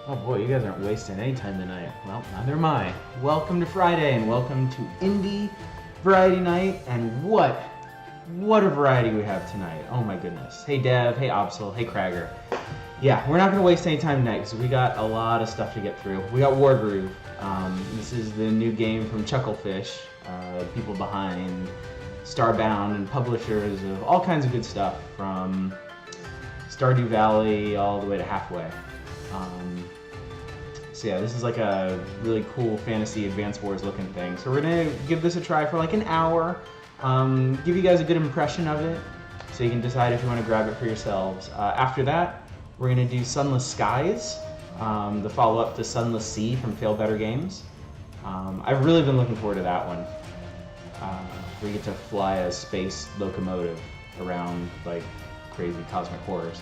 Oh boy, you guys aren't wasting any time tonight. Well, neither am I. Welcome to Friday and welcome to Indie Variety Night. And what a variety we have tonight. Oh my goodness. Hey Dev, hey Obsel, hey Krager. Yeah, we're not going to waste any time tonight because we got a lot of stuff to get through. We got Wargroove. This is the new game from Chucklefish, people behind Starbound and publishers of all kinds of good stuff from Stardew Valley all the way to Halfway. So yeah, this is like a really cool fantasy Advance Wars looking thing. So we're gonna give this a try for like an hour, give you guys a good impression of it, so you can decide if you want to grab it for yourselves. After that, we're gonna do Sunless Skies, the follow-up to Sunless Sea from Fail Better Games. I've really been looking forward to that one. We get to fly a space locomotive around like crazy cosmic horrors.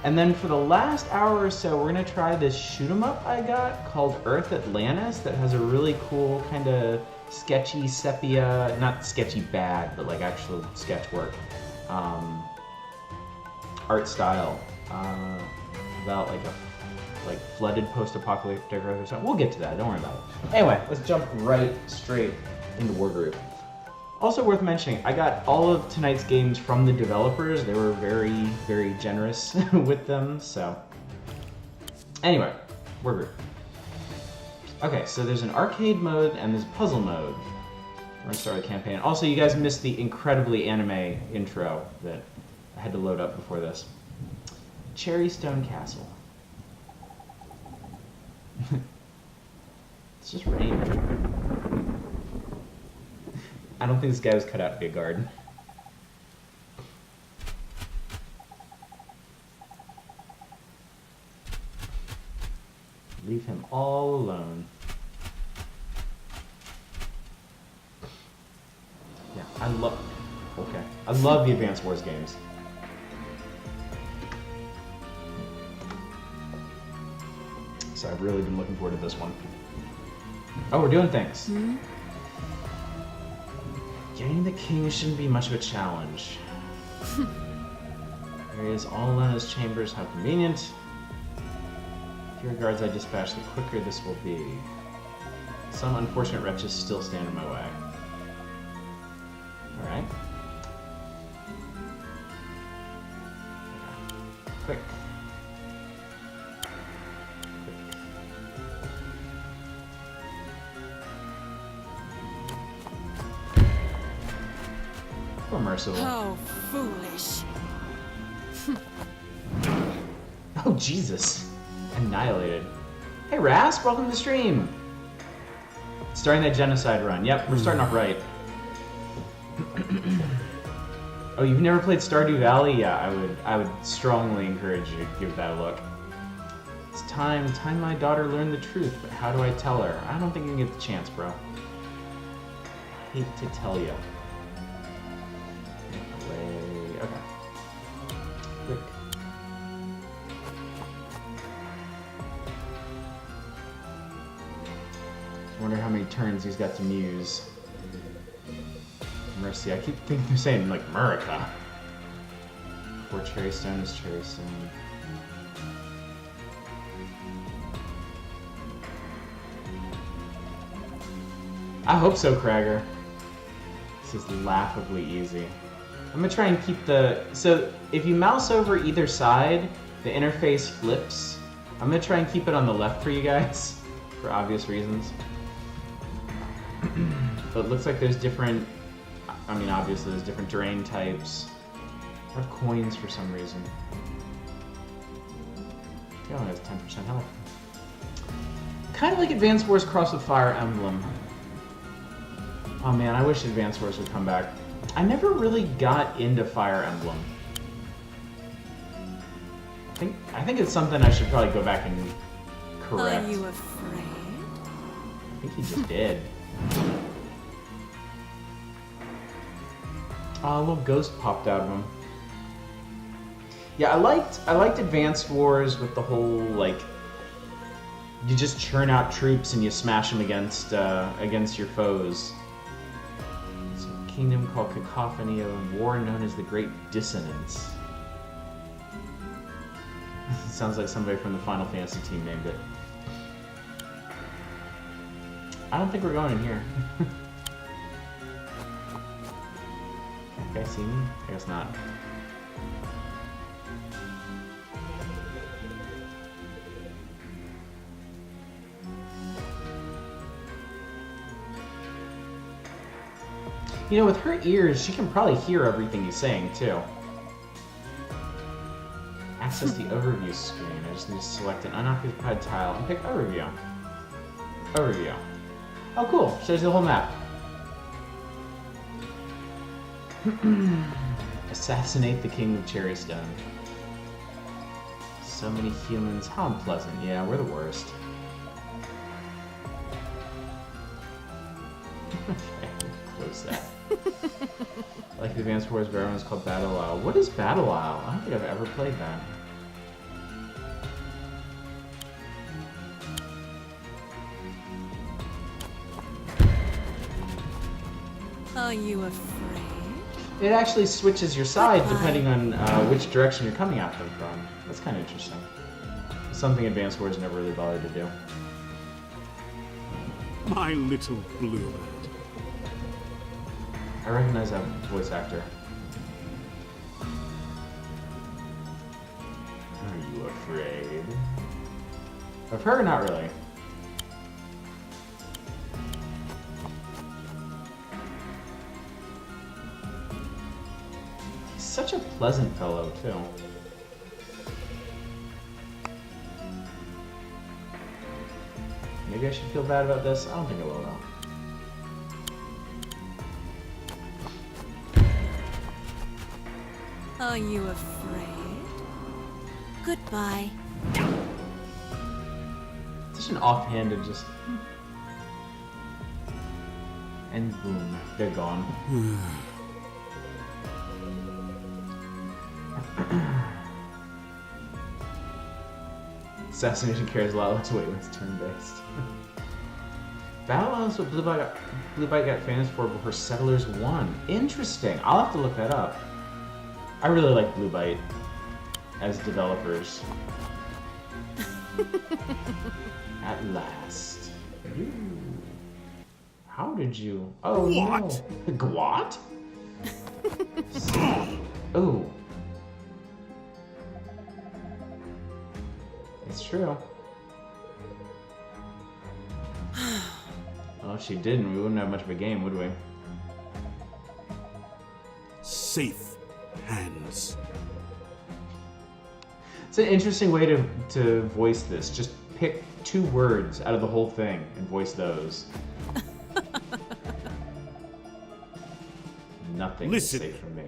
And then for the last hour or so, we're gonna try this shoot 'em up I got called Earth Atlantis that has a really cool kind of sketchy sepia, not sketchy bad, but like actual sketch work, art style about like flooded post-apocalyptic Earth or something. We'll get to that. Don't worry about it. Anyway, let's jump right straight into Wargroove. Also worth mentioning, I got all of tonight's games from the developers. They were very, very generous with them, so. Anyway, Wargroove. Okay, so there's an arcade mode and there's puzzle mode. We're gonna start the campaign. Also, you guys missed the incredibly anime intro that I had to load up before this. Cherrystone Castle. It's just rain. I don't think this guy was cut out to be a guard. Leave him all alone. Yeah, I love the Advance Wars games. So I've really been looking forward to this one. Oh, we're doing things. Mm-hmm. Getting the king shouldn't be much of a challenge. Areas all alone as chambers, how convenient. The fewer guards I dispatch, the quicker this will be. Some unfortunate wretches still stand in my way. Alright. Quick. Merciful. How foolish. Oh, Jesus. Annihilated. Hey, Rasp, welcome to the stream. Starting that genocide run. Yep, we're starting off right. Oh, you've never played Stardew Valley? Yeah, I would strongly encourage you to give that a look. It's time my daughter learned the truth, but how do I tell her? I don't think you can get the chance, bro. I hate to tell you. Quick. I wonder how many turns he's got to muse. Mercy, I keep thinking they're saying like Murica. Before Cherrystone is Cherrystone. I hope so, Krager. This is laughably easy. I'm gonna try and keep so if you mouse over either side, the interface flips. I'm gonna try and keep it on the left for you guys, for obvious reasons. But it looks like there's different, I mean obviously there's different terrain types. I have coins for some reason. It only has 10% health. Kind of like Advance Wars crossed with Fire Emblem. Oh man, I wish Advance Wars would come back. I never really got into Fire Emblem. I think it's something I should probably go back and correct. Are you afraid? I think he just did. Oh, a little ghost popped out of him. Yeah, I liked Advance Wars with the whole like you just churn out troops and you smash them against your foes. Kingdom called Cacophony and war known as the Great Dissonance. Sounds like somebody from the Final Fantasy team named it. I don't think we're going in here. That guy see me? I guess not. You know, with her ears, she can probably hear everything he's saying, too. Access the overview screen. I just need to select an unoccupied tile and pick overview. Overview. Oh, cool. Shows you the whole map. Assassinate the King of Cherrystone. So many humans. How unpleasant. Yeah, we're the worst. Okay, close that. Like the Advanced Wars, but everyone's called Battle Isle. What is Battle Isle? I don't think I've ever played that. Are you afraid? It actually switches your side depending on which direction you're coming at them from. That's kind of interesting. Something Advanced Wars never really bothered to do. My little bluebird. I recognize that voice actor. Are you afraid? Of her? Not really. He's such a pleasant fellow, too. Maybe I should feel bad about this? I don't think I will, though. Are you afraid? Goodbye. Such an offhanded just... And boom, they're gone. Assassination carries a lot less weight when it's turn-based. Battle Isle is what Blue Byte got famous for before Settlers won. Interesting. I'll have to look that up. I really like Blue Byte as developers. At last. Ooh. How did you... Oh, what? No. Gwat? Oh. It's true. Well, if she didn't, we wouldn't have much of a game, would we? Safe hands. It's an interesting way to voice this. Just pick 2 words out of the whole thing and voice those. Nothing is safe from me.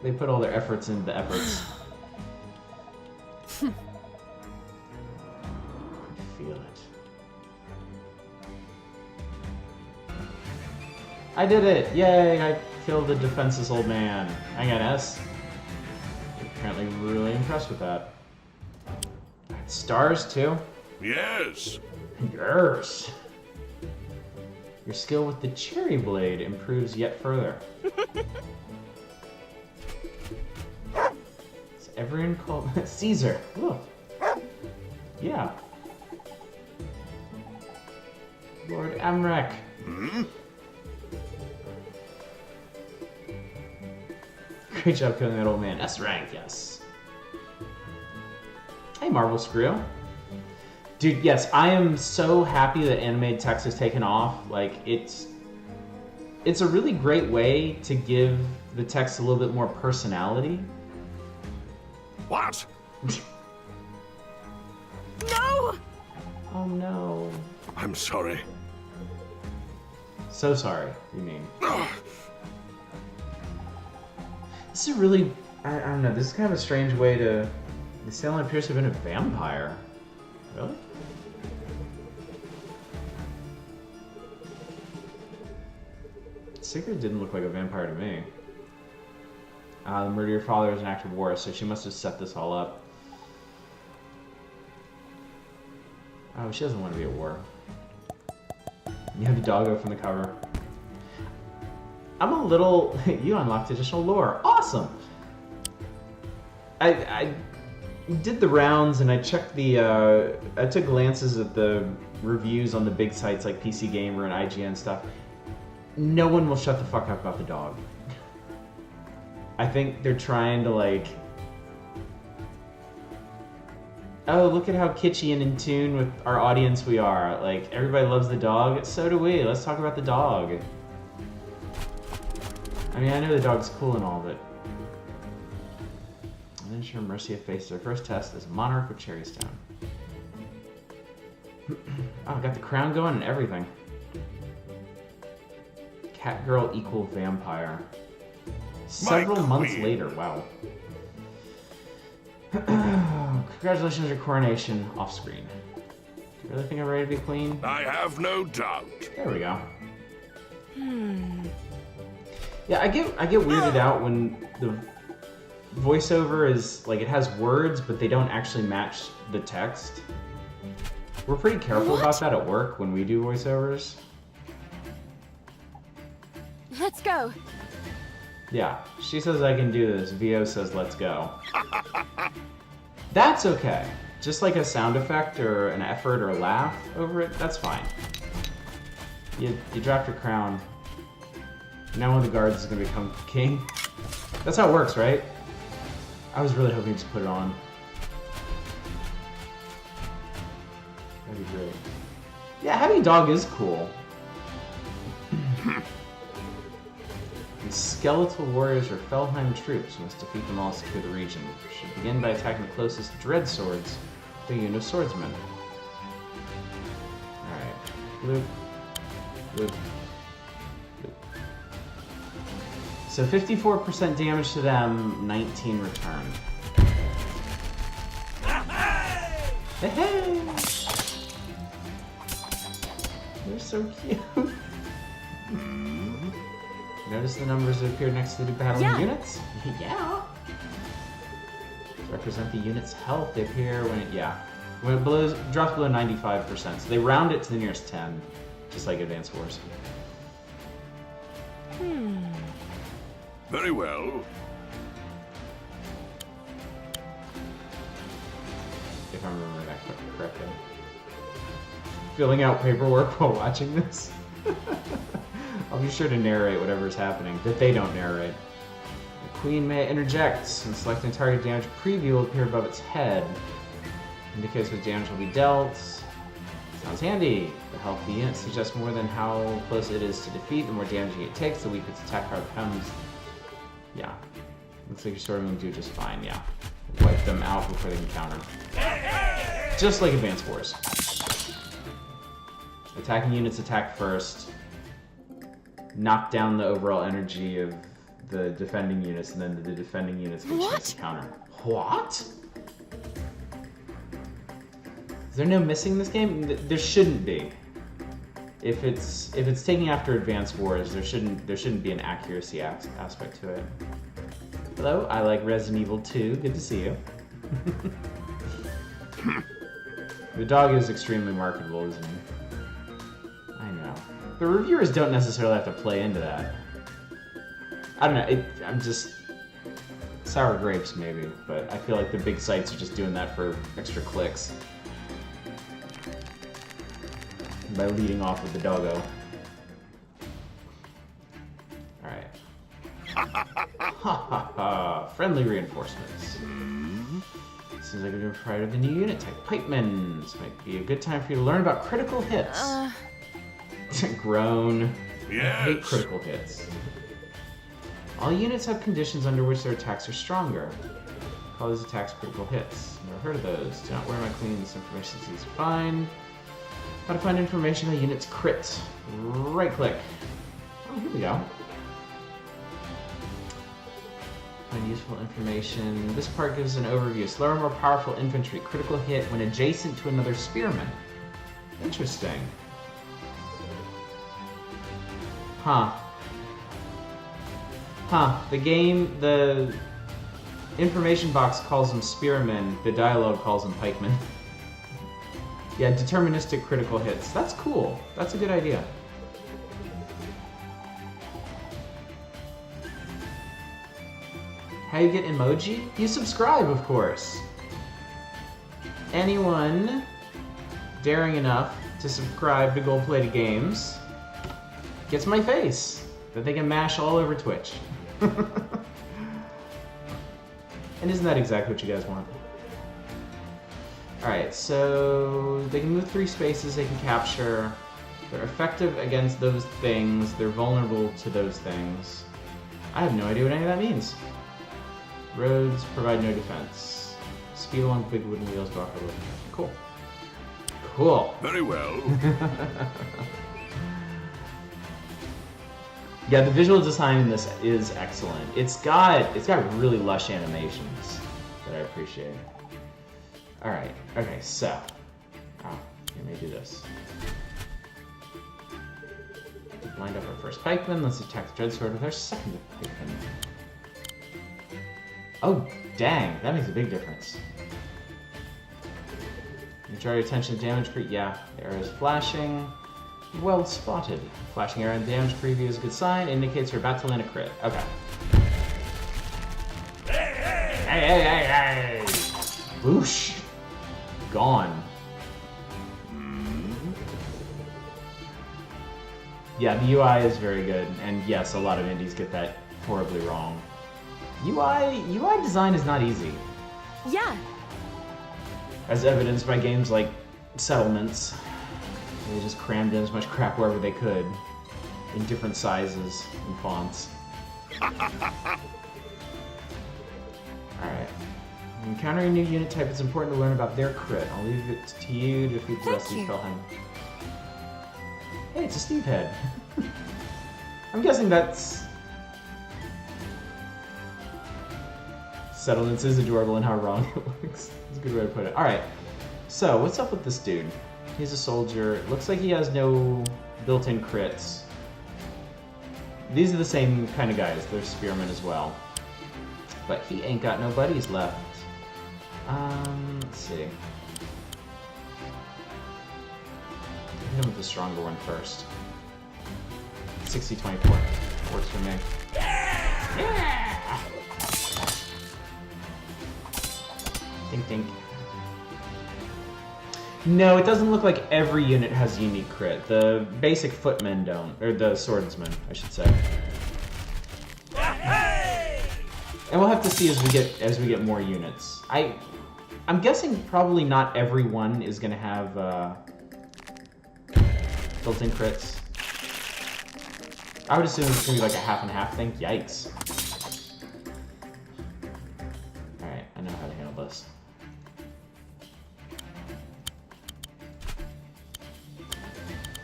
They put all their efforts into the efforts. I feel it. I did it! Yay! I killed the defenseless old man. I got S. Apparently really impressed with that. Stars too? Yes. Yes. Your skill with the cherry blade improves yet further. Is everyone called Caesar? Look. Yeah. Lord Amrek. Hmm? Great job killing that old man. S rank, yes. Hey, Marvel Screw. Dude, yes, I am so happy that animated text has taken off. Like, it's a really great way to give the text a little bit more personality. What? No! Oh no. I'm sorry. So sorry, you mean. This is really, I don't know, this is kind of a strange way to... The Assailant appears to have been a vampire. Really? Sigrid didn't look like a vampire to me. The murder of your father is an act of war, so she must have set this all up. Oh, she doesn't want to be at war. You have the doggo from the cover. I'm a little... You unlocked additional lore. Awesome! I did the rounds and I checked the... I took glances at the reviews on the big sites like PC Gamer and IGN stuff. No one will shut the fuck up about the dog. I think they're trying to like... Oh, look at how kitschy and in tune with our audience we are. Like, everybody loves the dog. So do we. Let's talk about the dog. I mean, I know the dog's cool and all, but... And then sure, Mercia faced their first test as Monarch of Cherrystone. Oh, got the crown going and everything. Catgirl equal vampire. Several months later, wow. Congratulations on your coronation off screen. Do you really think I'm ready to be queen? I have no doubt. There we go. Yeah, I get weirded out when the voiceover is like it has words, but they don't actually match the text. We're pretty careful about that at work when we do voiceovers. Let's go. Yeah, she says I can do this. VO says let's go. That's okay. Just like a sound effect or an effort or a laugh over it, that's fine. You dropped your crown. Now one of the guards is gonna become king. That's how it works, right? I was really hoping to just put it on. That'd be great. Yeah, having a dog is cool. The skeletal warriors or Felheim troops must defeat them all to secure the region. Should begin by attacking the closest dread swords, the unit of swordsmen. Alright. Loop. Loop. Loop. So 54% damage to them, 19 returned. Hey! They're so cute. Notice the numbers that appear next to the battling units? Yeah. To represent the unit's health, they appear when it, when it drops below 95%. So they round it to the nearest 10, just like Advanced Wars. Very well. If I'm remembering that correctly. Filling out paperwork while watching this. I'll be sure to narrate whatever's happening, that they don't narrate. The Queen may interject, and selecting target damage preview will appear above its head. Indicates what damage will be dealt. Sounds handy. The health of the unit suggests more than how close it is to defeat. The more damage it takes, the weaker its attack power becomes. Yeah. Looks like your swordmen do just fine, yeah. Wipe them out before they can counter. Just like Advanced Wars. Attacking units attack first. Knock down the overall energy of the defending units, and then the defending units get a chance to counter. What? Is there no missing in this game? There shouldn't be. If it's taking after Advanced Wars, there shouldn't be an accuracy aspect to it. Hello, I like Resident Evil 2. Good to see you. The dog is extremely marketable, isn't he? I know. The reviewers don't necessarily have to play into that. I don't know, I'm just... Sour grapes, maybe, but I feel like the big sites are just doing that for extra clicks. By leading off with the doggo. Alright. Ha ha ha! Friendly reinforcements. Seems like we're proud of the new unit type. Pikemen! This might be a good time for you to learn about critical hits. Groan. Yes. I hate critical hits. All units have conditions under which their attacks are stronger. Call these attacks critical hits. Never heard of those. Do not worry, my queen. This information is easy to find. How to find information on units crit. Right click. Oh, here we go. Find useful information. This part gives an overview. Slower, more powerful infantry. Critical hit when adjacent to another spearman. Interesting. Huh. Huh. The information box calls them spearmen. The dialogue calls them pikemen. Yeah, deterministic critical hits. That's cool. That's a good idea. How you get emoji? You subscribe, of course. Anyone daring enough to subscribe to Gold Plated Games gets my face that they can mash all over Twitch. And isn't that exactly what you guys want? Alright, so they can move 3 spaces, they can capture. They're effective against those things, they're vulnerable to those things. I have no idea what any of that means. Roads provide no defense. Speed along big wooden wheels block our road. Cool. Cool. Very well. Yeah, the visual design in this is excellent. It's got really lush animations that I appreciate. All right. Okay. So, let me do this. Lined up our first pikeman. Let's attack the dread sword with our second pikeman. Oh, dang! That makes a big difference. Draw your attention to damage preview. Yeah, the arrow is flashing. Well spotted. Flashing arrow and damage preview is a good sign. Indicates you're about to land a crit. Okay. Hey! Boosh! Gone. Yeah, the UI is very good, and yes, a lot of indies get that horribly wrong. UI design is not easy. Yeah. As evidenced by games like Settlements. They just crammed in as much crap wherever they could, in different sizes and fonts. Alright. Encountering a new unit type, it's important to learn about their crit. I'll leave it to you to defeat the rest of you, Felheim. Hey, it's a Steve head. I'm guessing that's... Settlements is adorable and how wrong it looks. That's a good way to put it. Alright, so what's up with this dude? He's a soldier. It looks like he has no built-in crits. These are the same kind of guys. They're spearmen as well. But he ain't got no buddies left. Let's see. Hit him with the stronger one first. 60-24. Works for me. Yeah! Dink dink. No, it doesn't look like every unit has a unique crit. The basic footmen don't, or the swordsmen, I should say. And we'll have to see as we get more units. I'm guessing probably not every one is gonna have built-in crits. I would assume it's gonna be like a half and half thing. Yikes. Alright, I know how to handle this.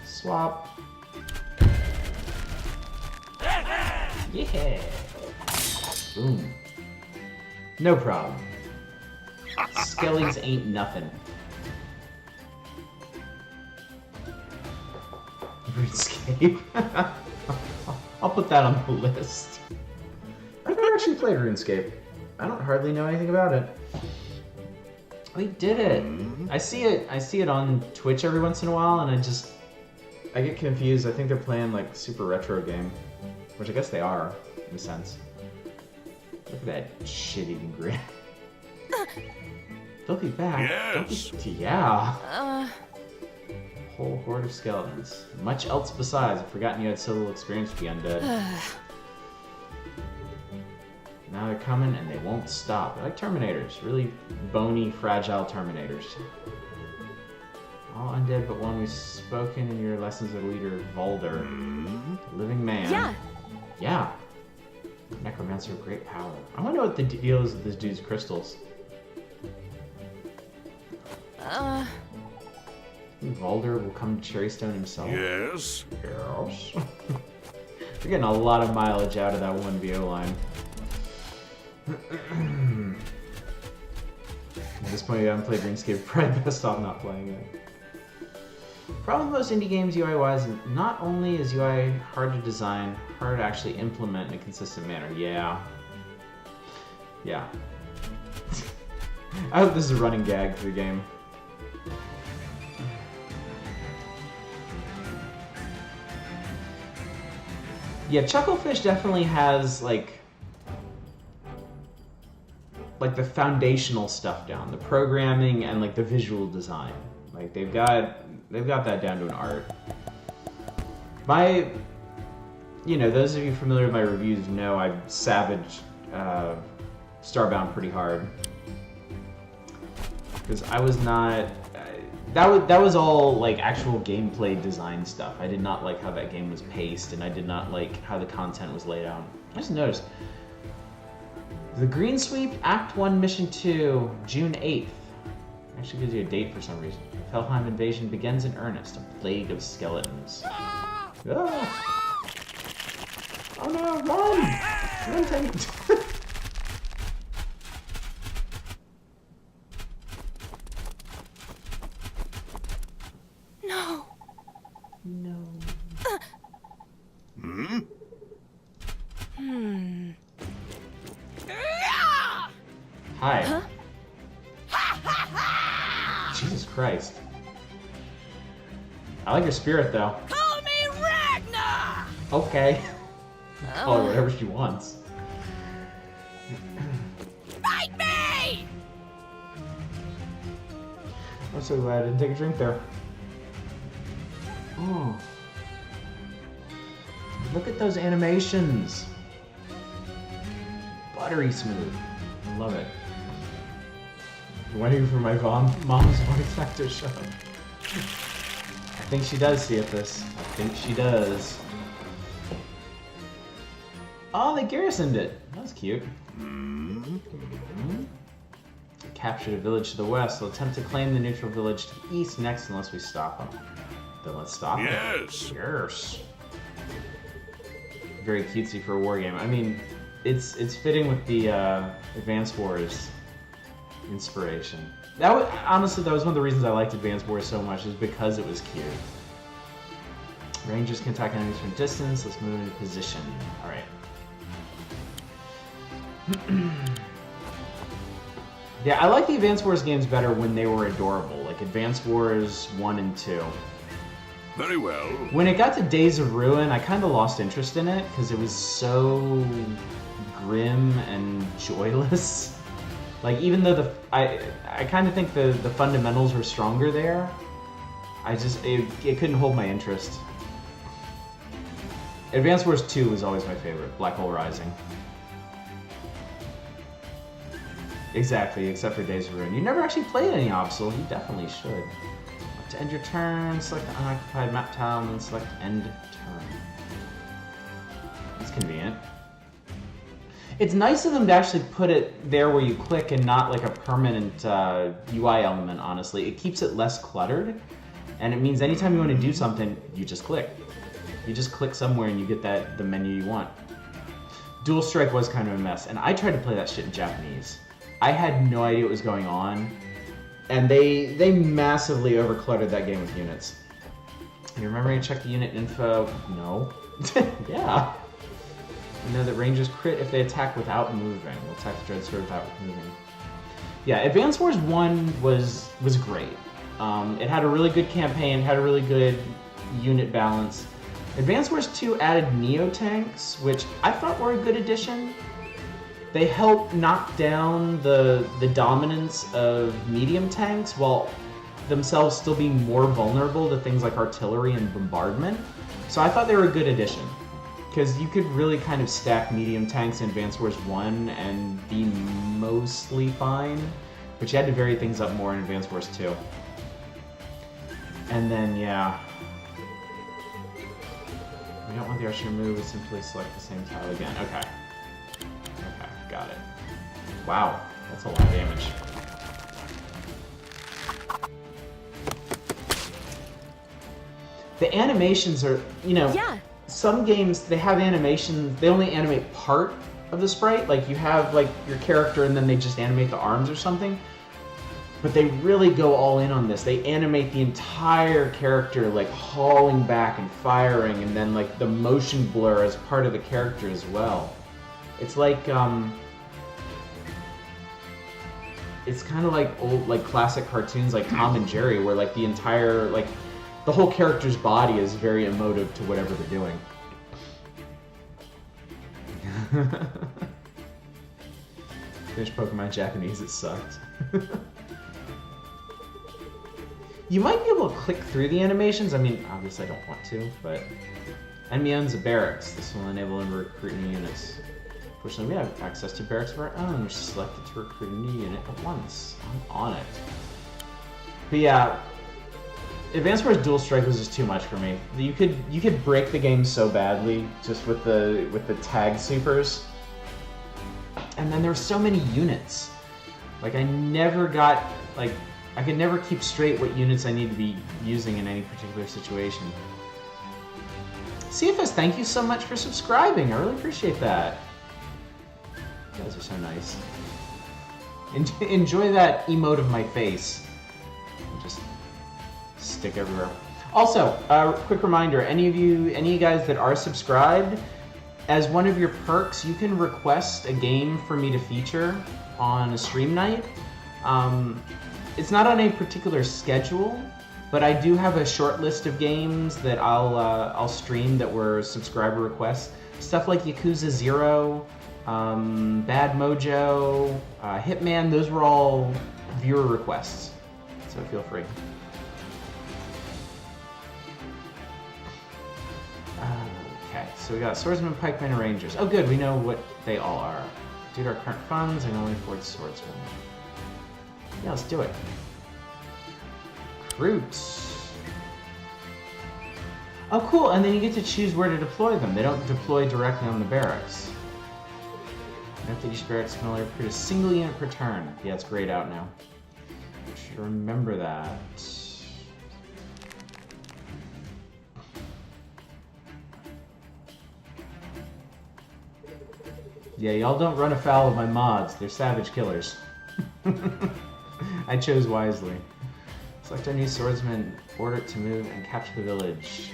Swap. Yeah. Boom. No problem. Skellies ain't nothing. RuneScape. I'll put that on the list. I've never actually played RuneScape. I don't hardly know anything about it. We did it. I see it on Twitch every once in a while, and I get confused. I think they're playing like super retro game, which I guess they are in a sense. Look at that shit-eating grin. Don't be back. Yes. Yeah. Whole horde of skeletons. Much else besides. I've forgotten you had so little experience with the undead. Now they're coming and they won't stop. They're like Terminators. Really bony, fragile Terminators. All undead but one. We've spoken in your lessons of leader, Volder. Living man. Yeah. Yeah. Necromancer of great power. I want to know what the deal is with this dude's crystals. Volder will come to Cherrystone himself. Yes. Yes. We're getting a lot of mileage out of that 1VO line. At this point, I haven't played RuneScape. Probably best off not playing it. Problem with most indie games UI-wise, not only is UI hard to design, hard to actually implement in a consistent manner. Yeah. Yeah. I hope this is a running gag for the game. Yeah, Chucklefish definitely has, like, like the foundational stuff down, the programming and like the visual design. Like they've got that down to an art. Those of you familiar with my reviews know I savaged Starbound pretty hard. Because I was not... That was all like actual gameplay design stuff. I did not like how that game was paced, and I did not like how the content was laid out. I just noticed the Green Sweep Act 1 Mission 2, June 8th. Actually gives you a date for some reason. Felheim invasion begins in earnest. A plague of skeletons. Ah! Oh no, run! Run, tank! No. No. Hi. Huh? Jesus Christ. I like your spirit, though. Call me Ragnar! Okay. Call her whatever she wants. Fight me! I'm so glad I didn't take a drink there. Oh. Look at those animations. Buttery smooth. I love it. Waiting for my mom's voice actor show. I think she does see it this. I think she does. Oh, they garrisoned it. That was cute. Captured a village to the west. They'll attempt to claim the neutral village to the east next unless we stop them. Then let's stop them. Yes. Yes. Very cutesy for a war game. I mean, it's fitting with the Advance Wars inspiration. Honestly, that was one of the reasons I liked Advance Wars so much, is because it was cute. Rangers can attack enemies from distance. Let's move into position. All right. Yeah, I like the Advance Wars games better when they were adorable, like Advance Wars 1 and 2. Very well. When it got to Days of Ruin, I kind of lost interest in it because it was so grim and joyless. Like, even though I kind of think the fundamentals were stronger there, it couldn't hold my interest. Advance Wars 2 was always my favorite, Black Hole Rising. Exactly, except for Days of Ruin. You never actually played any Obsol, you definitely should. To end your turn, select the unoccupied map tile, and then select End Turn. That's convenient. It's nice of them to actually put it there where you click and not like a permanent UI element, honestly. It keeps it less cluttered, and it means anytime you want to do something, you just click. You just click somewhere and you get the menu you want. Dual Strike was kind of a mess, and I tried to play that shit in Japanese. I had no idea what was going on, and they massively overcluttered that game with units. You remember to check the unit info? No. Yeah. You know that Rangers crit if they attack without moving. We'll attack the Dreadsword without moving. Yeah, Advance Wars 1 was great. It had a really good campaign, had a really good unit balance. Advance Wars 2 added Neo-Tanks, which I thought were a good addition. They helped knock down the dominance of medium tanks while themselves still being more vulnerable to things like artillery and bombardment. So I thought they were a good addition, because you could really kind of stack medium tanks in Advance Wars 1 and be mostly fine, but you had to vary things up more in Advance Wars 2. And then, yeah. We don't want the archer to move, we simply select the same tile again. Okay. Okay, got it. Wow, that's a lot of damage. The animations are, Yeah. Some games, they have animations, they only animate part of the sprite. Like, you have, like, your character and then they just animate the arms or something. But they really go all in on this. They animate the entire character, like, hauling back and firing, and then, like, the motion blur as part of the character as well. It's like, it's kind of like old, like, classic cartoons like Tom and Jerry, where, like, the entire, like, the whole character's body is very emotive to whatever they're doing. Finished Pokemon Japanese, it sucked. You might be able to click through the animations. I mean, obviously I don't want to, but... Enemy owns a barracks. This will enable him to recruit new units. Fortunately, we have access to barracks of our own, which is selected to recruit a new unit at once. I'm on it. But yeah, Advance Wars Dual Strike was just too much for me. You could break the game so badly just with the tag supers. And then there were so many units. Like I never got I could never keep straight what units I need to be using in any particular situation. CFS, thank you so much for subscribing. I really appreciate that. You guys are so nice. Enjoy that emote of my face. Just stick everywhere. Also, quick reminder, any of you guys that are subscribed, as one of your perks, you can request a game for me to feature on a stream night. It's not on a particular schedule, but I do have a short list of games that I'll stream that were subscriber requests. Stuff like Yakuza 0, Bad Mojo, Hitman, those were all viewer requests. So feel free. Okay, so we got Swordsman, Pikemen, and Rangers. Oh good, we know what they all are. Due to our current funds, I can only afford Swordsman. Yeah, let's do it. Recruits. Oh cool, and then you get to choose where to deploy them. They don't deploy directly on the barracks. Note that each barracks can only recruit a single unit per turn. Yeah, it's grayed out now. I should remember that. Yeah, y'all don't run afoul of my mods. They're savage killers. I chose wisely. Select our new swordsman, order it to move, and capture the village.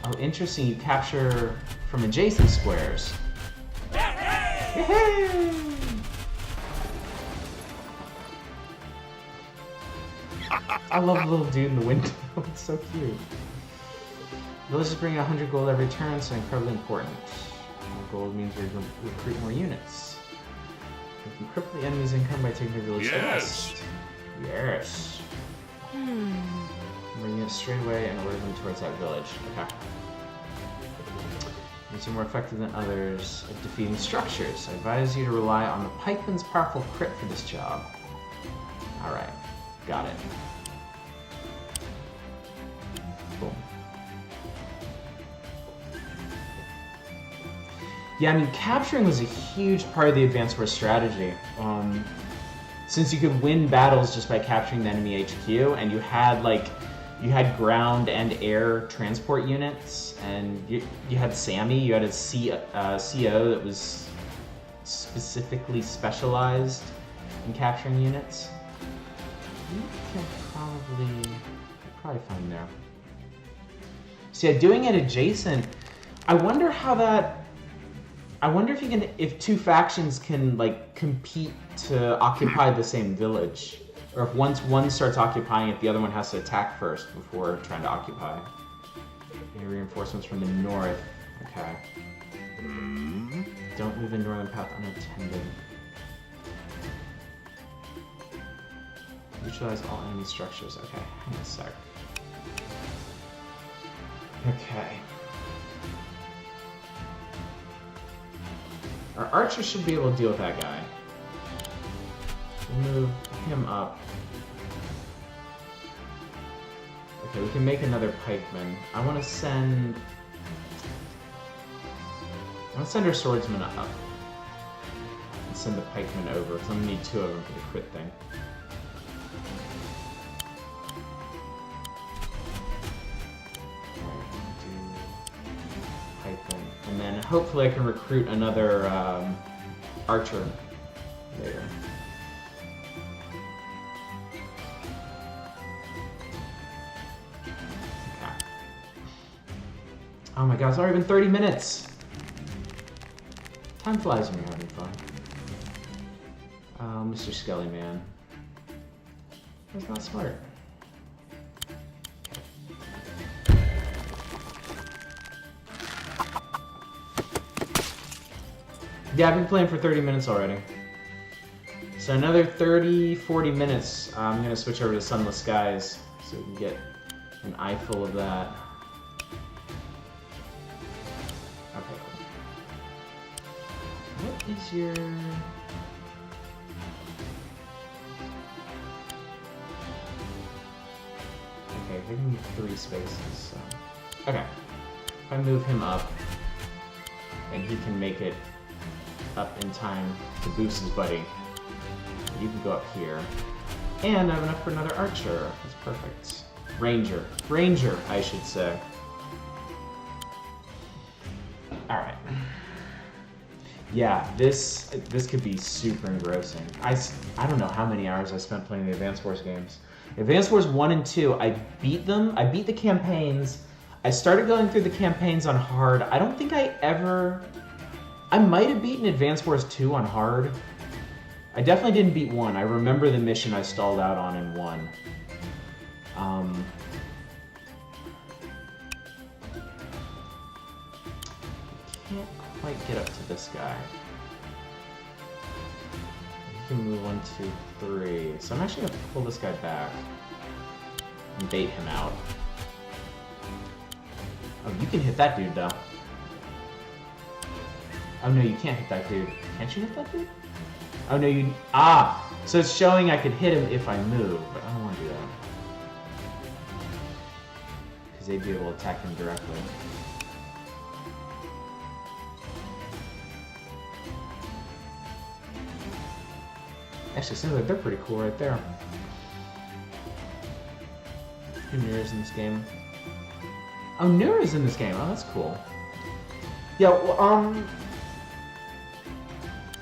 Oh, interesting. You capture from adjacent squares. Yay! I love the little dude in the window. It's so cute. Villages bring 100 gold every turn, so incredibly important. More gold means we recruit more units. We can cripple the enemy's income by taking their village west. Yes. Bring units straight away and order them towards that village. Okay. These are more effective than others at defeating structures. I advise you to rely on the pikeman's powerful crit for this job. Alright. Got it. Cool. Yeah, I mean, capturing was a huge part of the Advanced Wars strategy. Since you could win battles just by capturing the enemy HQ, and you had ground and air transport units, and you had Sammy, you had a CO that was specifically specialized in capturing units. You can probably find there. So yeah, doing it adjacent, I wonder if two factions can like compete to occupy the same village, or if once one starts occupying it, the other one has to attack first before trying to occupy. Any reinforcements from the north. Okay. Don't move the northern path unattended. Neutralize all enemy structures. Okay, hang on a sec. Okay. Our archer should be able to deal with that guy. We'll move him up. Okay, we can make another pikeman. I want to send our swordsman up. And send the pikeman over, because I'm going to need two of them for the crit thing. And then hopefully I can recruit another archer later. Okay. Oh my god, it's already been 30 minutes! Time flies when you're having fun. Mr. Skelly Man. That's not smart. Yeah, I've been playing for 30 minutes already. So another 30, 40 minutes, I'm going to switch over to Sunless Skies so we can get an eyeful of that. Okay, cool. What is your... Okay, give me 3 spaces, so... Okay. If I move him up, and he can make it up in time to boost his buddy, you can go up here. And I have enough for another archer. That's perfect. Ranger. Ranger, I should say. Alright. Yeah, this could be super engrossing. I don't know how many hours I spent playing the Advance Wars games. Advance Wars 1 and 2, I beat them. I beat the campaigns. I started going through the campaigns on hard. I don't think I ever... I might have beaten Advance Wars 2 on hard. I definitely didn't beat 1. I remember the mission I stalled out on in 1. Can't quite get up to this guy. You can move 1, 2, 3. So I'm actually going to pull this guy back and bait him out. Oh, you can hit that dude, though. Oh, no, you can't hit that dude. Can't you hit that dude? Oh, no, you... Ah! So it's showing I could hit him if I move, but I don't want to do that. Because they'd be able to attack him directly. Actually, seems like they're pretty cool right there. Who Nura's in this game? Oh, Nura's in this game. Oh, that's cool. Yeah, well,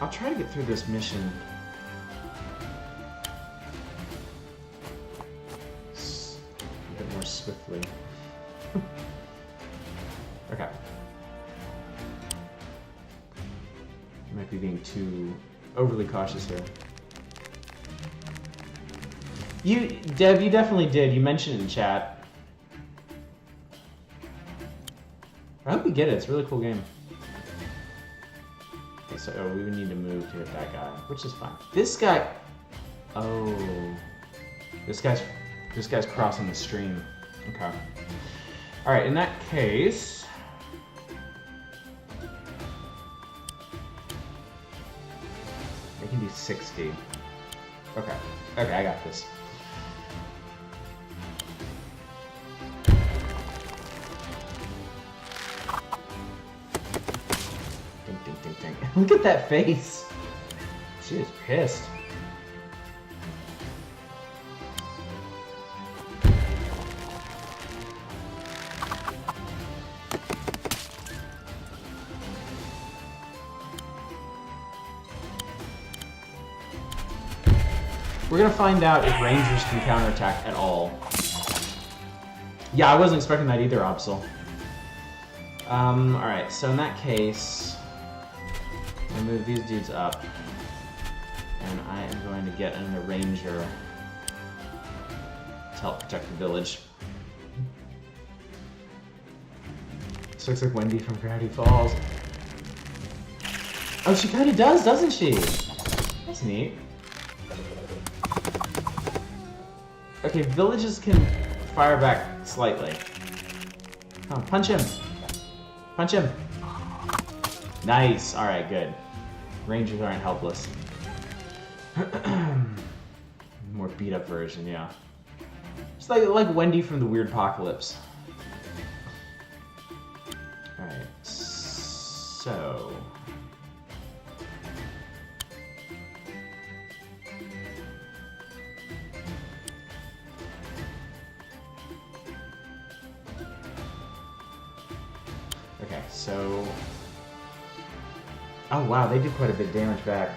I'll try to get through this mission. A bit more swiftly. Okay. Might be being too overly cautious here. Deb, you definitely did. You mentioned it in chat. I hope we get it. It's a really cool game. Okay, so we would need to move to hit that guy, which is fine. This guy... Oh. This guy's crossing the stream. Okay. Alright, in that case... They can do 60. Okay. Okay, I got this. Ding, ding, ding, ding. Look at that face. She is pissed. We're gonna find out if Rangers can counterattack at all. Yeah, I wasn't expecting that either, Opsel. Alright, so in that case, I'm gonna move these dudes up. And I am going to get another Ranger to help protect the village. This looks like Wendy from Gravity Falls. Oh, she kinda does, doesn't she? That's neat. Okay, villages can fire back slightly. Come on, punch him! Punch him! Nice! Alright, good. Rangers aren't helpless. More beat up version, yeah. Just like Wendy from the Weird Apocalypse. Alright, so... Okay, so... Oh wow, they do quite a bit of damage back.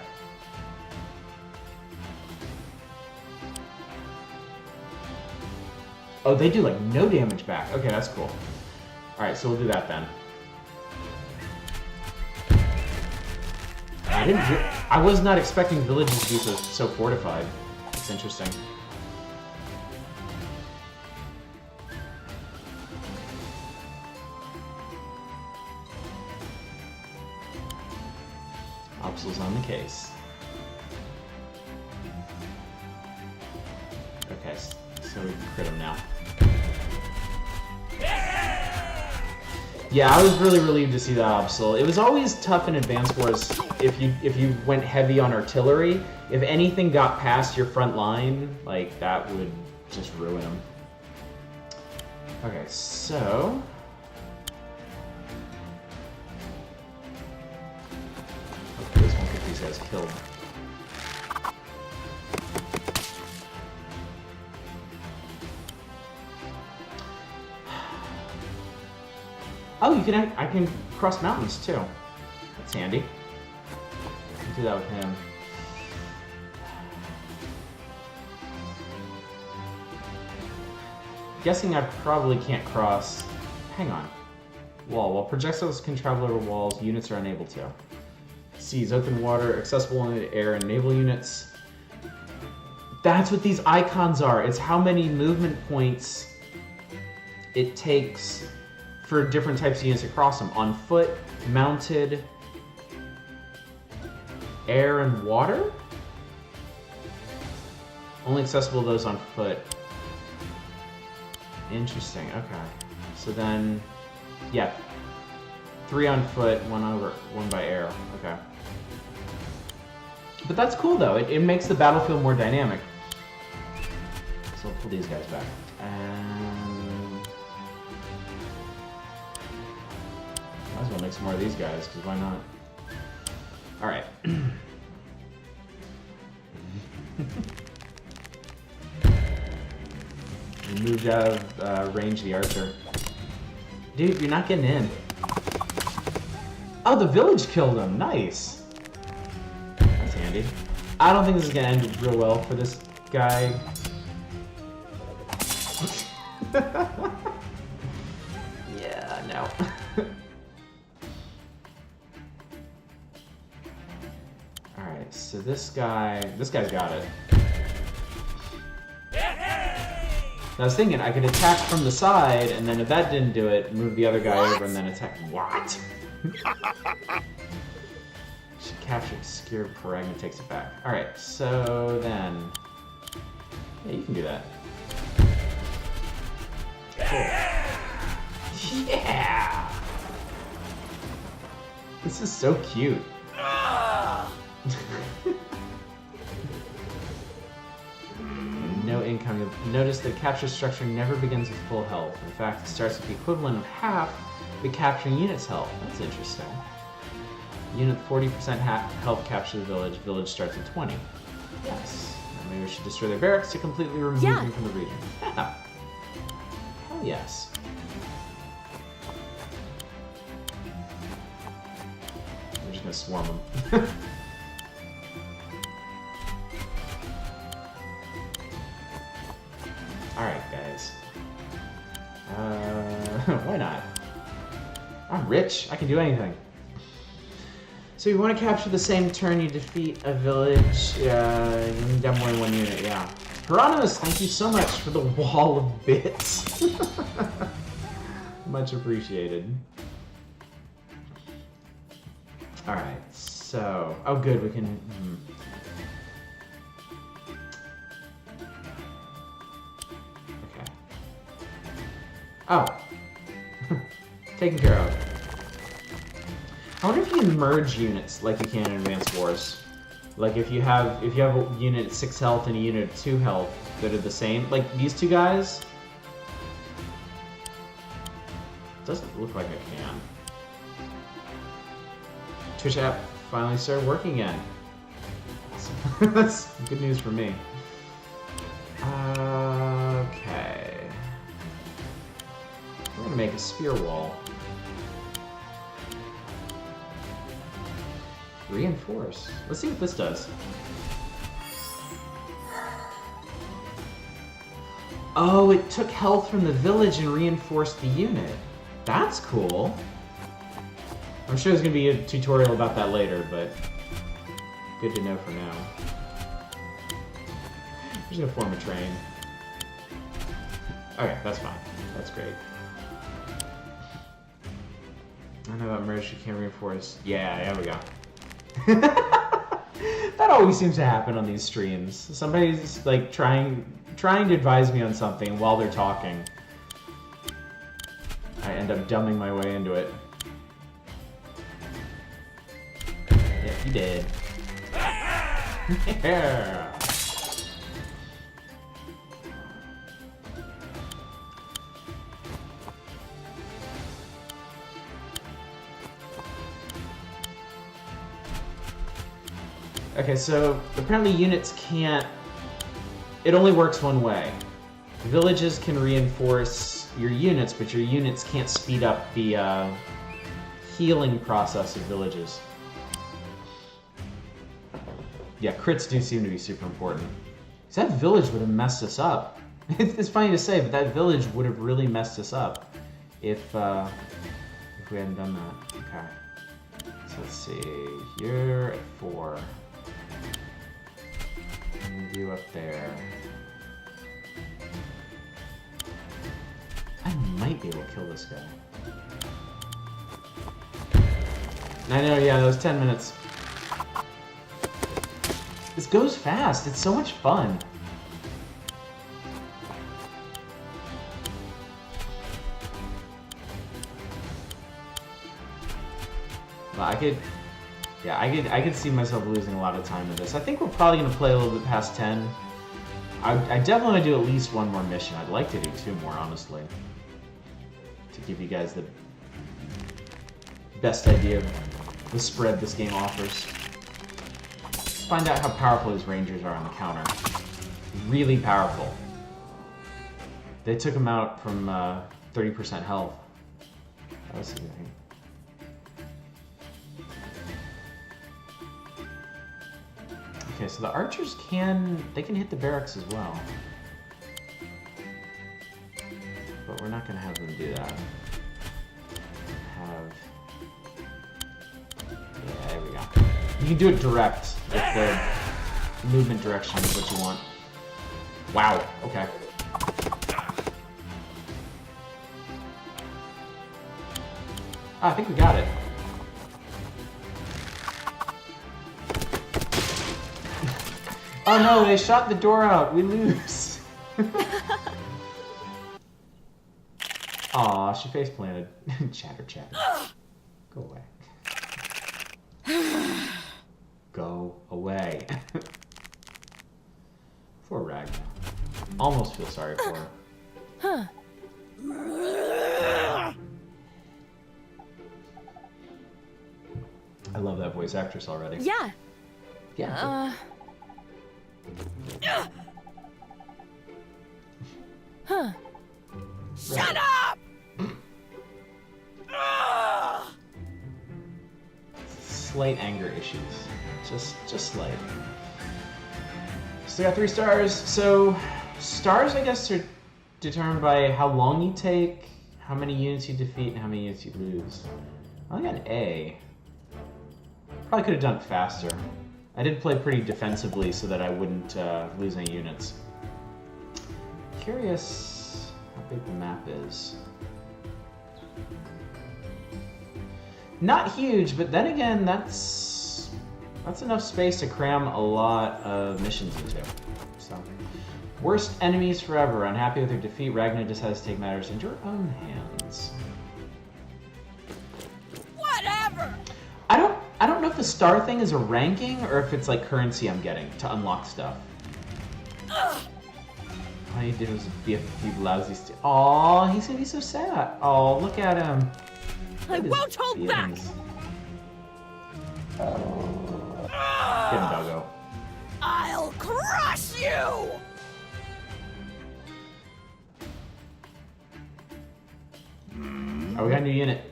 Oh, they do like no damage back. Okay, that's cool. Alright, so we'll do that then. I was not expecting villages to be so fortified. It's interesting. Opsal's on the case. Okay, so we can crit him now. Yeah, I was really relieved to see that Opsal. It was always tough in Advance Wars if you went heavy on artillery. If anything got past your front line, like, that would just ruin him. Okay, so... hopefully this won't get these guys killed. Oh, I can cross mountains too. That's handy. I'll do that with him. Guessing I probably can't cross. Hang on. Wall. While projectiles can travel over walls, units are unable to. Seas, open water, accessible in the air, and naval units. That's what these icons are. It's how many movement points it takes for different types of units to cross them. On foot, mounted, air, and water? Only accessible to those on foot. Interesting, okay. So then, yeah. 3 on foot, 1 by air, okay. But that's cool though, it makes the battlefield more dynamic. So we'll pull these guys back. And... might as well make some more of these guys, because why not? Alright. We moved out of range the archer. Dude, you're not getting in. Oh, the village killed him. Nice. That's handy. I don't think this is going to end real well for this guy. Yeah, no. Alright, so this guy's got it. I was thinking I could attack from the side, and then if that didn't do it, move the other guy over and then attack. What? Should capture obscured Paragma takes it back. Alright, so then... yeah, you can do that. Cool. Yeah! This is so cute. No income. You'll notice the capture structure never begins with full health. In fact, it starts with the equivalent of half the capturing unit's health. That's interesting. Unit 40% health capture the village. Village starts at 20. Yes. Now maybe we should destroy their barracks to completely remove them from the region. Yeah. Hell yes. We're just gonna swarm them. Alright, guys. Why not? I'm rich. I can do anything. So you want to capture the same turn you defeat a village. You need down more than 1 unit, yeah. Hieronymus, thank you so much for the wall of bits. Much appreciated. Alright, so... oh good, we can... oh. Taken care of. I wonder if you can merge units like you can in Advanced Wars. Like if you have a unit at 6 health and a unit at 2 health that are the same. Like these two guys. Doesn't look like I can. Twitch app finally started working again. Awesome. That's good news for me. Okay. We're gonna make a spear wall. Reinforce. Let's see what this does. Oh, it took health from the village and reinforced the unit. That's cool. I'm sure there's gonna be a tutorial about that later, but good to know for now. I'm just gonna form a train. Okay, that's fine. That's great. I don't know about merge, you can't reinforce. Yeah, there we go. That always seems to happen on these streams. Somebody's like trying to advise me on something while they're talking. I end up dumbing my way into it. Yeah, you did. Yeah. Okay, so apparently units can't... It only works one way. Villages can reinforce your units, but your units can't speed up the healing process of villages. Yeah, crits do seem to be super important. Because that village would have messed us up. It's funny to say, but that village would have really messed us up if we hadn't done that. Okay. So let's see. You're at 4. Move you up there. I might be able to kill this guy. I know, yeah, that was 10 minutes. This goes fast. It's so much fun. Well, I could see myself losing a lot of time in this. I think we're probably going to play a little bit past 10. I definitely want to do at least one more mission. I'd like to do 2 more, honestly. To give you guys the best idea of the spread this game offers. Find out how powerful these rangers are on the counter. Really powerful. They took him out from 30% health. That was significant. Okay, so the archers can hit the barracks as well. But we're not going to have them do that. Yeah, there we go. You can do it direct if the movement direction is what you want. Wow, okay. I think we got it. Oh no, they shot the door out. We lose. Aw, she face planted. Chatter. Go away. Go away. Poor Ragna. Almost feel sorry for her. Huh. I love that voice actress already. Yeah. Yeah. Huh. Shut up! Slight anger issues. Just slight. Still got 3 stars. So, stars, I guess, are determined by how long you take, how many units you defeat, and how many units you lose. I only got an A. Probably could have done it faster. I did play pretty defensively so that I wouldn't lose any units. Curious how big the map is. Not huge, but then again, that's enough space to cram a lot of missions into. So, worst enemies forever. Unhappy with her defeat, Ragna decides to take matters into her own hands. Whatever. I don't know if the star thing is a ranking or if it's like currency I'm getting to unlock stuff. All you did was be a few lousy Aw, he's gonna be so sad. Oh, look at him. I won't hold back. Get him, doggo. I'll crush you. Oh, we got a new unit.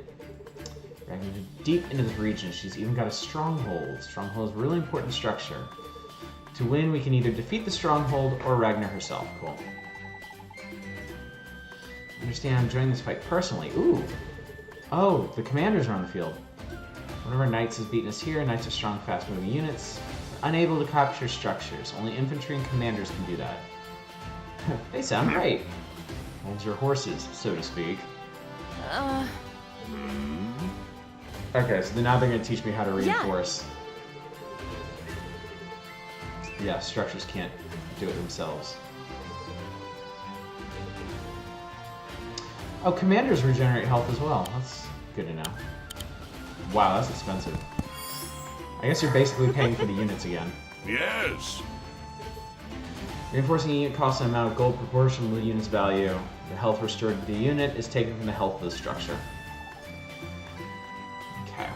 We're going to go deep into this region. She's even got a stronghold. Stronghold is a really important structure. To win, we can either defeat the stronghold or Ragnar herself. Cool. Understand I'm joining this fight personally. Ooh. Oh, the commanders are on the field. One of our knights has beaten us here. Knights are strong, fast-moving units. They're unable to capture structures. Only infantry and commanders can do that. They sound great. Hold your horses, so to speak. Okay, so now they're going to teach me how to reinforce. Yeah, structures can't do it themselves. Oh, commanders regenerate health as well. That's good to know. Wow, that's expensive. I guess you're basically paying for the units again. Yes. Reinforcing a unit costs an amount of gold proportional to the unit's value. The health restored to the unit is taken from the health of the structure. Okay.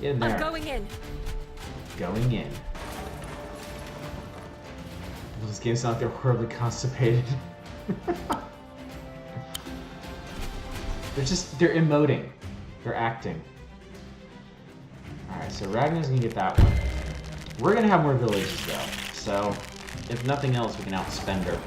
Get in there. I'm going in. Going in. Those games sound like they're horribly constipated. They're emoting. They're acting. Alright, so Ragnar's gonna get that one. We're gonna have more villages though, so if nothing else, we can outspend her.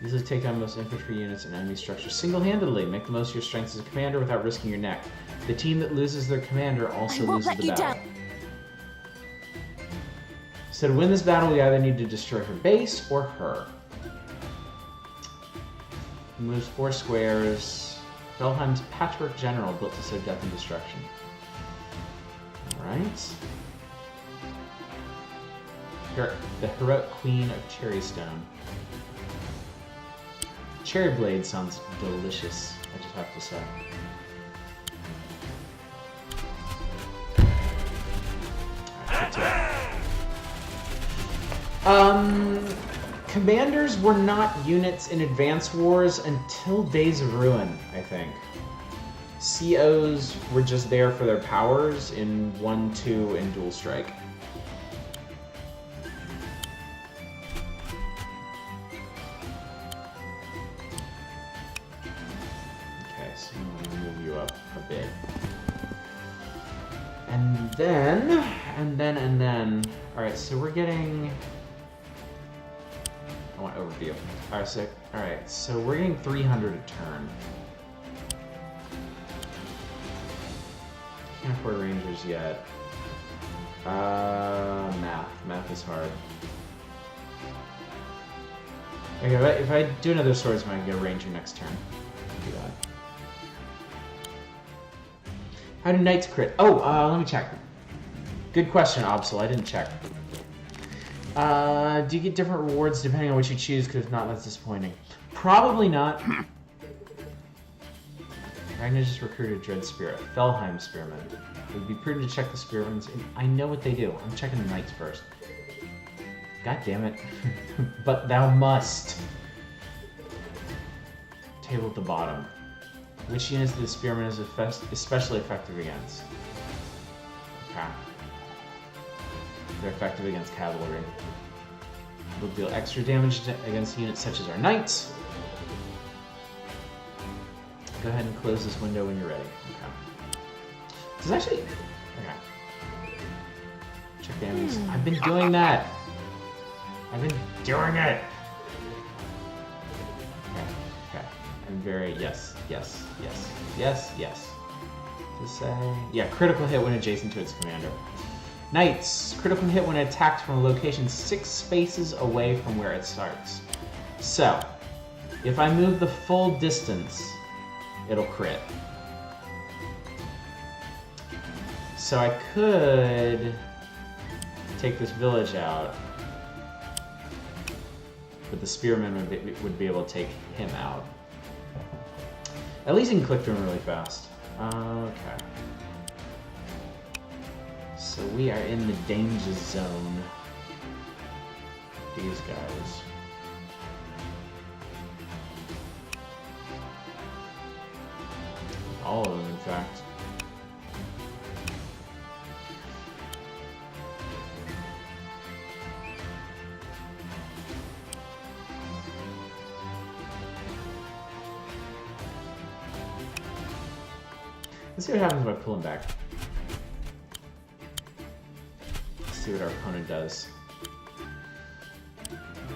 Easily take down most infantry units and enemy structures single-handedly. Make the most of your strengths as a commander without risking your neck. The team that loses their commander also loses the battle. So to win this battle, we either need to destroy her base or her. Moves 4 squares. Felheim's Patchwork General built to sow death and destruction. Alright. The Heroic Queen of Cherrystone. Cherry Blade sounds delicious, I just have to say. Commanders were not units in Advance Wars until Days of Ruin, I think. COs were just there for their powers in 1, 2, and Dual Strike. Okay, so I'm gonna move you up a bit. And then... Alright, so we're getting... I want overview. Alright, so we're getting 300 a turn. Can't afford rangers yet. Math is hard. Okay, if I do another swordsman, I can get a ranger next turn. Do that. How do knights crit? Oh, let me check. Good question, Obsol. I didn't check. Do you get different rewards depending on what you choose? Because if not, that's disappointing. Probably not. Ragnar just recruited Dread Spirit. Felheim Spearmen. It would be prudent to check the Spearmen. I know what they do. I'm checking the Knights first. God damn it. But thou must. Table at the bottom. Which units of the Spearmen is especially effective against? Okay. They're effective against cavalry. They'll deal extra damage against units such as our knights. Go ahead and close this window when you're ready. Okay. This is actually... Okay. Check the enemies. I've been doing that! I've been doing it! Okay. I'm very... Yes. To say... Yeah, critical hit when adjacent to its commander. Knights. Critical hit when attacked from a location 6 spaces away from where it starts. So, if I move the full distance, it'll crit. So I could take this village out, but the spearmen would be able to take him out. At least you can click through him really fast. Okay. So we are in the danger zone. These guys. All of them, in fact. Let's see what happens if I pull him back. Let's see what our opponent does.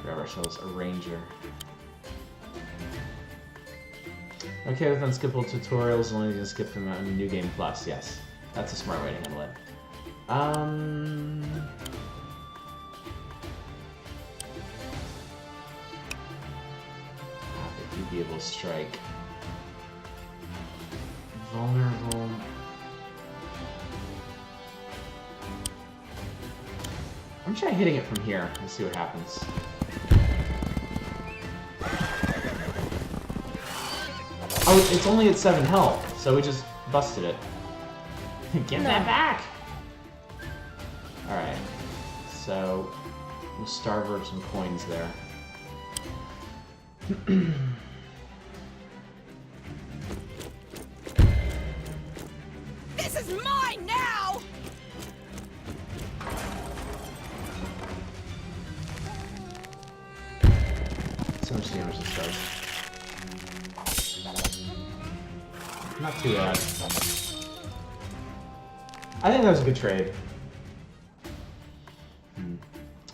Grab ourselves a ranger. Okay with unskippable tutorials, as long as you can skip them on New Game Plus. Yes, that's a smart way to handle it. How would you be able to strike? Vulnerable. I'm trying hitting it from here and see what happens. Oh, it's only at 7 health, so we just busted it. Get that back! Alright, so we'll starve her some coins there. This is mine now! So much damage this does. Not too bad. I think that was a good trade.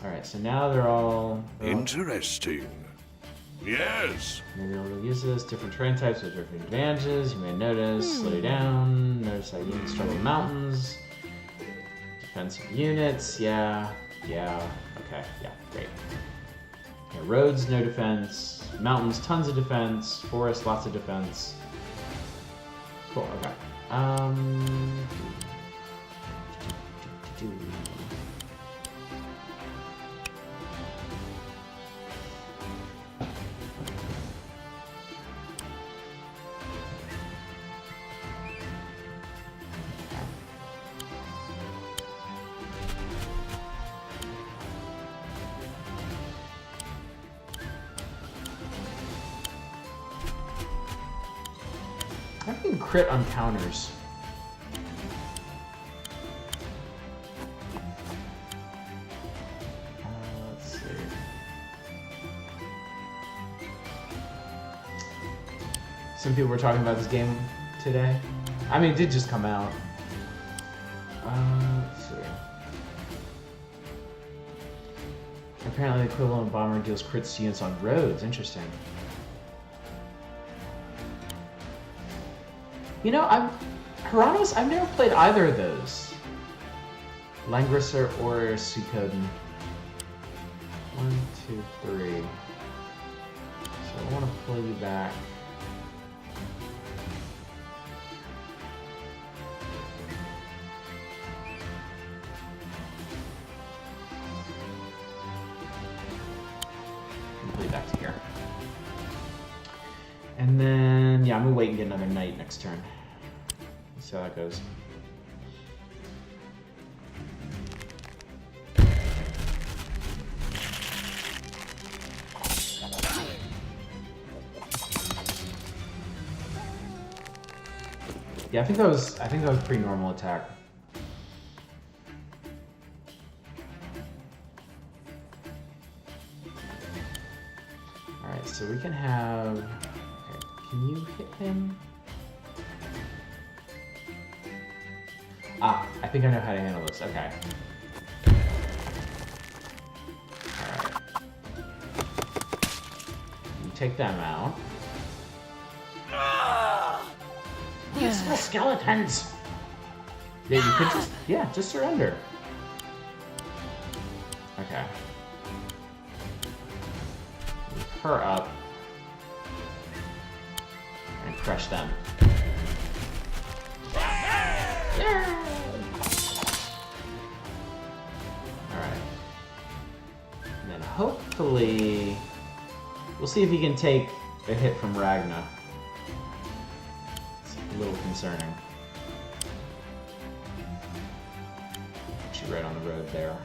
Alright, so now they're all... Interesting. Yes. Maybe able to use this. Different terrain types with different advantages. You may notice. Slow you down. Notice how units struggle with mountains. Defensive units. Yeah. Yeah. Okay. Yeah. Great. Okay, roads, no defense. Mountains, tons of defense. Forest, lots of defense. Cool. Okay. I can crit on counters. Let's see. Some people were talking about this game today. I mean, it did just come out. Let's see. Apparently, the equivalent bomber deals crits to units on roads. Interesting. You know, Hieronymus, I've never played either of those. Langrisser or Suikoden. 1, 2, 3. So I want to pull you back. Pull you back to here. And then, yeah, I'm gonna wait and get another knight next turn. Let's see how that goes. Yeah, I think that was a pretty normal attack. All right, so we can have. Okay, can you hit him? Ah, I think I know how to handle this. Okay. All right. You take them out. Useful skeletons. Yeah, you could just surrender. Okay. Move her up and crush them. Alright. And then hopefully we'll see if he can take a hit from Ragna. It's a little concerning. Put you right on the road there.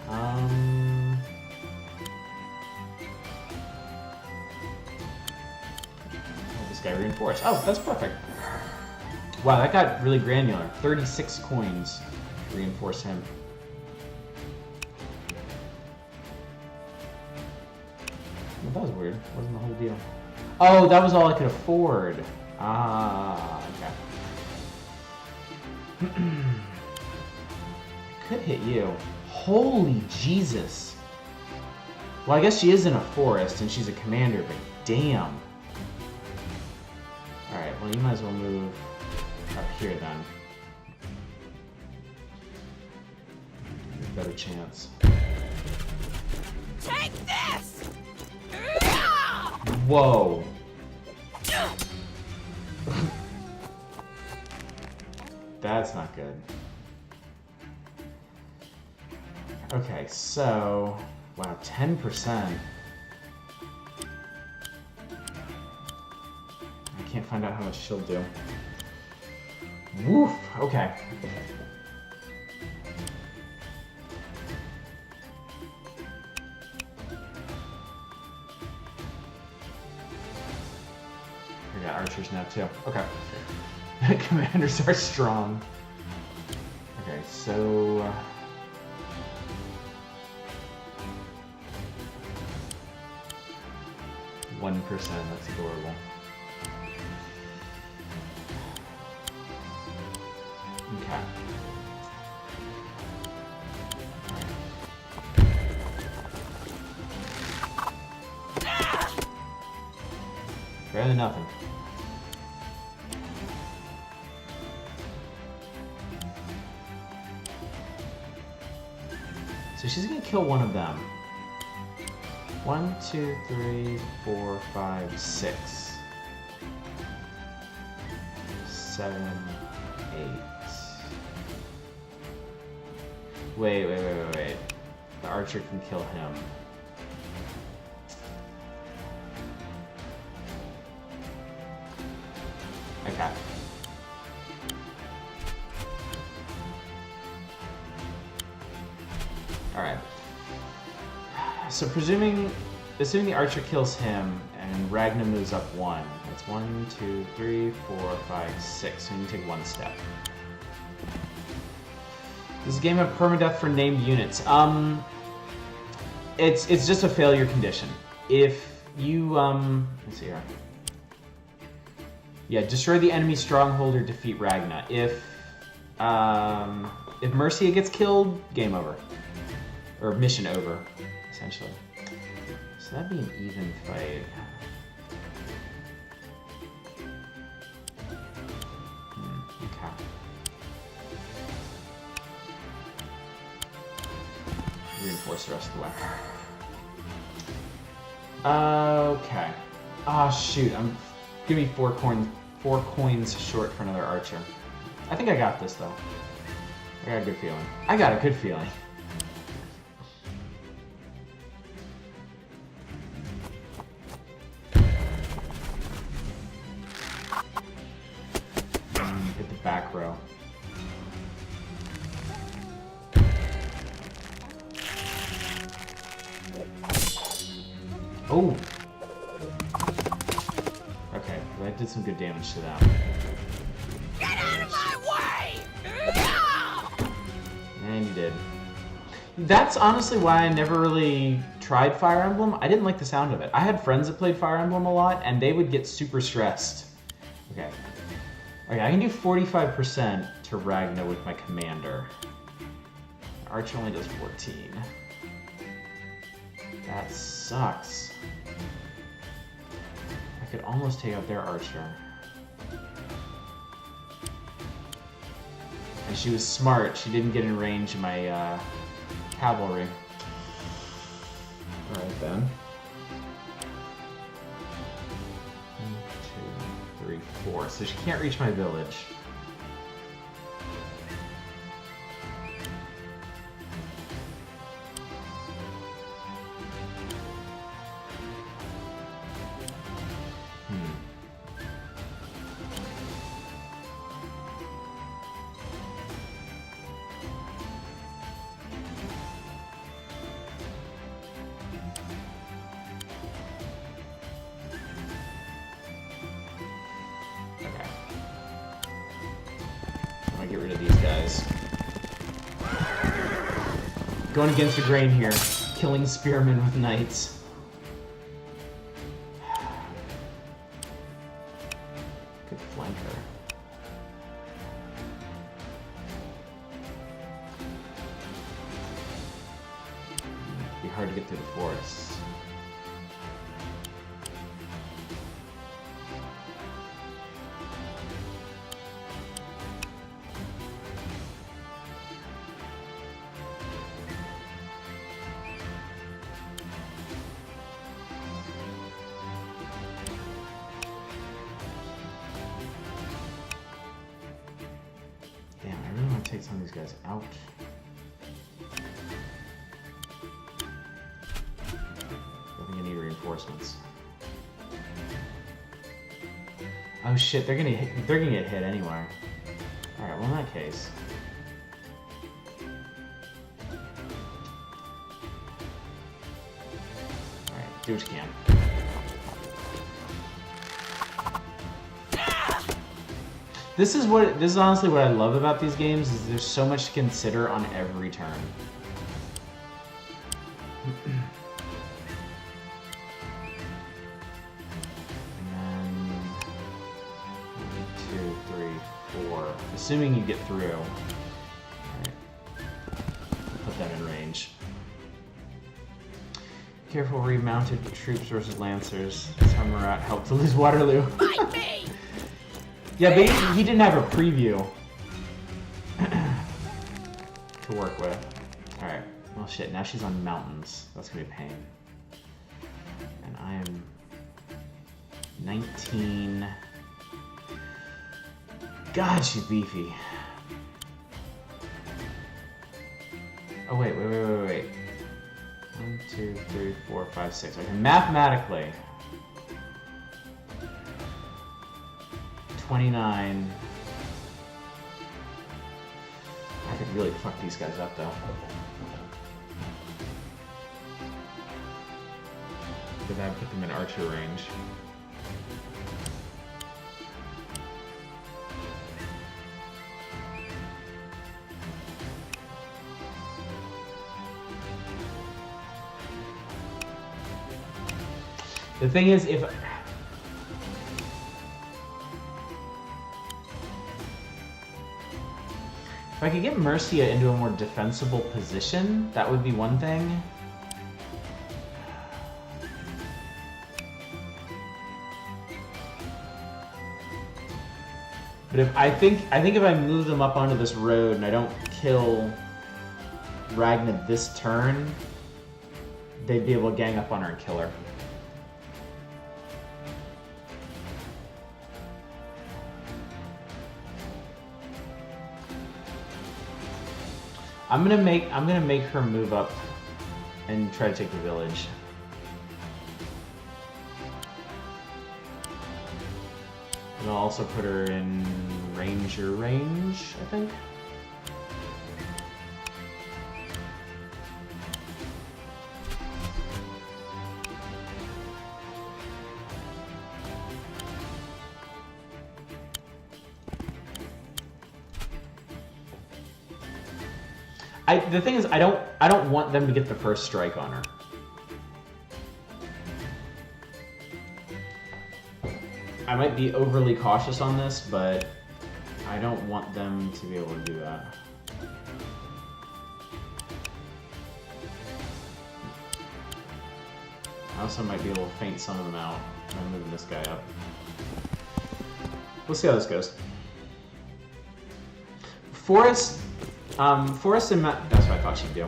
This guy reinforced. Oh, that's perfect. Wow, that got really granular. 36 coins to reinforce him. Well, that was weird. Wasn't the whole deal. Oh, that was all I could afford. Ah, okay. Could hit you. Holy Jesus. Well, I guess she is in a forest and she's a commander, but damn. Alright, well you might as well move up here then. Better chance. Take this! Whoa! That's not good. Okay, so... Wow, 10%. I can't find out how much she'll do. Woof! Okay. We got archers now too. Okay. Commanders are strong. Okay, so... 1%, that's adorable. Okay. Better than nothing. So she's gonna kill one of them. 1, 2, 3, 4, 5, 6. 7, 8. Wait. The archer can kill him. Okay. Alright. So assuming the archer kills him and Ragna moves up 1. That's 1, 2, 3, 4, 5, 6. So you take 1 step. Does the game have permadeath for named units? It's just a failure condition. If you let's see here. Yeah, destroy the enemy stronghold or defeat Ragna. If Mercia gets killed, game over. Or mission over, essentially. So that'd be an even fight. Okay. Reinforce the rest of the way. Okay. Ah, shoot. Give me 4 coins short for another archer. I think I got this though. I got a good feeling. I got a good feeling. Hit the back row. Oh! Okay, well, that did some good damage to them. Get out of my way! And you did. That's honestly why I never really tried Fire Emblem. I didn't like the sound of it. I had friends that played Fire Emblem a lot, and they would get super stressed. Okay. Okay, I can do 45% to Ragna with my commander. Archer only does 14. That sucks. I could almost take out their archer. And she was smart. She didn't get in range of my cavalry. Alright then. 1, 2, 3, 4. So she can't reach my village. Get rid of these guys. Going against the grain here. Killing spearmen with knights. Could flank her. It'd be hard to get through the forest. get some of these guys out. I think I need reinforcements. Oh shit, they're gonna get hit anyway. Alright, well in that case. Alright, do what you can. This is honestly what I love about these games, is there's so much to consider on every turn. Assuming you get through. Alright. Put them in range. Careful remounted troops versus lancers. That's how Murat helped to lose Waterloo. Yeah, but he didn't have a preview to work with. Alright. Well shit, now she's on mountains. That's gonna be a pain. And I am 19. God, she's beefy. Oh, wait. 1, 2, 3, 4, 5, 6. Okay, mathematically. 29. I could really fuck these guys up, though. But that would put them in archer range. The thing is, if I could get Mercia into a more defensible position, that would be one thing. But if I think if I move them up onto this road and I don't kill Ragna this turn, they'd be able to gang up on her and kill her. I'm gonna make her move up and try to take the village. And I'll also put her in ranger range, I think. The thing is, I don't want them to get the first strike on her. I might be overly cautious on this, but I don't want them to be able to do that. I also might be able to feint some of them out. I'm moving this guy up. We'll see how this goes. Forest and that's what I thought she'd do.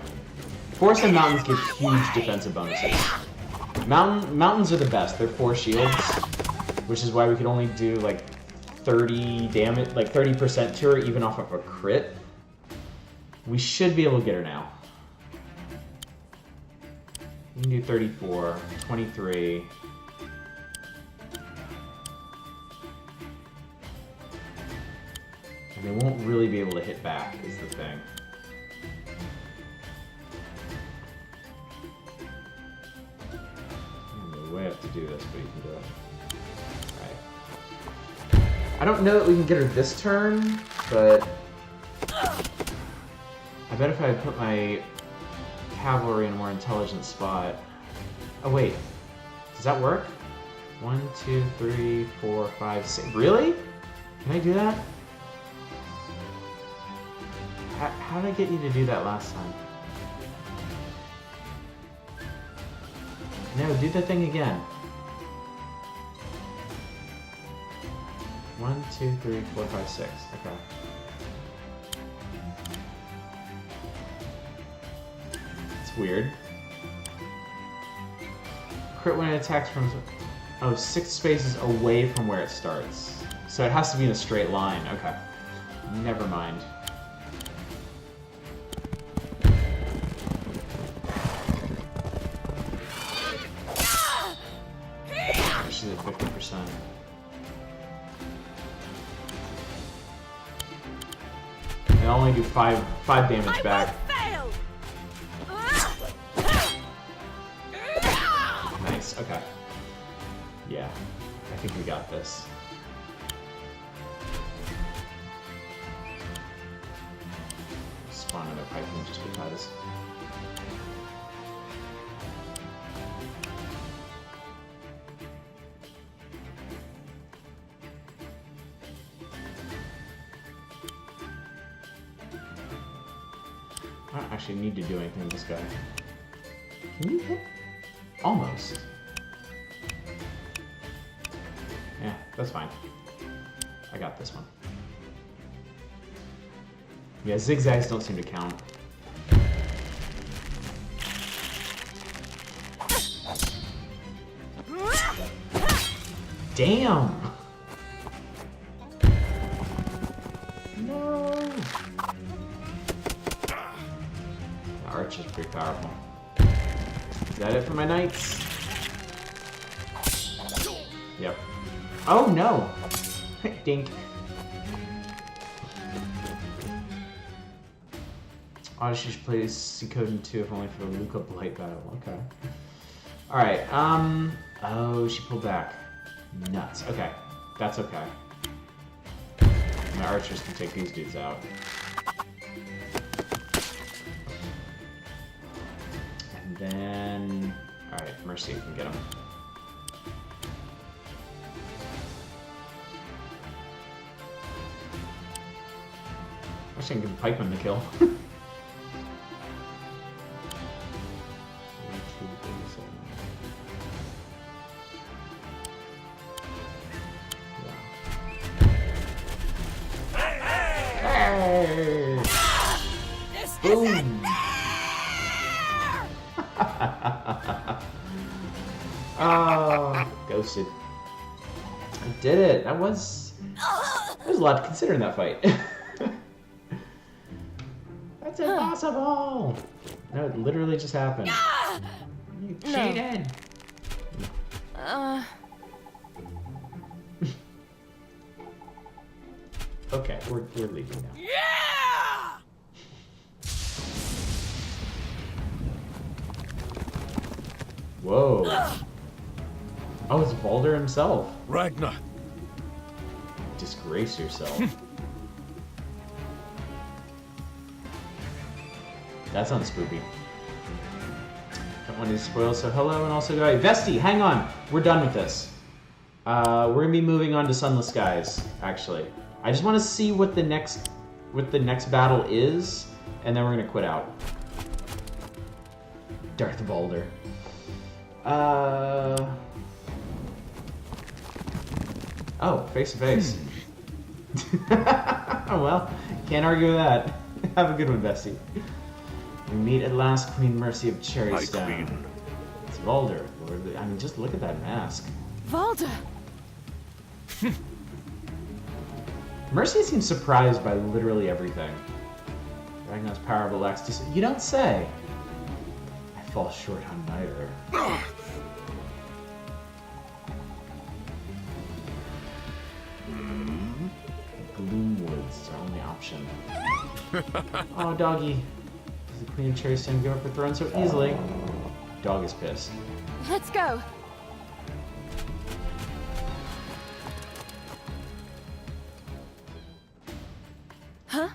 Forest and mountains give huge defensive bonuses. Mountains are the best. They're 4 shields, which is why we could only do like 30 damage, like 30% to her, even off of a crit. We should be able to get her now. We can do 34, 23. And they won't really be able to hit back, is the thing. We have to do this, but you can do it. Right. I don't know that we can get her this turn, but I bet if I put my cavalry in a more intelligent spot. Oh wait, does that work? 1, 2, 3, 4, 5, 6. Really? Can I do that? How did I get you to do that last time? No, do the thing again. 1, 2, 3, 4, 5, 6. Okay. It's weird. Crit when it attacks from 6 spaces away from where it starts. So it has to be in a straight line. Okay. Never mind. she's at 50%. And I'll only do 5 damage back. Nice, okay. Yeah, I think we got this. Spawn another Python just because. I don't actually need to do anything with this guy. Can you hit? Almost. Yeah, that's fine. I got this one. Yeah, zigzags don't seem to count. Damn! No! The arch is pretty powerful. Is that it for my knights? Yep. Oh no! Dink. Odyssey plays Suikoden 2 if only for the Luca Blight battle. Okay. Alright, oh, she pulled back. Nuts. Okay. That's okay. My archers can take these dudes out. And then... Alright, Mercy can get them. Actually, I can give Pikeman the kill. Boom! Oh, ghosted. I did it. That was... There's a lot to consider in that fight. That's impossible! No, it literally just happened. You cheated! Okay, we're leaving now. Yeah! Whoa. Oh, it's Baldur himself. Ragnar. Disgrace yourself. That sounds spooky. Don't want to spoil, so hello and also goodbye. Vesti, hang on. We're done with this. We're gonna be moving on to Sunless Skies, actually. I just want to see what the next battle is, and then we're gonna quit out. Darth Baldur. Oh, face to face. Well, can't argue with that. Have a good one, Bessie. We meet at last Queen Mercy of Cherrystone. It's Baldur. I mean, just look at that mask. Baldur! Mercy seems surprised by literally everything. Ragnar's power of Alexis. You don't say. I fall short on neither. Gloomwoods is our only option. Oh, doggy. Does the Queen of Cherrystone give up her throne so easily? Dog is pissed. Let's go! Huh?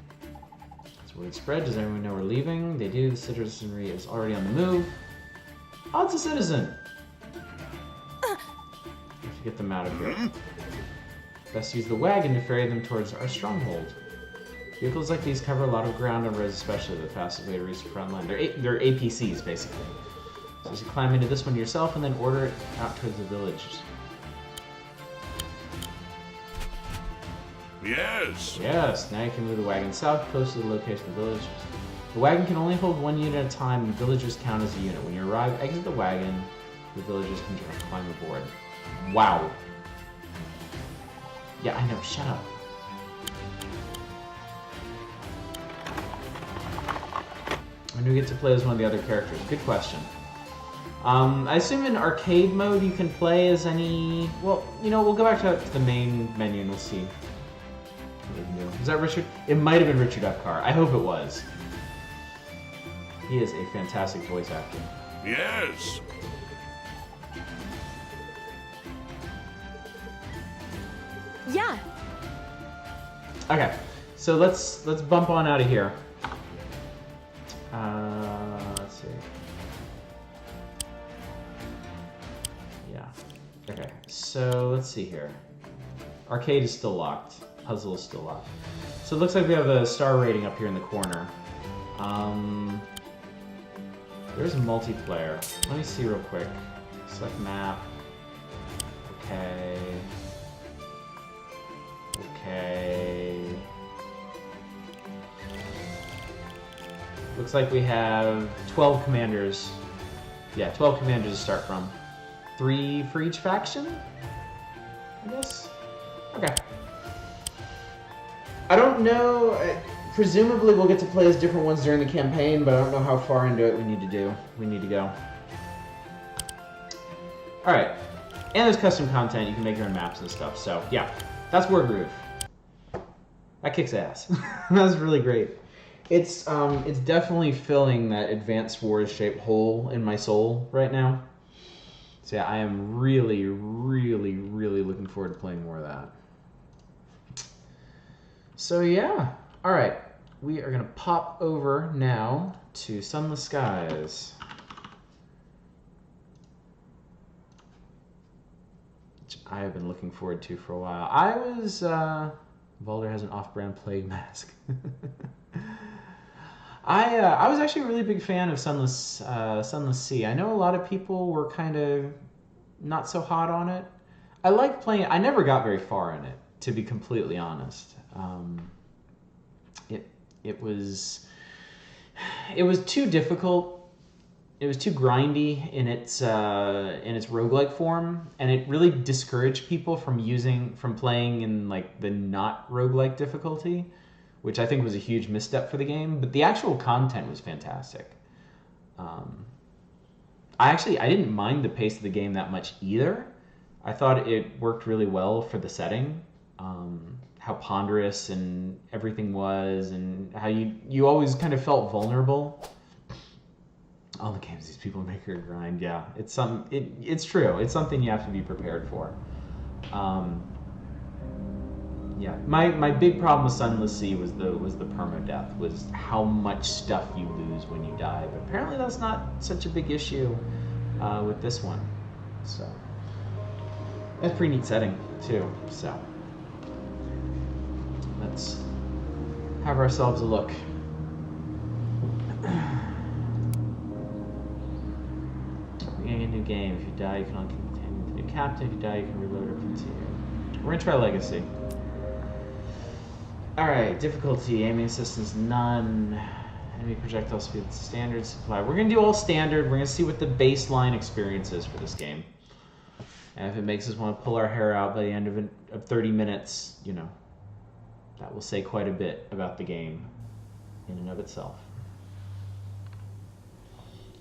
As word spread, does everyone know we're leaving? They do. The citizenry is already on the move. Oh, it's a citizen! We have to get them out of here. Best use the wagon to ferry them towards our stronghold. Vehicles like these cover a lot of ground on roads, especially the fastest way to reach the front line. They're APCs, basically. So you climb into this one yourself and then order it out towards the village. Yes. Yes, now you can move the wagon south, close to the location of the villagers. The wagon can only hold one unit at a time, and villagers count as a unit. When you arrive, exit the wagon. The villagers can climb aboard. Wow. Yeah, I know. Shut up. When do we get to play as one of the other characters? Good question. I assume in arcade mode you can play as any... Well, you know, we'll go back to the main menu and we'll see what we can do. Is that Richard? It might have been Richard Epcar. I hope it was. He is a fantastic voice actor. Yes. Yeah. Okay, so let's bump on out of here. Let's see. Yeah. Okay, so let's see here. Arcade is still locked. Puzzle is still locked. So it looks like we have a star rating up here in the corner. There's a multiplayer. Let me see real quick. Select map. Okay. Okay. Looks like we have 12 commanders. Yeah, 12 commanders to start from. 3 for each faction? I guess? Okay. I don't know. Presumably we'll get to play as different ones during the campaign, but I don't know how far into it we need to go. Alright. And there's custom content. You can make your own maps and stuff. So, yeah. That's Wargroove. That kicks ass. That was really great. It's definitely filling that Advanced Wars shaped hole in my soul right now. So yeah, I am really, really, really looking forward to playing more of that. So yeah, all right. We are gonna pop over now to Sunless Skies. Which I have been looking forward to for a while. Valder has an off-brand plague mask. I was actually a really big fan of Sunless Sea. I know a lot of people were kind of not so hot on it. I liked playing it. I never got very far in it, to be completely honest. It was too difficult. It was too grindy in its roguelike form, and it really discouraged people from playing in like the not roguelike difficulty, which I think was a huge misstep for the game. But the actual content was fantastic. I didn't mind the pace of the game that much either. I thought it worked really well for the setting, how ponderous and everything was, and how you always kind of felt vulnerable. All the games these people make are grind. Yeah, it's true. It's something you have to be prepared for. Yeah, my big problem with Sunless Sea was the permadeath, was how much stuff you lose when you die. But apparently that's not such a big issue with this one. So that's a pretty neat setting too. So let's have ourselves a look. Beginning a new game. If you die, you can continue with the new captain. If you die, you can reload or continue. We're gonna try Legacy. Alright, difficulty, aiming assistance, none. Enemy projectile speed, standard supply. We're gonna do all standard. We're gonna see what the baseline experience is for this game. And if it makes us want to pull our hair out by the end of 30 minutes, you know, that will say quite a bit about the game in and of itself.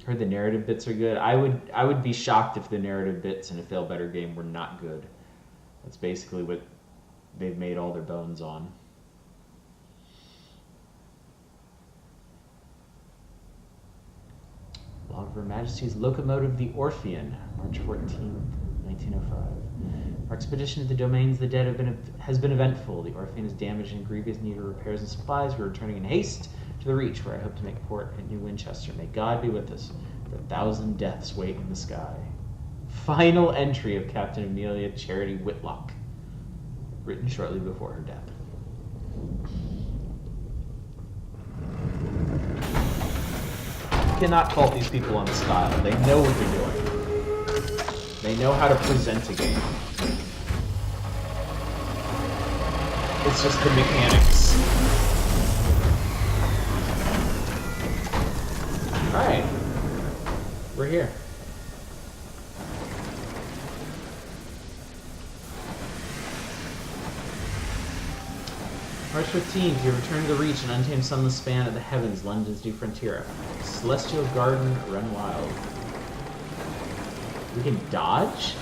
Heard the narrative bits are good. I would be shocked if the narrative bits in a Fail Better game were not good. That's basically what they've made all their bones on. Log of Her Majesty's Locomotive the Orphean, March 14th, 1905. Our expedition to the domains of the dead has been eventful. The Orphean is damaged and in grievous need of repairs and supplies. We are returning in haste to the Reach, where I hope to make port at New Winchester. May God be with us, for 1,000 deaths wait in the sky. Final entry of Captain Amelia Charity Whitlock, written shortly before her death. You cannot fault these people on the style. They know what they're doing. They know how to present a game. It's just the mechanics. Alright. We're here. March 15th, you return to the Reach, an untamed sunless span of the heavens, London's new frontier. Celestial garden run wild. We can dodge?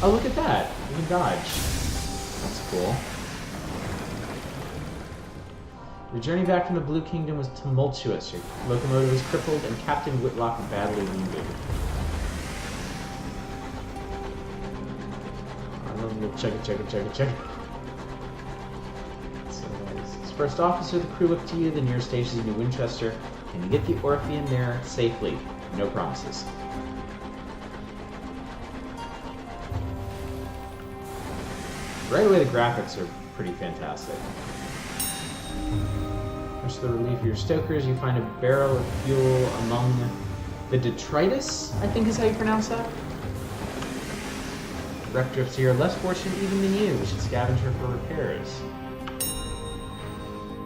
Oh, look at that. We can dodge. That's cool. The journey back from the Blue Kingdom was tumultuous. Your locomotive was crippled and Captain Whitlock badly wounded. I love the check it. So, as first officer, the crew looked to you. The nearest station is New Winchester. Can you get the Orphean there safely? No promises. Right away, the graphics are pretty fantastic. Much to the relief of your stokers, you find a barrel of fuel among the detritus, I think is how you pronounce that. The wreck drifts here, less fortunate even than you. We should scavenge her for repairs.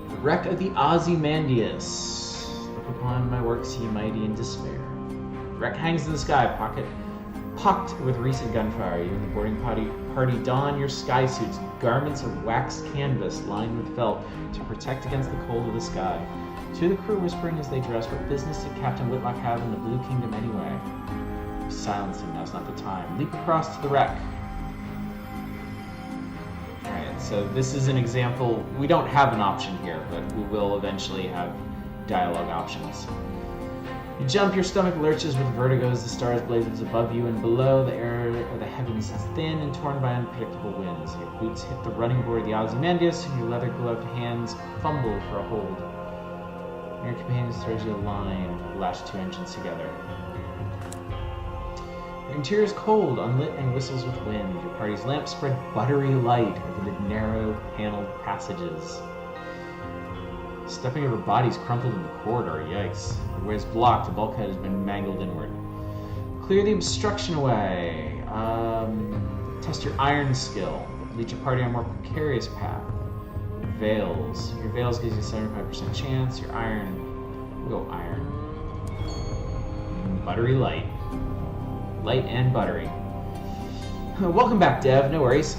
The wreck of the Ozymandias. Look upon my work, see mighty in despair. The wreck hangs in the sky, pocked with recent gunfire. You and the boarding party don your sky suits, garments of waxed canvas lined with felt to protect against the cold of the sky. To the crew whispering as they dress, what business did Captain Whitlock have in the Blue Kingdom anyway? Silence him, now's not the time. Leap across to the wreck. Alright, so this is an example. We don't have an option here, but we will eventually have dialogue options. You jump, your stomach lurches with vertigo as the stars blazes above you and below. The air of the heavens is thin and torn by unpredictable winds. Your boots hit the running board of the Ozymandias, and your leather-gloved hands fumble for a hold. Your companion throws you a line, lash two engines together. Your interior is cold, unlit, and whistles with wind. Your party's lamps spread buttery light over the narrow, paneled passages. Stepping over bodies crumpled in the corridor, yikes. The way is blocked, the bulkhead has been mangled inward. Clear the obstruction away. Test your iron skill. Lead your party on a more precarious path. Veils. Your veils gives you a 75% chance. Your iron. We'll go iron. Buttery light. Light and buttery. Welcome back, Dev. No worries.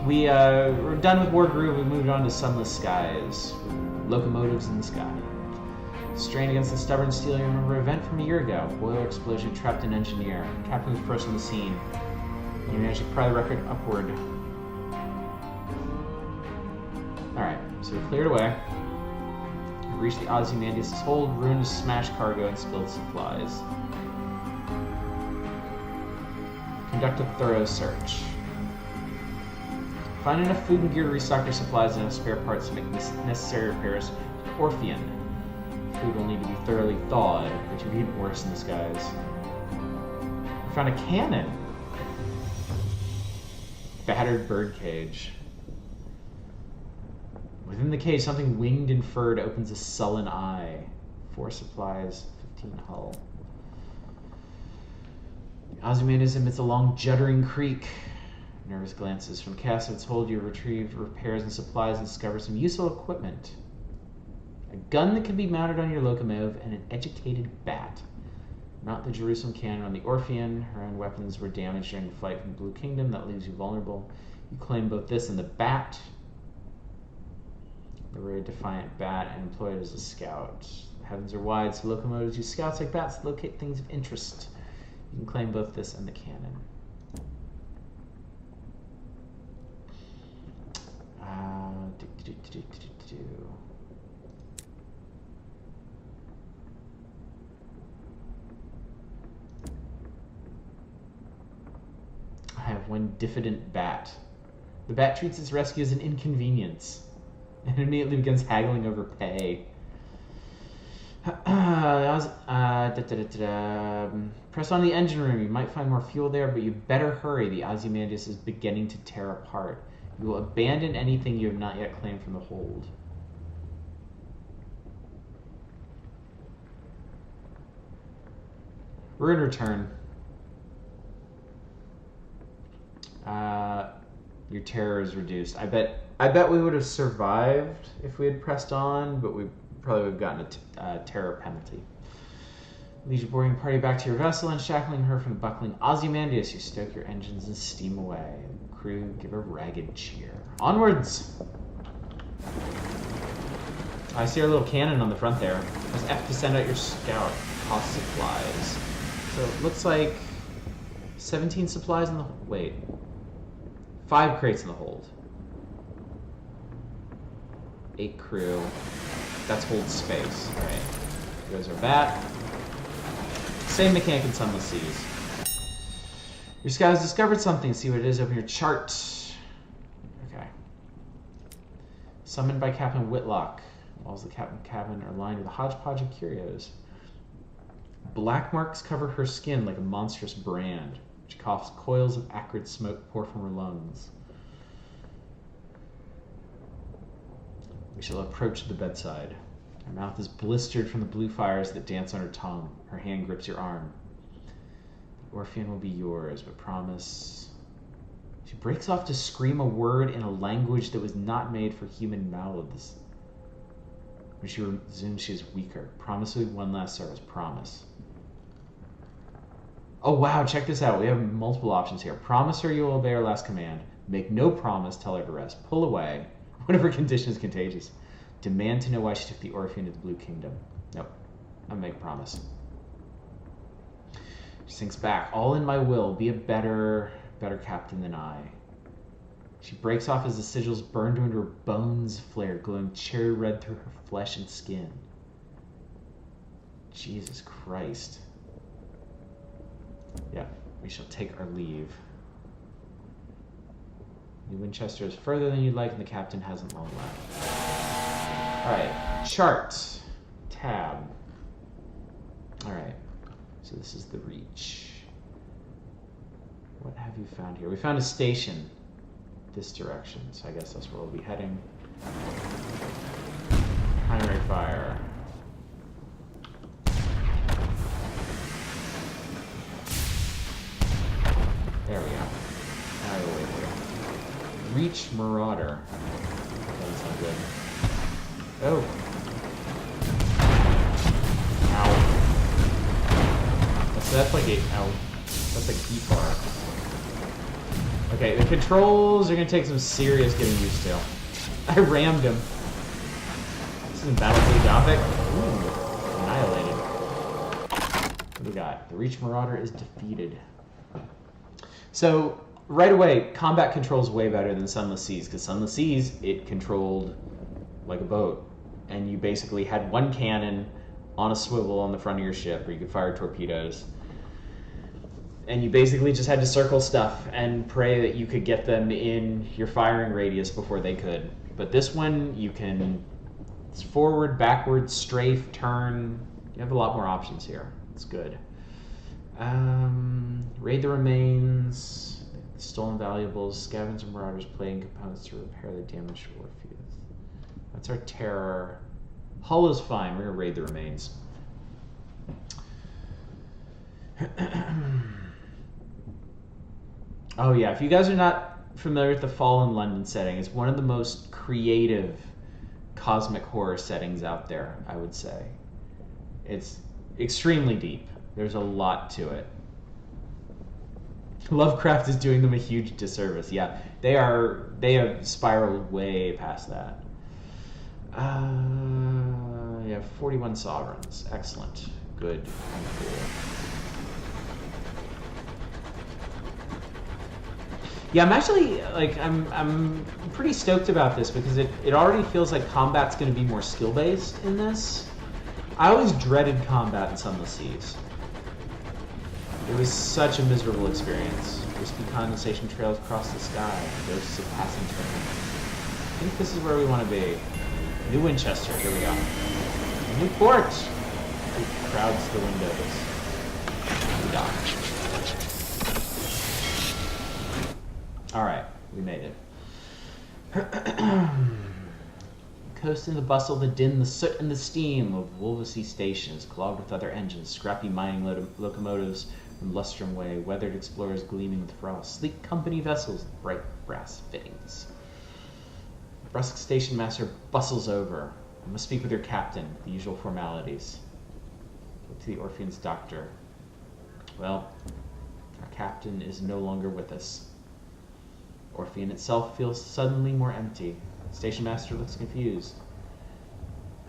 We're done with Wargroove. We moved on to Sunless Skies. Locomotives in the sky. Strained against the stubborn steel, you remember an event from a year ago. Boiler explosion trapped an engineer. The captain was first on the scene. You managed to pry the record upward. Alright, so we cleared away. We reached the Ozymandias' hold, ruined a smashed cargo, and spilled supplies. Conduct a thorough search. Find enough food and gear to restock your supplies and enough spare parts to make necessary repairs to Orphean. Food will need to be thoroughly thawed, which would be even worse in the skies. We found a cannon. Battered birdcage. Within the cage, something winged and furred opens a sullen eye. 4 supplies, 15 hull. Ozymandias emits a long juddering creak. Nervous glances from cast of its hold, you retrieve repairs and supplies and discover some useful equipment. A gun that can be mounted on your locomotive and an educated bat. Not the Jerusalem cannon on the Orphean. Her own weapons were damaged during the flight from the Blue Kingdom. That leaves you vulnerable. You claim both this and the bat. The very defiant bat and employ it as a scout. The heavens are wide, so locomotives use scouts like bats to locate things of interest. You can claim both this and the cannon. I have one diffident bat. The bat treats its rescue as an inconvenience and immediately begins haggling over pay. Press on the engine room. You might find more fuel there, but you better hurry. The Ozymandias is beginning to tear apart. You will abandon anything you have not yet claimed from the hold. We're in return. Your terror is reduced. I bet we would have survived if we had pressed on, but we probably would have gotten a terror penalty. Lead your boarding party back to your vessel, and shackling her from the buckling Ozymandias, you stoke your engines and steam away. The crew give a ragged cheer. Onwards! I see our little cannon on the front there. Press F to send out your scout. Cost supplies. So it looks like 17 supplies in the... Wait. 5 crates in the hold. 8 crew. That's hold space. Alright. You guys are back. Same mechanic in Sunless Seas. Your scouts discovered something. See what it is. Open your chart. Okay. Summoned by Captain Whitlock. Walls of the captain cabin are lined with a hodgepodge of curios. Black marks cover her skin like a monstrous brand, which coughs coils of acrid smoke pour from her lungs. We shall approach the bedside. Her mouth is blistered from the blue fires that dance on her tongue. Her hand grips your arm. The Orphean will be yours, but promise... She breaks off to scream a word in a language that was not made for human mouths. When she resumes, she is weaker. Promise me one last service. Promise. Oh wow, check this out. We have multiple options here. Promise her you will obey her last command. Make no promise, tell her to rest. Pull away. Whatever condition is contagious. Demand to know why she took the Orphean to the Blue Kingdom. Nope. I'll make a promise. She sinks back. All in my will. Be a better captain than I. She breaks off as the sigils burn into her bones flare, glowing cherry red through her flesh and skin. Jesus Christ. Yeah, we shall take our leave. New Winchester is further than you'd like, and the captain hasn't long left. Alright, chart. Tab. Alright, so this is the Reach. What have you found here? We found a station this direction, so I guess that's where we'll be heading. Primary fire. There we go. Now we'll wait here. Reach Marauder. That doesn't sound good. Oh. Ow. So that's like a... Ow. That's like key bar. Okay, the controls are going to take some serious getting used to. I rammed him. This is in Battlefield Gothic. Ooh. Annihilated. What do we got? The Reach Marauder is defeated. So, right away, combat controls way better than Sunless Seas, because Sunless Seas, it controlled like a boat. And you basically had one cannon on a swivel on the front of your ship where you could fire torpedoes. And you basically just had to circle stuff and pray that you could get them in your firing radius before they could. But this one, you can forward, backward, strafe, turn. You have a lot more options here. It's good. Raid the remains, stolen valuables, scavenge and marauders, plating components to repair the damaged Orpheus. That's our terror. Hull is fine. We're gonna raid the remains. Oh yeah, if you guys are not familiar with the Fallen London setting, it's one of the most creative cosmic horror settings out there, I would say. It's extremely deep. There's a lot to it. Lovecraft is doing them a huge disservice. Yeah, they have spiraled way past that. Yeah, 41 sovereigns. Excellent. Good. Cool. Yeah, I'm actually I'm pretty stoked about this because it already feels like combat's going to be more skill based in this. I always dreaded combat in Sunless Seas. It was such a miserable experience. Wispy condensation trails across the sky, ghosts of passing trains. I think this is where we want to be. New Winchester, here we go. New port! It crowds the windows. We dock. Alright, we made it. Coast in the bustle, the din, the soot, and the steam of Wolvesey Station is clogged with other engines, scrappy mining locomotives from Lustrum Way, weathered explorers gleaming with frost, sleek company vessels with bright brass fittings. The brusque station master bustles over. I must speak with your captain, the usual formalities. Look to the Orphean's doctor. Well, our captain is no longer with us. Orphean itself feels suddenly more empty. Station master looks confused.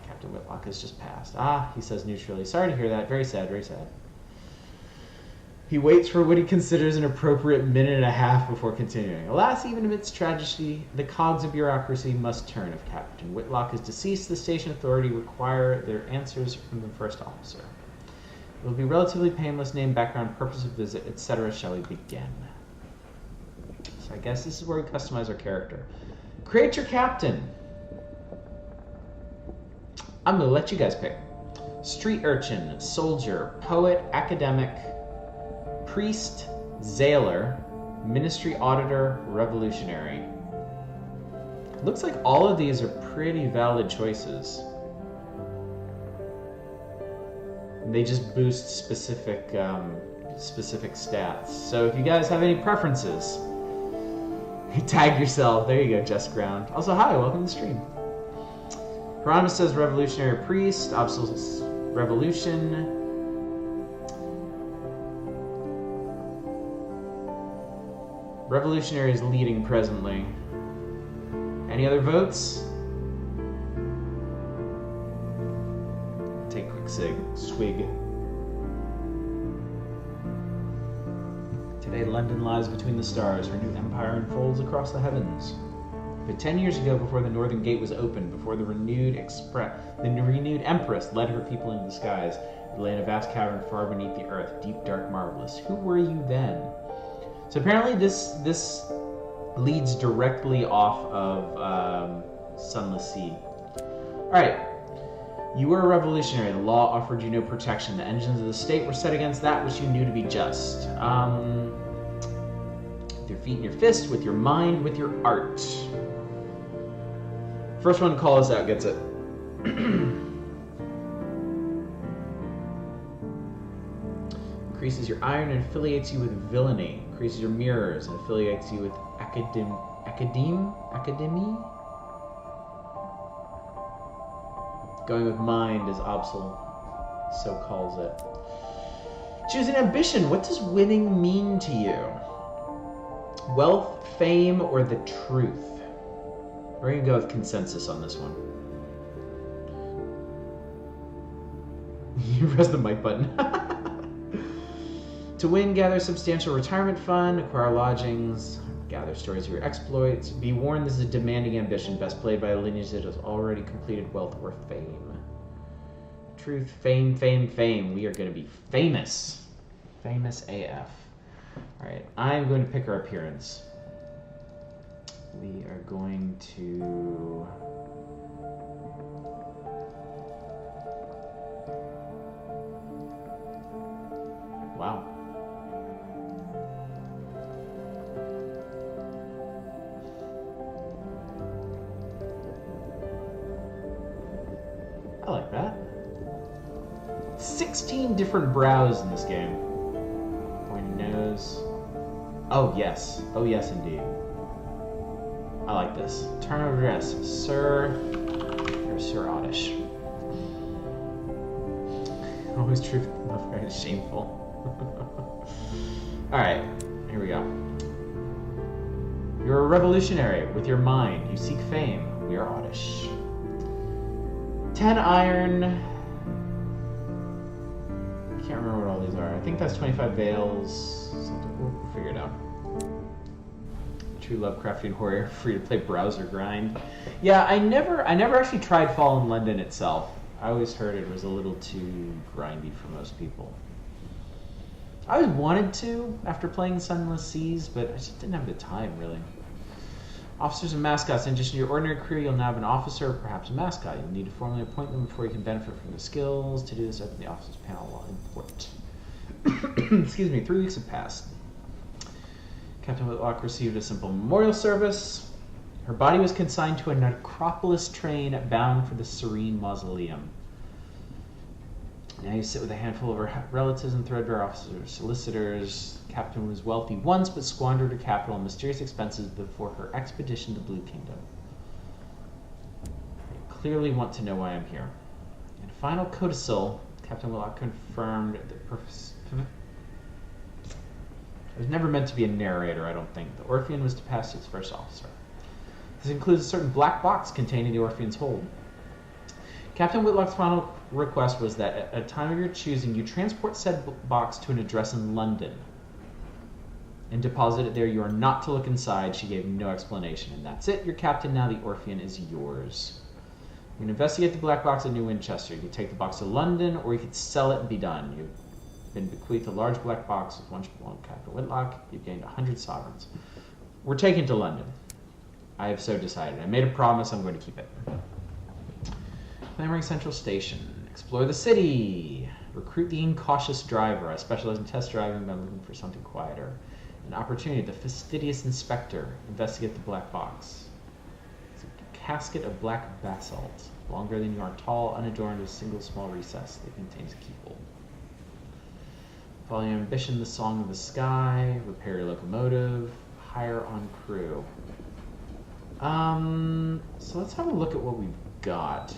Captain Whitlock has just passed. Ah, he says neutrally. Sorry to hear that. Very sad, very sad. He waits for what he considers an appropriate minute and a half before continuing. Alas, even amidst tragedy, the cogs of bureaucracy must turn. If Captain Whitlock is deceased, the station authority require their answers from the first officer. It will be relatively painless. Name, background, purpose of visit, etc. Shall we begin? So I guess this is where we customize our character. Create your captain. I'm going to let you guys pick. Street urchin, soldier, poet, academic, priest, sailor, ministry auditor, revolutionary. Looks like all of these are pretty valid choices. They just boost specific stats. So if you guys have any preferences, tag yourself. There you go, Just Ground. Also, hi, welcome to the stream. Hieronymus says revolutionary priest, Obsol's revolution. Revolutionary is leading presently. Any other votes? Take a quick swig. Today, London lies between the stars. Her new empire unfolds across the heavens. But 10 years ago, before the Northern Gate was opened, before the renewed Empress led her people into the skies, it lay in a vast cavern far beneath the earth, deep, dark, marvelous. Who were you then? So apparently this leads directly off of Sunless Sea. Alright. You were a revolutionary. The law offered you no protection. The engines of the state were set against that which you knew to be just. With your feet and your fists, with your mind, with your art. First one to call us out gets it. Increases your iron and affiliates you with villainy. Increases your mirrors and affiliates you with academy. Going with mind, as Obsol so calls it. Choosing ambition. What does winning mean to you? Wealth, fame, or the truth? We're going to go with consensus on this one. You press the mic button. To win, gather substantial retirement fund, acquire lodgings, gather stories of your exploits. Be warned, this is a demanding ambition, best played by a lineage that has already completed wealth or fame. Truth, fame, fame, fame. We are going to be famous. Famous AF. Alright, I'm going to pick our appearance. We are going to... Wow. I like that. 16 different brows in this game. Pointed nose. Oh, yes. Oh, yes, indeed. I like this. Turn of address. Sir... or Sir Oddish. Always truth enough, very shameful. Alright, here we go. You're a revolutionary. With your mind, you seek fame. We are Oddish. 10 iron. I can't remember what all these are. I think that's 25 veils. Something. We'll figure it out. True Lovecraftian horror, free to play browser grind. Yeah, I never actually tried Fallen London itself. I always heard it was a little too grindy for most people. I always wanted to after playing Sunless Seas, but I just didn't have the time, really. Officers and mascots. In addition to your ordinary crew, you'll now have an officer or perhaps a mascot. You'll need to formally appoint them before you can benefit from the skills. To do this, open the officers panel while in port. Excuse me, 3 weeks have passed. Captain Whitlock received a simple memorial service. Her body was consigned to a necropolis train bound for the Serene Mausoleum. Now you sit with a handful of her relatives and threadbare officers, solicitors. Captain was wealthy once, but squandered her capital on mysterious expenses before her expedition to Blue Kingdom. I clearly want to know why I'm here. In a final codicil, Captain Whitlock confirmed the purpose. I was never meant to be a narrator, I don't think. The Orphean was to pass to its first officer. This includes a certain black box containing the Orphean's hold. Captain Whitlock's final request was that at a time of your choosing, you transport said box to an address in London and deposit it there. You are not to look inside. She gave no explanation, and that's it. Your captain now. The Orphean is yours. You can investigate the black box at New Winchester. You can take the box to London, or you could sell it and be done. You've been bequeathed a large black box with one belonged to Captain Whitlock. You've gained 100 sovereigns. We're taking it to London. I have so decided. I made a promise. I'm going to keep it. Clamoring Central Station. Explore the city. Recruit the incautious driver. I specialize in test driving, but I'm looking for something quieter. An opportunity. The fastidious inspector. Investigate the black box. It's a casket of black basalt. Longer than you are tall, unadorned with a single small recess that contains a keyhole. Follow your ambition, the song of the sky. Repair your locomotive. Hire on crew. So let's have a look at what we've got.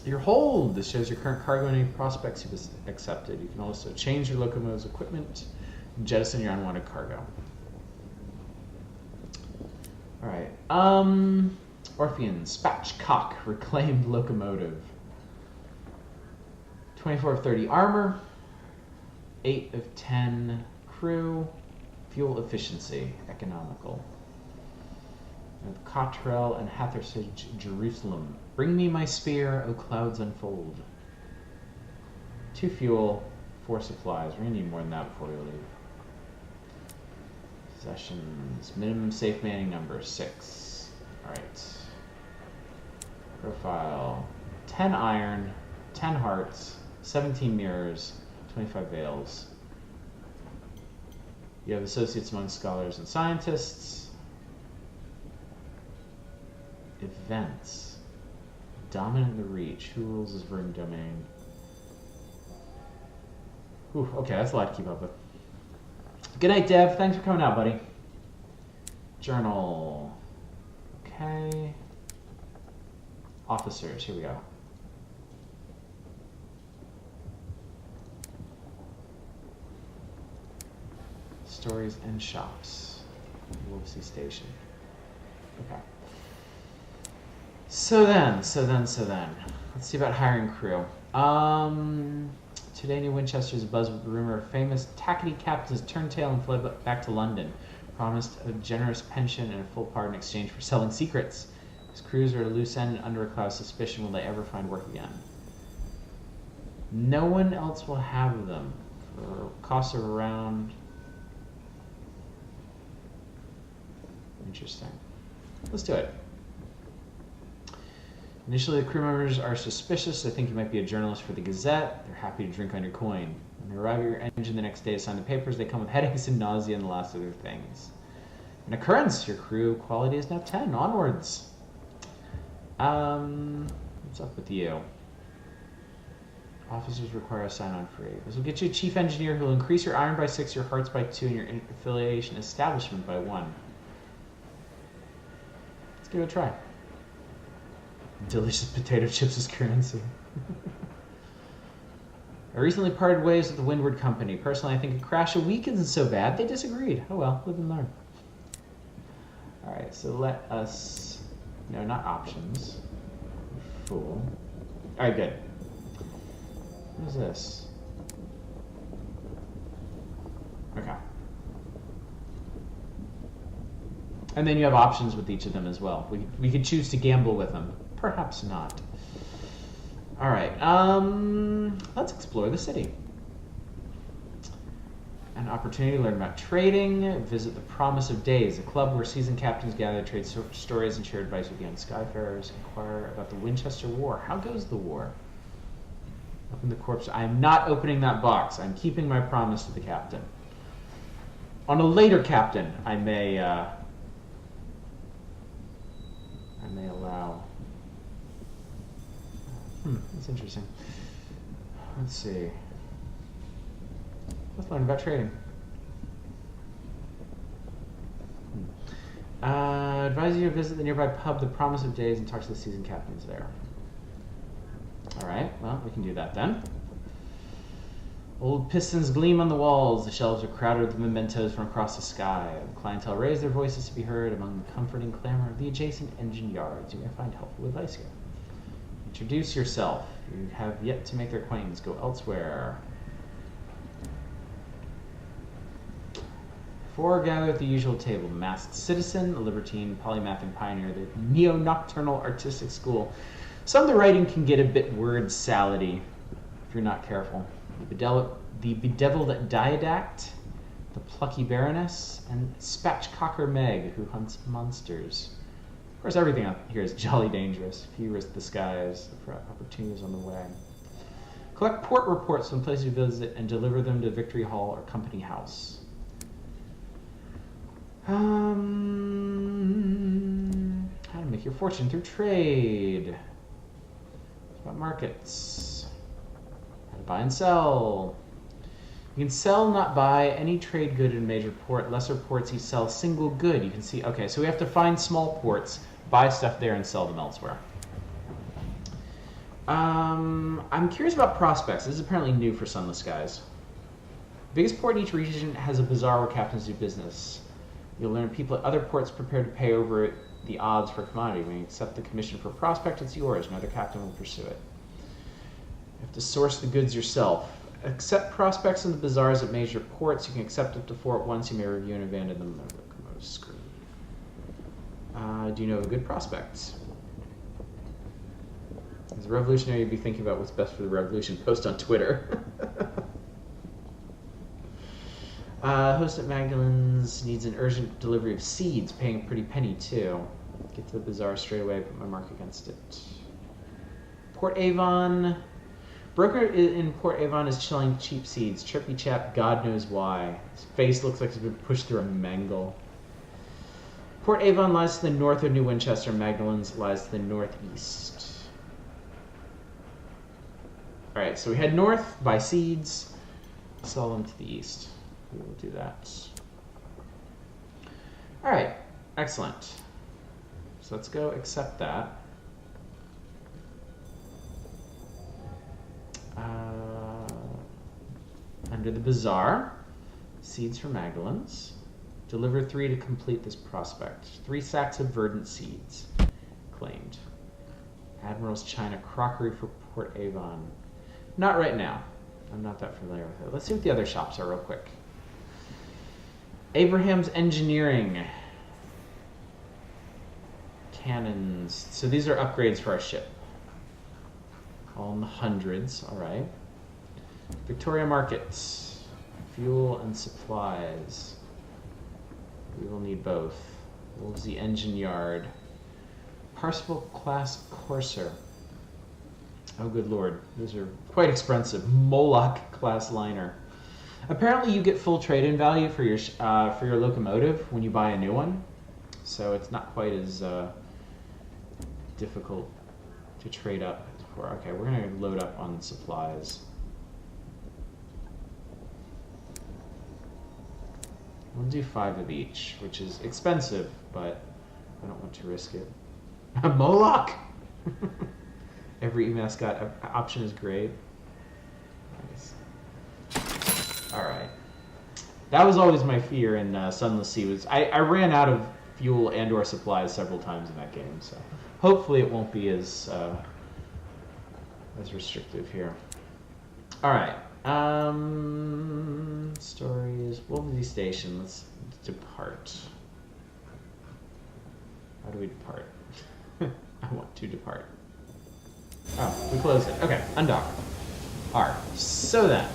Your hold. This shows your current cargo and any prospects you've accepted. You can also change your locomotive's equipment and jettison your unwanted cargo. Alright. Orphean, spatchcock, reclaimed locomotive. 24 of 30 armor. 8 of 10 crew. Fuel efficiency, economical. Of Cottrell and Hathersage, Jerusalem. Bring me my spear, O clouds unfold. 2 fuel, 4 supplies. We're going to need more than that before we leave. Possessions. Minimum safe manning number, 6. Alright. Profile. 10 iron, 10 hearts, 17 mirrors, 25 veils. You have associates among scholars and scientists. Events. Dominant the reach. Who rules his ring domain? Whew, okay, that's a lot to keep up with. Good night, Dev. Thanks for coming out, buddy. Journal. Okay. Officers. Here we go. Stories and shops. Wolvesey Station. Okay. So then. Let's see about hiring crew. Today, New Winchester is abuzz with the rumor of famous tackety captain's turntail and fled back to London. Promised a generous pension and a full pardon in exchange for selling secrets. His crews are at a loose end and under a cloud of suspicion. Will they ever find work again? No one else will have them for costs of around. Interesting. Let's do it. Initially, the crew members are suspicious. They think you might be a journalist for the Gazette. They're happy to drink on your coin. When they arrive at your engine the next day to sign the papers, they come with headaches and nausea and the last of their things. An occurrence. Your crew quality is now 10. Onwards. What's up with you? Officers require a sign-on free. This will get you a chief engineer who will increase your iron by 6, your hearts by 2, and your affiliation establishment by 1. Let's give it a try. Delicious potato chips as currency. I recently parted ways with the Windward Company. Personally, I think a crash a week isn't so bad. They disagreed. Oh well, live and learn. Alright, so let us... No, not options. Fool. Alright, good. What is this? Okay. And then you have options with each of them as well. We could choose to gamble with them. Perhaps not. Alright, let's explore the city. An opportunity to learn about trading. Visit the Promise of Days, a club where seasoned captains gather, trade stories, and share advice with young skyfarers. Inquire about the Winchester War. How goes the war? Open the corpse. I am not opening that box. I'm keeping my promise to the captain. On a later captain, I may allow... that's interesting. Let's see. Let's learn about trading. Advise you to visit the nearby pub, the Promise of Days, and talk to the seasoned captains there. Alright, well, we can do that then. Old pistons gleam on the walls. The shelves are crowded with mementos from across the sky. The clientele raise their voices to be heard among the comforting clamor of the adjacent engine yards. You may find helpful advice here. Introduce yourself. You have yet to make their acquaintance. Go elsewhere. 4 gather at the usual table. Masked citizen, a libertine, polymath, and pioneer. The neo-nocturnal artistic school. Some of the writing can get a bit word-salady if you're not careful. The bedeviled diadact, the plucky baroness, and spatchcocker Meg, who hunts monsters. Of course, everything out here is jolly dangerous. Few risk the skies for opportunities on the way. Collect port reports from places you visit and deliver them to Victory Hall or Company House. How to make your fortune through trade. What about markets? How to buy and sell. You can sell, not buy, any trade good in a major port. Lesser ports, you sell single good. You can see, okay, so we have to find small ports, buy stuff there, and sell them elsewhere. I'm curious about prospects. This is apparently new for Sunless Skies. Biggest port in each region has a bazaar where captains do business. You'll learn people at other ports prepared to pay over the odds for a commodity. When you accept the commission for a prospect, it's yours. Another captain will pursue it. You have to source the goods yourself. Accept prospects in the bazaars at major ports. You can accept up to 4 at once. You may review and abandon them on the locomotive screen. Do you know of a good prospect? As a revolutionary, you'd be thinking about what's best for the revolution. Post on Twitter. Host at Magdalene's needs an urgent delivery of seeds, paying a pretty penny too. Get to the bazaar straight away, put my mark against it. Port Avon. Broker in Port Avon is selling cheap seeds. Trippy chap, God knows why. His face looks like he's been pushed through a mangle. Port Avon lies to the north of New Winchester. Magdalene's lies to the northeast. Alright, so we head north, buy seeds, sell them to the east. We will do that. Alright, excellent. So let's go accept that. Under the bazaar, seeds for Magdalene's. Deliver 3 to complete this prospect. 3 sacks of verdant seeds. Claimed. Admiral's China crockery for Port Avon. Not right now. I'm not that familiar with it. Let's see what the other shops are real quick. Abraham's Engineering. Cannons. So these are upgrades for our ship. All in the hundreds. All right. Victoria Markets. Fuel and supplies. We will need both. Wolvesey Engine Yard. Parsifal class courser. Oh, good lord. Those are quite expensive. Moloch class liner. Apparently you get full trade-in value for your locomotive when you buy a new one. So it's not quite as difficult to trade up as before. Okay, we're going to load up on supplies. We'll do 5 of each, which is expensive, but I don't want to risk it. Moloch! Every mascot option is great. Nice. Alright. That was always my fear in Sunless Skies. I ran out of fuel and or supplies several times in that game, so hopefully it won't be as restrictive here. Alright. Stories. Wolvesey Station. Let's depart. How do we depart? I want to depart. Oh, we closed it. Okay, undock. R. So then.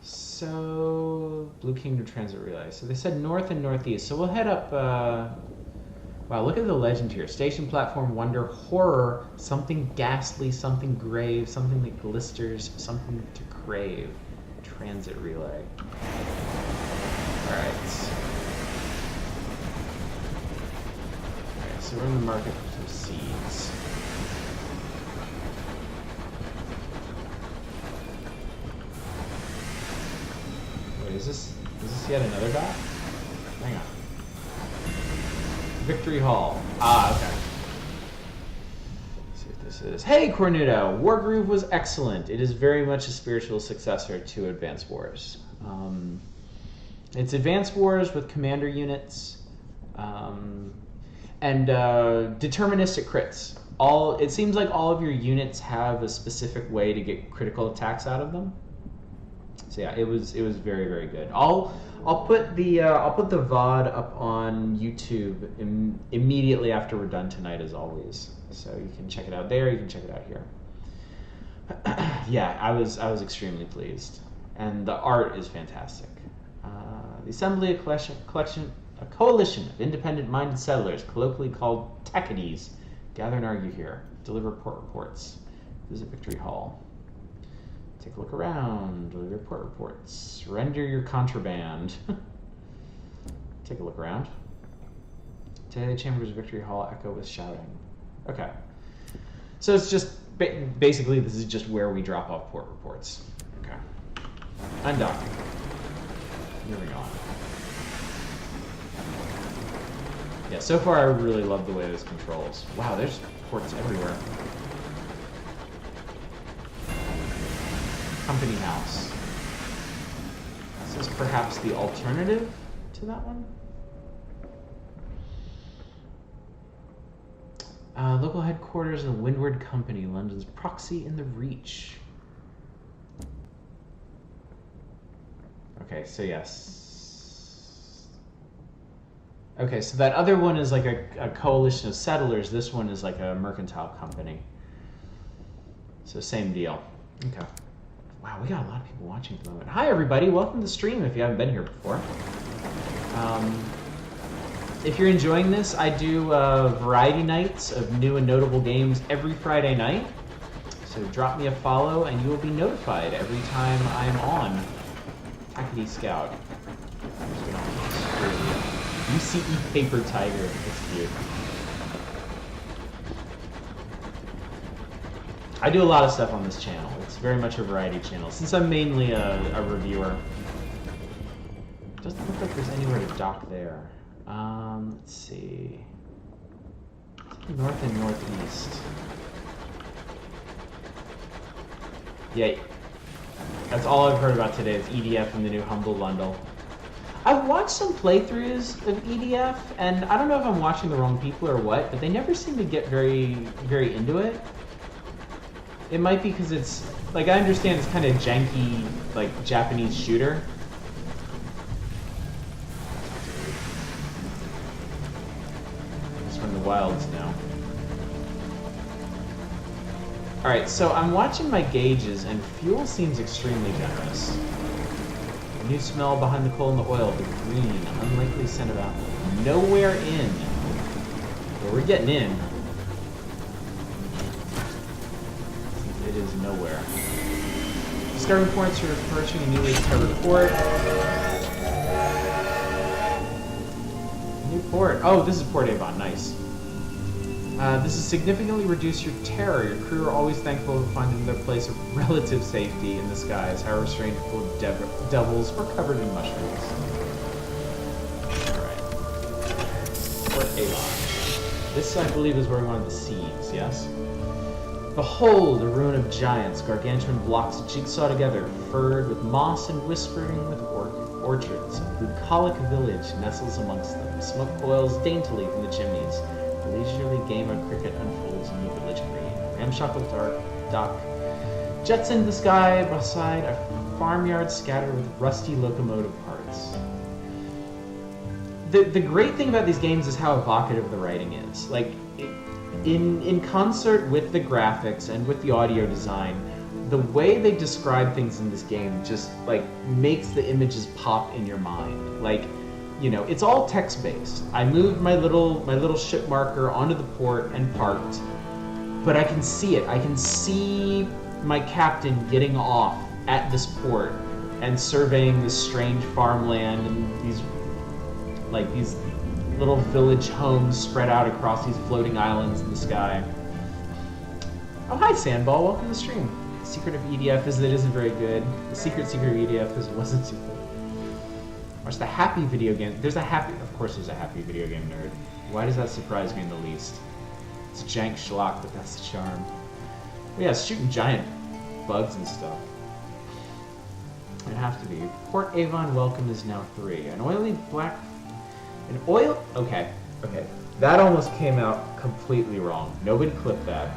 So, Blue Kingdom Transit Relay. So they said north and northeast. So we'll head up, wow, look at the legend here. Station platform, wonder, horror, something ghastly, something grave, something that glisters, something to crave. Transit relay. Alright. Okay, so we're in the market for some seeds. Wait, is this yet another dot? Hang on. Victory Hall. Ah, okay. Let's see what this is. Hey, Cornuto! Wargroove was excellent. It is very much a spiritual successor to Advance Wars. It's Advance Wars with commander units. And deterministic crits. It seems like all of your units have a specific way to get critical attacks out of them. So yeah, it was very, very good. I'll put the VOD up on YouTube immediately after we're done tonight, as always. So you can check it out there. You can check it out here. Yeah, I was extremely pleased, and the art is fantastic. The assembly, a coalition of independent-minded settlers, colloquially called Takides, gather and argue here. Deliver port reports. Visit Victory Hall. Take a look around. Deliver port reports. Surrender your contraband. Take a look around. Today the chambers of Victory Hall echo with shouting. Okay. So it's just, basically this is just where we drop off port reports. Okay. Undocking. Moving on. Yeah, so far I really love the way this controls. Wow, there's ports everywhere. Company House. This is perhaps the alternative to that one? Local headquarters of the Windward Company, London's proxy in the Reach. Okay, so yes. Okay, so that other one is like a coalition of settlers. This one is like a mercantile company. So same deal. Okay. Wow, we got a lot of people watching at the moment. Hi, everybody. Welcome to the stream if you haven't been here before. If you're enjoying this, I do variety nights of new and notable games every Friday night. So drop me a follow and you will be notified every time I'm on Takedy Scout. UCE Paper Tiger. It's cute. I do a lot of stuff on this channel. It's very much a variety channel. Since I'm mainly a reviewer, doesn't look like there's anywhere to dock there. Let's see. North and northeast. Yeah, that's all I've heard about today is EDF and the new Humble Bundle. I've watched some playthroughs of EDF, and I don't know if I'm watching the wrong people or what, but they never seem to get very, very into it. It might be because it's, like, I understand it's kind of janky, like, Japanese shooter. It's from the wilds now. Alright, so I'm watching my gauges, and fuel seems extremely generous. A new smell behind the coal and the oil, the green, unlikely scent of apple. Nowhere in. Well, we're getting in. It is nowhere. Discovering points are approaching a newly discovered port. New port. Oh, this is Port Avon. Nice. This has significantly reduced your terror. Your crew are always thankful for finding their place of relative safety in the skies, however strange, full of devils or covered in mushrooms. Alright. Port Avon. This, I believe, is where we wanted the seeds, yes? Behold, a ruin of giants, gargantuan blocks jigsaw together, furred with moss and whispering with orchards. A bucolic village nestles amongst them. Smoke coils daintily from the chimneys. A leisurely game of cricket unfolds in the village green. Ramshackle dock jets into the sky beside a farmyard scattered with rusty locomotive parts. The great thing about these games is how evocative the writing is. Like, in concert with the graphics and with the audio design, the way they describe things in this game just, like, makes the images pop in your mind. Like, you know, it's all text-based. I moved my little ship marker onto the port and parked, but I can see it. I can see my captain getting off at this port and surveying this strange farmland and these little village homes spread out across these floating islands in the sky. Oh, hi, Sandball. Welcome to the stream. The secret of EDF is that it isn't very good. The secret of EDF is it wasn't too good. Watch the happy video game. Of course there's a happy video game nerd. Why does that surprise me in the least? It's jank schlock, but that's the charm. But yeah, it's shooting giant bugs and stuff. It'd have to be. Port Avon welcome is now 3. Okay. Okay, that almost came out completely wrong. Nobody clipped that.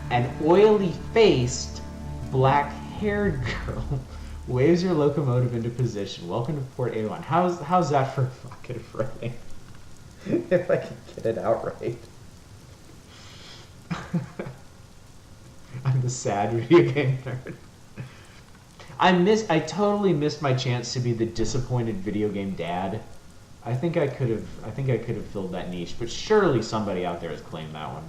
An oily-faced, black-haired girl waves your locomotive into position. Welcome to Port Avon. How's that for fucking Friday? If I can get it out right. I'm the sad video game nerd. I totally missed my chance to be the disappointed video game dad. I think I could have filled that niche, but surely somebody out there has claimed that one.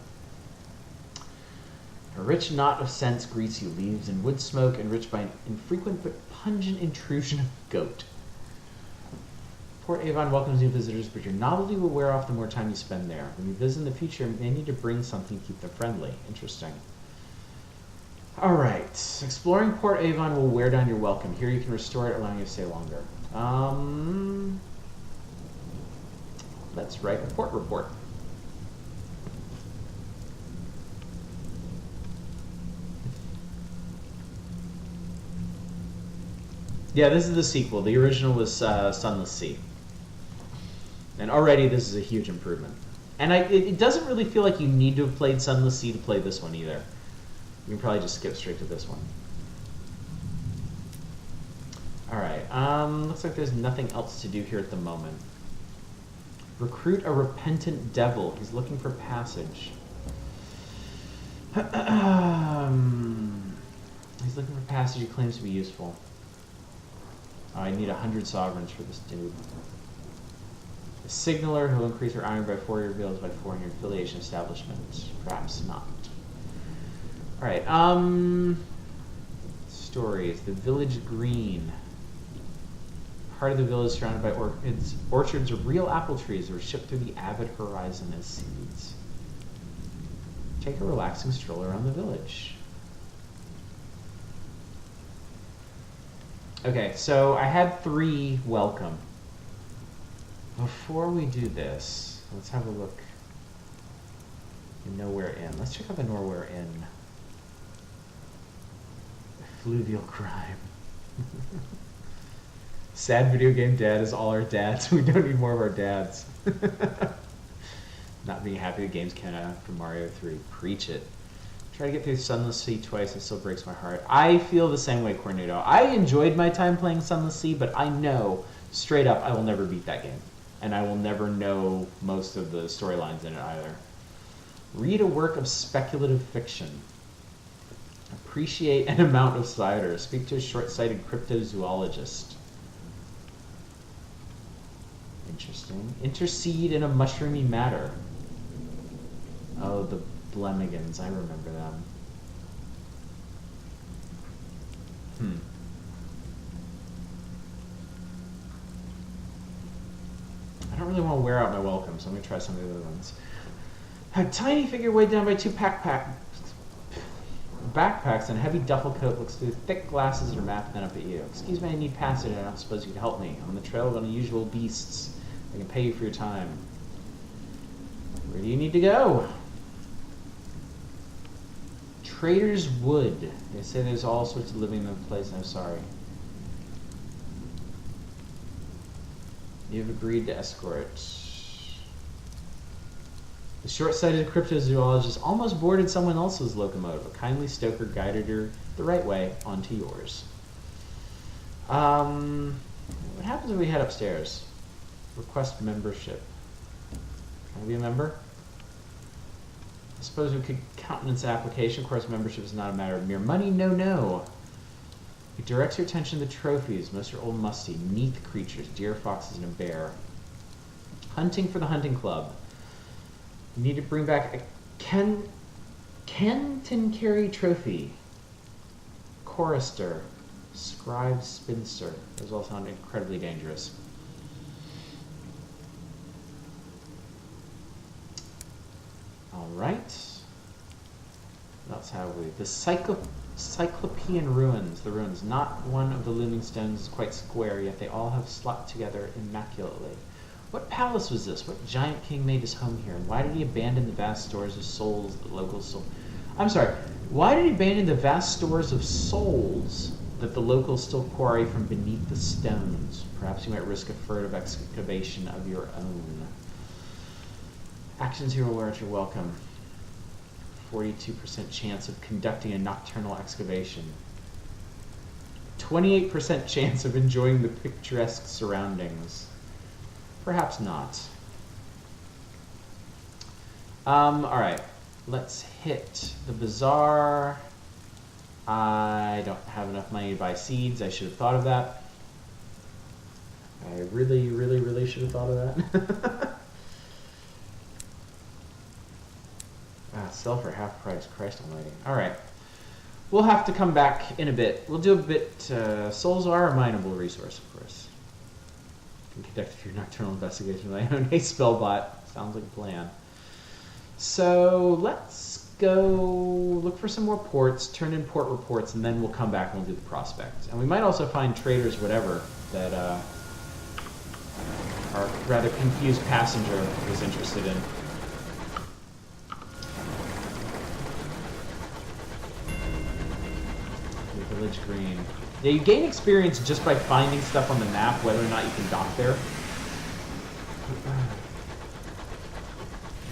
A rich knot of scents greets you, leaves and wood smoke enriched by an infrequent but pungent intrusion of goat. Port Avon welcomes new visitors, but your novelty will wear off the more time you spend there. When you visit in the future, you may need to bring something to keep them friendly. Interesting. Alright, exploring Port Avon will wear down your welcome. Here you can restore it, allowing you to stay longer. Let's write a port report. Yeah, this is the sequel. The original was Sunless Skies. And already this is a huge improvement. And it doesn't really feel like you need to have played Sunless Skies to play this one either. You can probably just skip straight to this one. Alright, looks like there's nothing else to do here at the moment. Recruit a repentant devil. He's looking for passage. He's looking for passage he claims to be useful. Oh, I need 100 sovereigns for this dude. A signaler who will increase your iron by 4, your bills by 4, and your affiliation establishment. Perhaps not. Alright, stories. The village green. Part of the village surrounded by orchards of real apple trees that were shipped through the avid horizon as seeds. Take a relaxing stroll around the village. Okay, so I had 3 welcome. Before we do this, let's have a look in Nowhere Inn. Let's check out the Nowhere Inn. Fluvial crime. Sad video game dad is all our dads. We don't need more of our dads. Not being happy the games came out from Mario 3. Preach it. Try to get through Sunless Sea twice, it still breaks my heart. I feel the same way, Cornado. I enjoyed my time playing Sunless Sea, but I know, straight up, I will never beat that game. And I will never know most of the storylines in it either. Read a work of speculative fiction. Appreciate an amount of cider. Speak to a short-sighted cryptozoologist. Interesting. Intercede in a mushroomy matter. Oh, the Blemigans. I remember them. I don't really want to wear out my welcome, so I'm going to try some of the other ones. A tiny figure weighed down by 2 backpacks and a heavy duffel coat looks through thick glasses and are mapping up at you. Excuse me, I need passage. I don't suppose you could help me. I'm on the trail of unusual beasts. I can pay you for your time. Where do you need to go? Trader's Wood. They say there's all sorts of living in the place, and I'm sorry. You've agreed to escort. The short-sighted cryptozoologist almost boarded someone else's locomotive. A kindly stoker guided her the right way onto yours. What happens if we head upstairs? Request membership. Can I be a member? I suppose we could countenance the application. Of course, membership is not a matter of mere money. No, no. It directs your attention to the trophies. Most are old, musty, neath creatures, deer, foxes, and a bear. Hunting for the hunting club. You need to bring back a Kenton-carry trophy. Chorister. Scribe spinster. Those all sound incredibly dangerous. Alright. What else have we? The Cyclopean ruins. The ruins. Not one of the looming stones is quite square, yet they all have slot together immaculately. What palace was this? What giant king made his home here? And why did he abandon the vast stores of souls that locals sold? I'm sorry. Why did he abandon the vast stores of souls that the locals still quarry from beneath the stones? Perhaps you might risk a furtive excavation of your own. Actions hero alert, you're welcome. 42% chance of conducting a nocturnal excavation. 28% chance of enjoying the picturesque surroundings. Perhaps not. Alright. Let's hit the bazaar. I don't have enough money to buy seeds. I should have thought of that. I really, really, really should have thought of that. Sell for half price. Christ almighty. Alright. We'll have to come back in a bit. We'll do a bit... souls are a mineable resource, of course. You can conduct a few nocturnal investigations with my own haste spellbot. Sounds like a plan. So, let's go look for some more ports, turn in port reports, and then we'll come back and we'll do the prospects. And we might also find traders, whatever, that our rather confused passenger was interested in. Village Green. Yeah, you gain experience just by finding stuff on the map, whether or not you can dock there.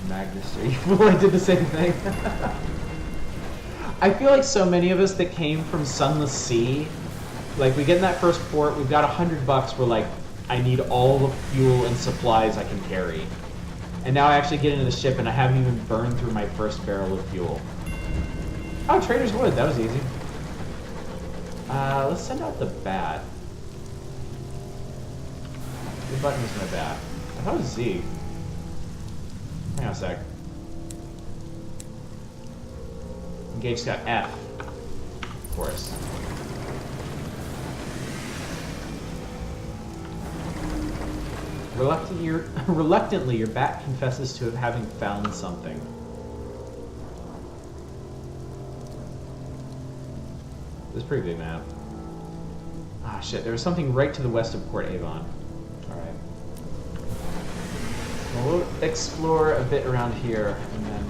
Magnus, are you fool? I did the same thing. I feel like so many of us that came from Sunless Sea, like we get in that first port, we've got $100, we're like, I need all the fuel and supplies I can carry. And now I actually get into the ship and I haven't even burned through my first barrel of fuel. Oh, Trader's Wood, that was easy. Let's send out the bat. The button was my bat. I thought it was Z. Hang on a sec. Engage's got F. Of course. Reluctantly, your bat confesses to having found something. This is a pretty big map. Ah, shit. There was something right to the west of Port Avon. Alright. Well, we'll explore a bit around here, and then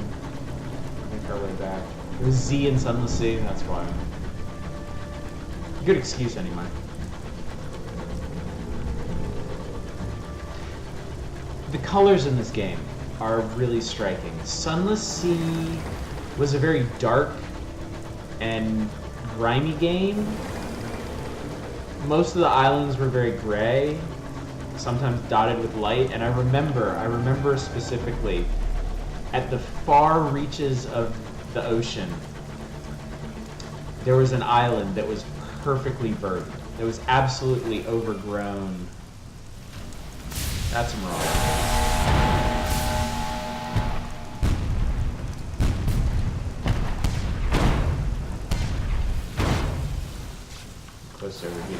make our way back. It was Z in Sunless Sea, that's why. Good excuse, anyway. The colors in this game are really striking. Sunless Sea was a very dark and grimy game. Most of the islands were very gray, sometimes dotted with light, and I remember specifically at the far reaches of the ocean there was an island that was perfectly verdant. It was absolutely overgrown. That's wrong. Close to overheating.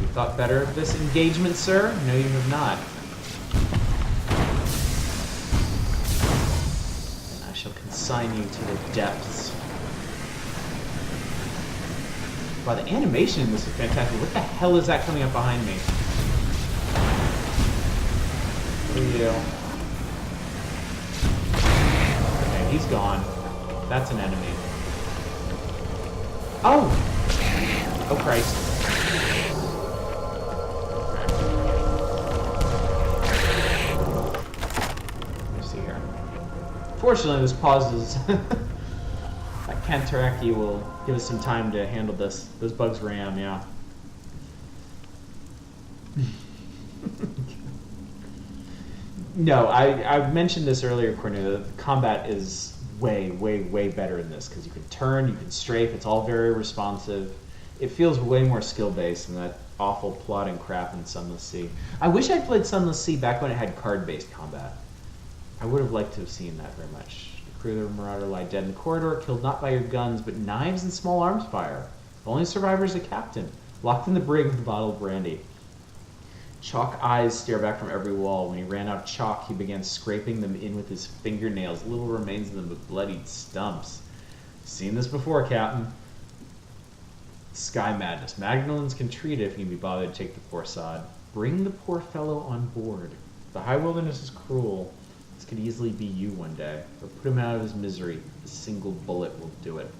You thought better of this engagement, sir? No, you have not. And I shall consign you to the depths. Wow, the animation in this is fantastic. What the hell is that coming up behind me? Who are you? Okay, he's gone. That's an enemy. Oh! Oh, Christ. Let me see here. Fortunately, this pauses. That Cantaraki will give us some time to handle this. Those bugs ram, yeah. No, I mentioned this earlier, Cornelia. The combat is way, way, way better in this because you can turn, you can strafe. It's all very responsive. It feels way more skill-based than that awful plotting crap in Sunless Sea. I wish I'd played Sunless Sea back when it had card-based combat. I would have liked to have seen that very much. The crew of the Marauder lie dead in the corridor, killed not by your guns, but knives and small arms fire. The only survivor is the captain, locked in the brig with a bottle of brandy. Chalk eyes stare back from every wall. When he ran out of chalk, he began scraping them in with his fingernails. Little remains of them but bloodied stumps. Seen this before, Captain. Sky madness. Magdalens can treat it if he can be bothered to take the poor sod. Bring the poor fellow on board. The high wilderness is cruel. This could easily be you one day. Or put him out of his misery. A single bullet will do it.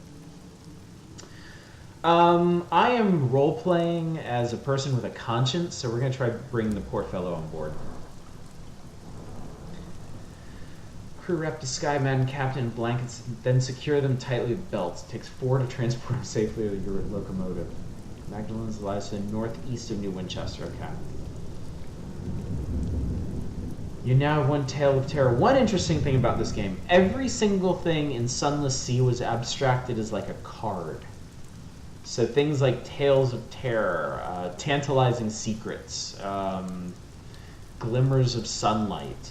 I am role-playing as a person with a conscience, so we're going to try to bring the poor fellow on board. Crew rep to Skyman, Captain, and blankets, then secure them tightly with belts. It takes 4 to transport them safely to your locomotive. Magdalene's lies to the northeast of New Winchester. Okay. You now have one tale of terror. One interesting thing about this game, every single thing in Sunless Sea was abstracted as like a card. So things like tales of terror, tantalizing secrets, glimmers of sunlight,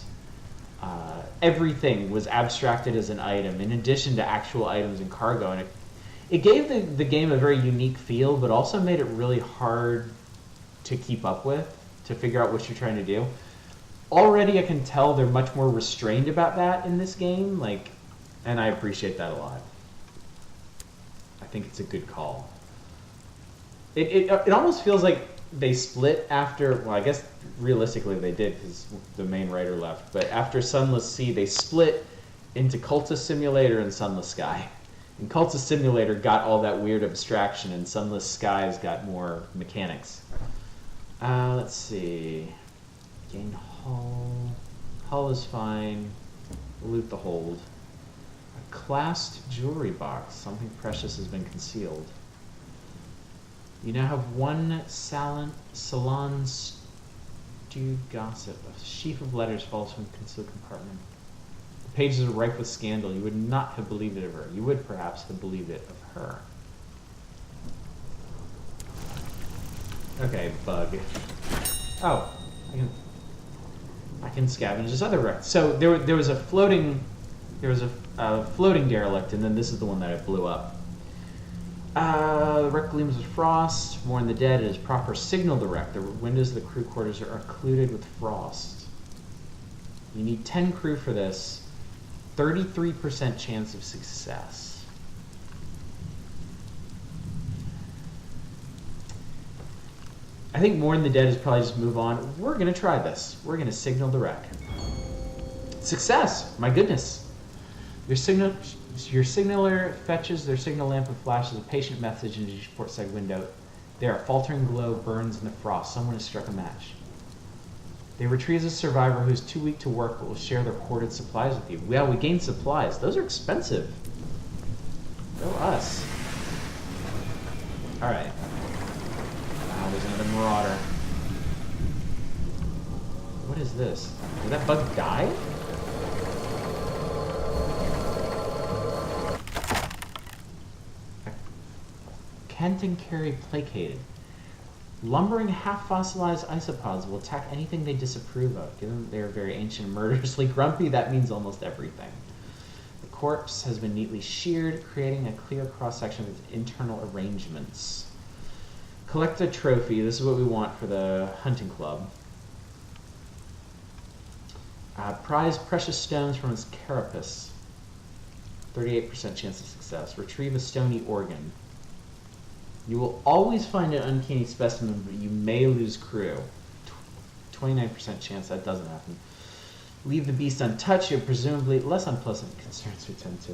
everything was abstracted as an item in addition to actual items and cargo. And it gave the game a very unique feel, but also made it really hard to keep up with, to figure out what you're trying to do. Already I can tell they're much more restrained about that in this game, and I appreciate that a lot. I think it's a good call. It almost feels like they split after, well, I guess realistically they did because the main writer left, but after Sunless Sea they split into Cultist Simulator and Sunless Sky. And Cultist Simulator got all that weird abstraction, and Sunless Skies got more mechanics. Let's see. Gain hull. Hull is fine. Loot the hold. A classed jewelry box. Something precious has been concealed. You now have one salon stewed gossip. A sheaf of letters falls from the concealed compartment. The pages are rife with scandal. You would not have believed it of her. You would perhaps have believed it of her. Okay, bug. Oh, I can scavenge this other wreck. So there was a floating derelict, and then this is the one that I blew up. The wreck gleams with frost. Warn the dead. It is proper signal the wreck. The windows of the crew quarters are occluded with frost. You need 10 crew for this. 33% chance of success. I think Warn the Dead is probably just move on. We're going to try this. We're going to signal the wreck. Success! My goodness. Your signaler fetches their signal lamp and flashes a patient message into your port side window. There, a faltering glow burns in the frost. Someone has struck a match. They retrieve a survivor who's too weak to work but will share their hoarded supplies with you. Well, we gain supplies. Those are expensive. Go us. Alright. Wow, there's another marauder. What is this? Did that bug die? Kenton Carry placated. Lumbering, half-fossilized isopods will attack anything they disapprove of. Given that they are very ancient and murderously grumpy, that means almost everything. The corpse has been neatly sheared, creating a clear cross-section of its internal arrangements. Collect a trophy. This is what we want for the hunting club. Prize precious stones from its carapace. 38% chance of success. Retrieve a stony organ. You will always find an uncanny specimen, but you may lose crew. 29% chance that doesn't happen. Leave the beast untouched. You have presumably less unpleasant concerns we tend to.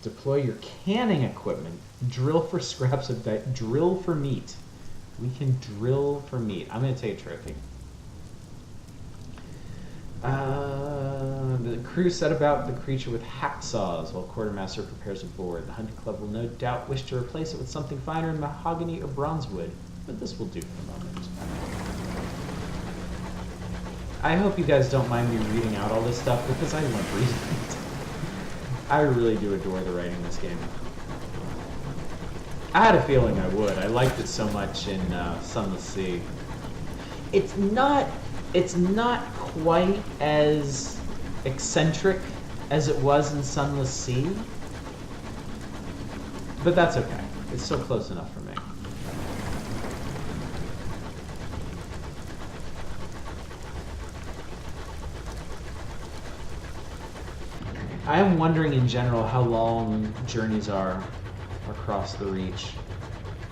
Deploy your canning equipment. Drill for scraps of drill for meat. We can drill for meat. I'm going to take a trophy. The crew set about the creature with hacksaws while quartermaster prepares a board. The hunting club will no doubt wish to replace it with something finer in mahogany or bronzewood, but this will do for the moment. I hope you guys don't mind me reading out all this stuff because I love reading it. I really do adore the writing in this game. I had a feeling I would. I liked it so much in Sunless Sea. It's not quite as eccentric as it was in Sunless Sea, but that's okay. It's still close enough for me. I am wondering in general how long journeys are across the reach.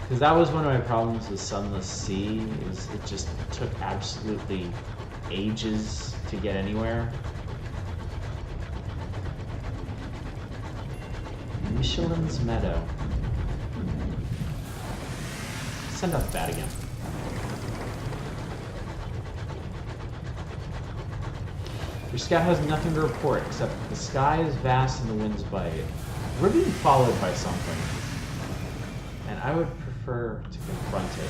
Because that was one of my problems with Sunless Sea, is it just took absolutely ages to get anywhere. Michelin's Meadow. Send out that again. Your scout has nothing to report except that the sky is vast and the winds bite. We're being followed by something. And I would prefer to confront it.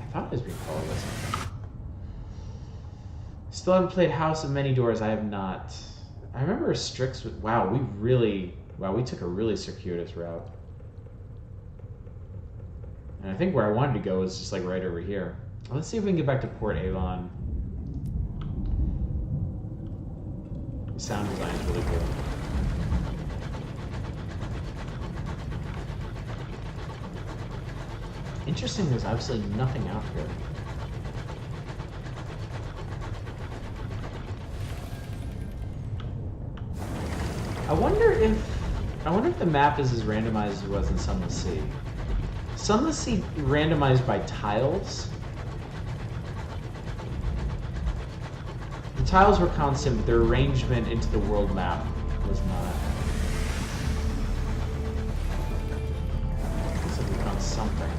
I thought I was being followed by something. Still haven't played House of Many Doors. I have not. I remember Strix with... Wow, we took a really circuitous route. And I think where I wanted to go was just like right over here. Let's see if we can get back to Port Avon. The sound design is really cool. Interesting, there's absolutely nothing out here. I wonder if the map is as randomized as it was in Sunless Sea. Sunless Sea randomized by tiles. The tiles were constant, but their arrangement into the world map was not. Looks like we found something.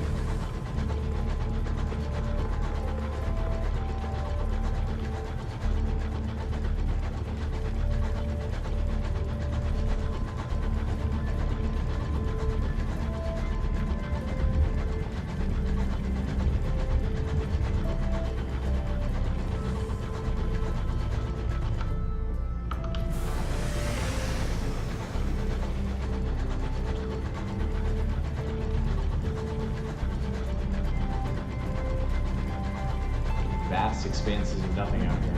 Vast expanses of nothing out here.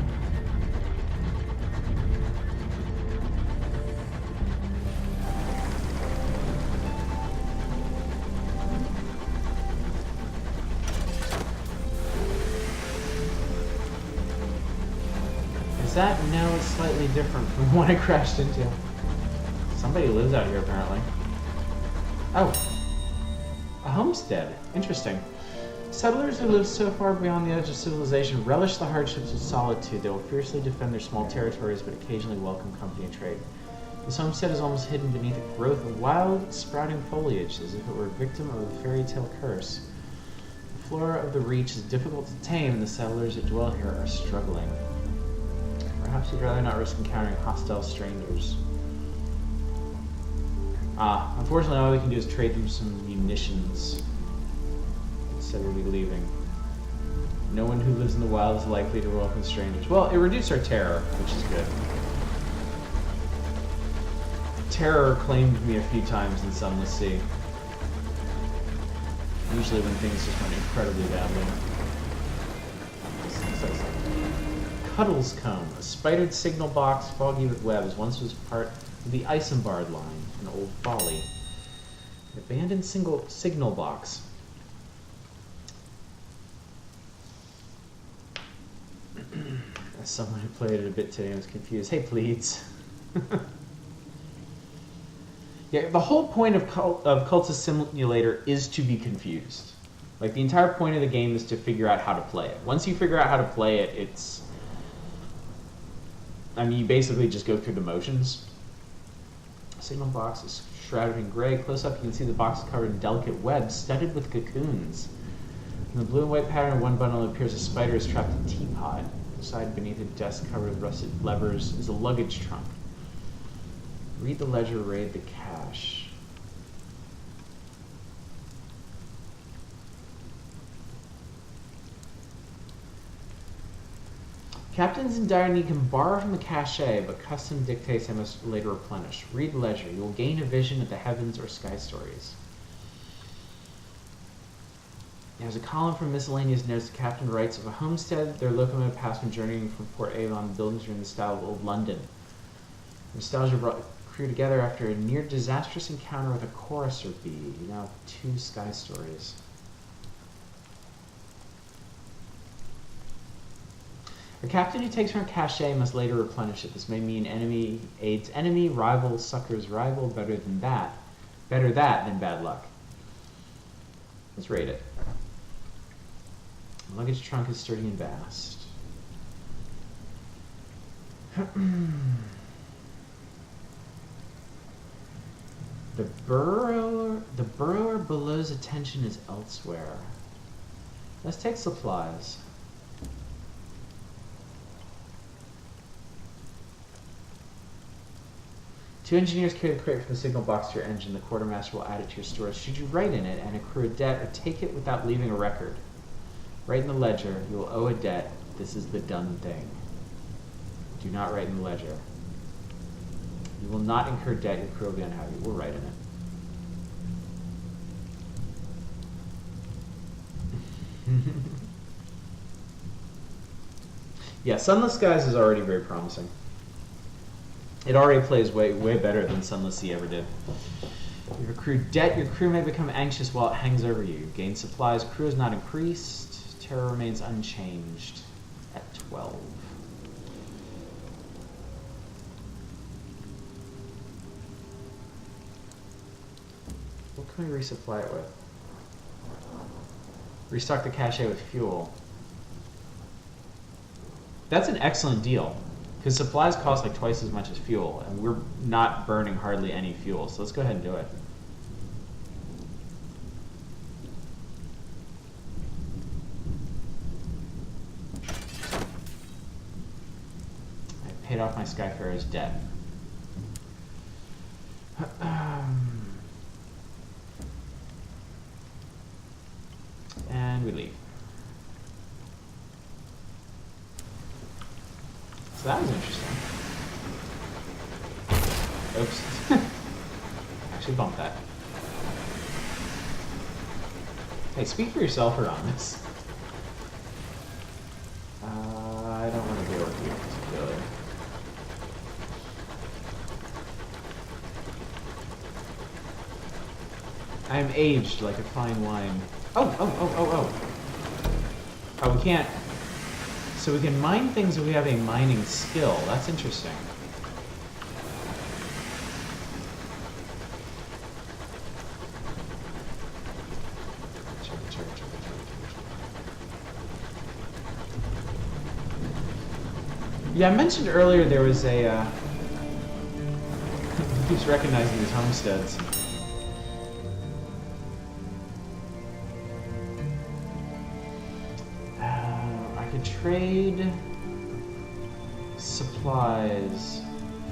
Is that? No, it's slightly different from what I crashed into. Somebody lives out here apparently. Oh. A homestead. Interesting. Settlers who live so far beyond the edge of civilization relish the hardships of solitude. They will fiercely defend their small territories, but occasionally welcome company and trade. This homestead is almost hidden beneath a growth of wild, sprouting foliage, as if it were a victim of a fairy tale curse. The flora of the reach is difficult to tame, and the settlers that dwell here are struggling. Perhaps you'd rather not risk encountering hostile strangers. Unfortunately, all we can do is trade them some munitions. Said we'll be leaving. No one who lives in the wild is likely to welcome strangers. Well, it reduced our terror, which is good. Terror claimed me a few times in Sunless Sea. Usually when things just went incredibly badly. Cuddles Comb, a spidered signal box foggy with webs, once was part of the Isambard line, an old folly. An abandoned signal box. As someone who played it a bit today and was confused. Hey, pleats. Yeah, the whole point of Cultist Simulator is to be confused. Like, the entire point of the game is to figure out how to play it. Once you figure out how to play it, it's... I mean, you basically just go through the motions. Signal box is shrouded in gray. Close up, you can see the box is covered in delicate webs studded with cocoons. In the blue and white pattern of one bundle, it appears a spider is trapped in a teapot. Inside, beneath a desk covered with rusted levers, is a luggage trunk. Read the ledger, raid the cache. Captains in dire need can borrow from the cache, but custom dictates they must later replenish. Read the ledger. You will gain a vision of the heavens or sky stories. There's a column from miscellaneous notes. The captain writes of a homestead. Their locomotive passed when journeying from Port Avon. The buildings are in the style of old London. Nostalgia brought the crew together after a near disastrous encounter with a chorister bee. Now 2 sky stories. A captain who takes from a cache must later replenish it. This may mean enemy aids enemy, rival succors rival. Better that than bad luck. Let's rate it. The luggage trunk is sturdy and vast. The burrower below's attention is elsewhere. Let's take supplies. Two engineers carry the crate from the signal box to your engine. The quartermaster will add it to your stores. Should you write in it and accrue a debt, or take it without leaving a record? Write in the ledger. You will owe a debt. This is the done thing. Do not write in the ledger. You will not incur debt. Your crew will be unhappy. We'll write in it. Yeah, Sunless Skies is already very promising. It already plays way better than Sunless Sea ever did. You accrue debt. Your crew may become anxious while it hangs over you. You gain supplies. Crew is not increased. Terror remains unchanged at 12. What can we resupply it with? Restock the cache with fuel. That's an excellent deal. Because supplies cost like twice as much as fuel, and we're not burning hardly any fuel, so let's go ahead and do it. I paid off my Skyfarer's debt. And we leave. So that was interesting. Oops. Actually bumped that. Hey, speak for yourself around this. I don't want to deal with you particularly. I am aged like a fine wine. Oh, we can't. So we can mine things if we have a mining skill. That's interesting. Yeah, I mentioned earlier there was a, keeps recognizing these homesteads. I could trade supplies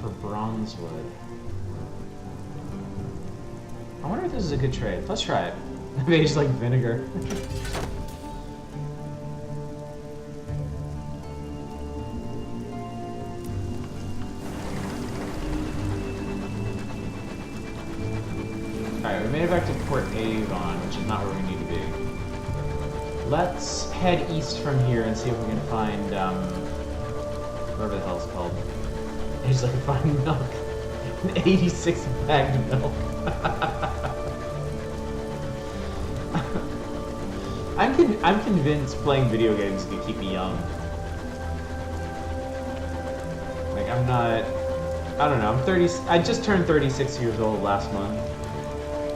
for bronze wood. I wonder if this is a good trade. Let's try it. I've aged like vinegar. Alright, we made it back to Port Avon, which is not where we need to be. Let's head east from here and see if we can find, whatever the hell it's called. It's like a fine milk. An 86 bagged milk. I'm convinced playing video games can keep me young. Like, I'm not, I don't know, I'm 30, I just turned 36 years old last month.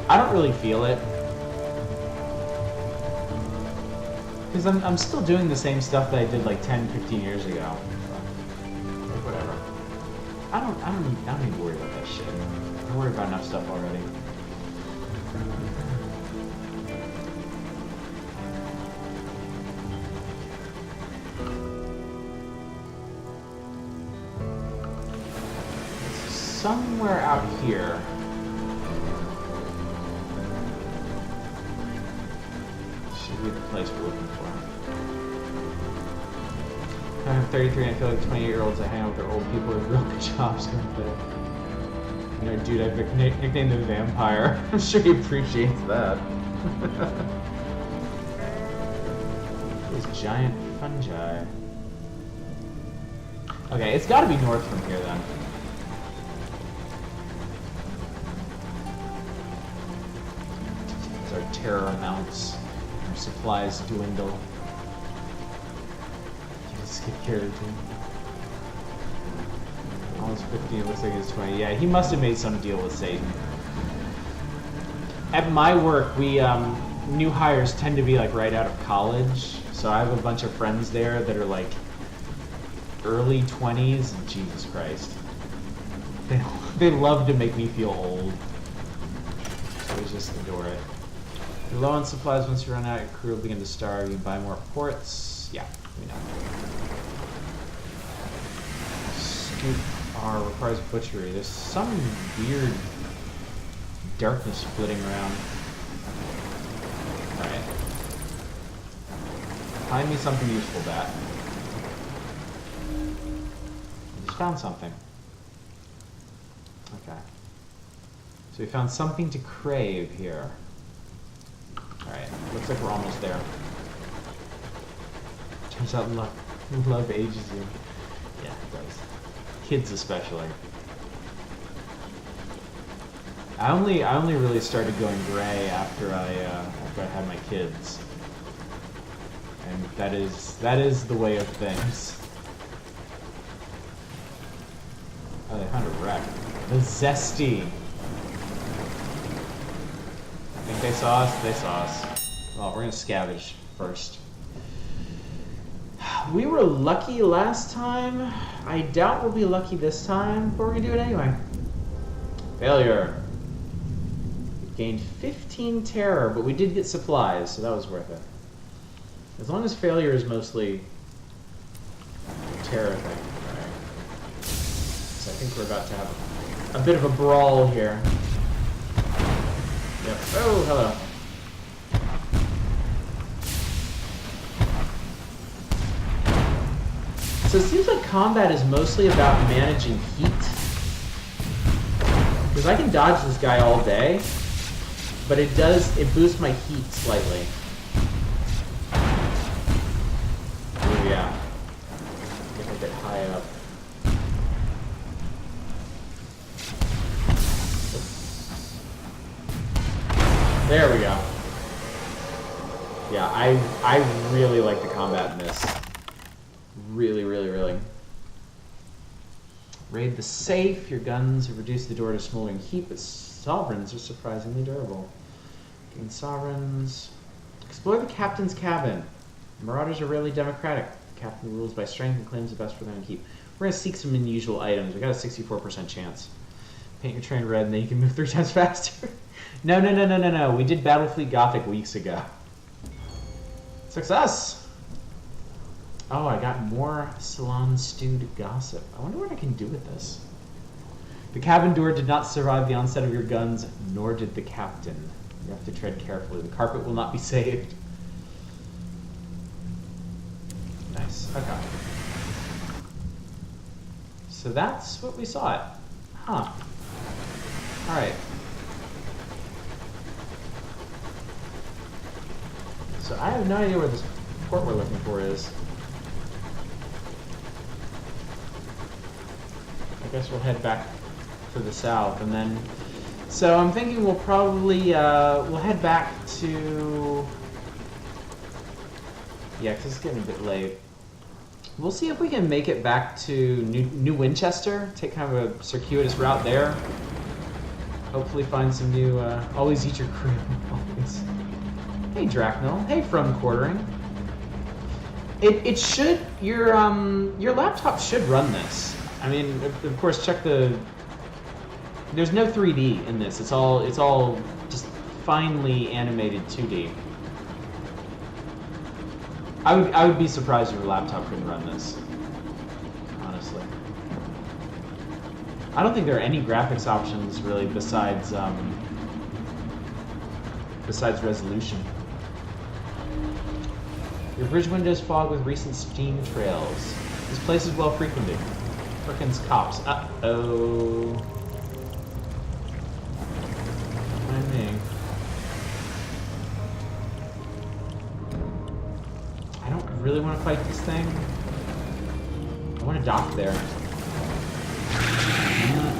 I don't really feel it. Because I'm still doing the same stuff that I did like 10, 15 years ago. So, like, whatever. I don't need to worry about that shit. I worry about enough stuff already. It's somewhere out here. Should be the place we're looking for. I'm 33 and I feel like 28-year-olds that hang out with their old people with real good jobs going there. You know, dude, I've nicknamed the vampire. I'm sure he appreciates that. These giant fungi. Okay, it's gotta be north from here then. As our terror mounts, our supplies dwindle. Skip carriage. Almost 15, it looks like it's 20. Yeah, he must have made some deal with Satan. At my work, we, new hires tend to be like right out of college. So I have a bunch of friends there that are like early 20s. And Jesus Christ. They love to make me feel old. So I just adore it. You're low on supplies. Once you run out, your crew will begin to starve. You can buy more ports. Yeah, we know. Scoop R requires butchery. There's some weird darkness flitting around. Alright. Find me something useful, Bat. I just found something. Okay. So we found something to crave here. Alright, looks like we're almost there. Turns out love ages you. Yeah, it does. Kids especially. I only really started going gray after I had my kids. And that is the way of things. Oh, they found a wreck. The Zesty. I think they saw us. They saw us. Well, we're gonna scavenge first. We were lucky last time. I doubt we'll be lucky this time, but we're gonna do it anyway. Failure. We gained 15 terror, but we did get supplies, so that was worth it. As long as failure is mostly a terror thing. Alright. So I think we're about to have a bit of a brawl here. Yep. Oh, hello. So it seems like combat is mostly about managing heat. Because I can dodge this guy all day, but it boosts my heat slightly. Oh yeah. Get a bit high up. There we go. Yeah, I really like the combat in this. Really, really, really. Raid the safe. Your guns have reduced the door to smoldering heat, but sovereigns are surprisingly durable. Gain sovereigns. Explore the captain's cabin. Marauders are rarely democratic. The captain rules by strength and claims the best for their own keep. We're going to seek some unusual items. We got a 64% chance. Paint your train red and then you can move 3 times faster. No. We did Battlefleet Gothic weeks ago. Success! Oh, I got more salon stewed gossip. I wonder what I can do with this. The cabin door did not survive the onset of your guns, nor did the captain. You have to tread carefully. The carpet will not be saved. Nice. Okay. So that's what we saw it. Huh. Alright. So I have no idea where this port we're looking for is. I guess we'll head back to the south, and then... So I'm thinking we'll probably, we'll head back to... Yeah, because it's getting a bit late. We'll see if we can make it back to New Winchester, take kind of a circuitous route there. Hopefully find some new, always eat your crew, always. Hey Dracnil, hey From Quartering. It should, your laptop should run this. I mean, of course, check the... There's no 3D in this. It's all just finely animated 2D. I would be surprised if your laptop couldn't run this. Honestly. I don't think there are any graphics options really besides resolution. Your bridge windows fog with recent steam trails. This place is well frequented. Frickin's cops. Uh-oh. Mind me. I don't really want to fight this thing. I want to dock there.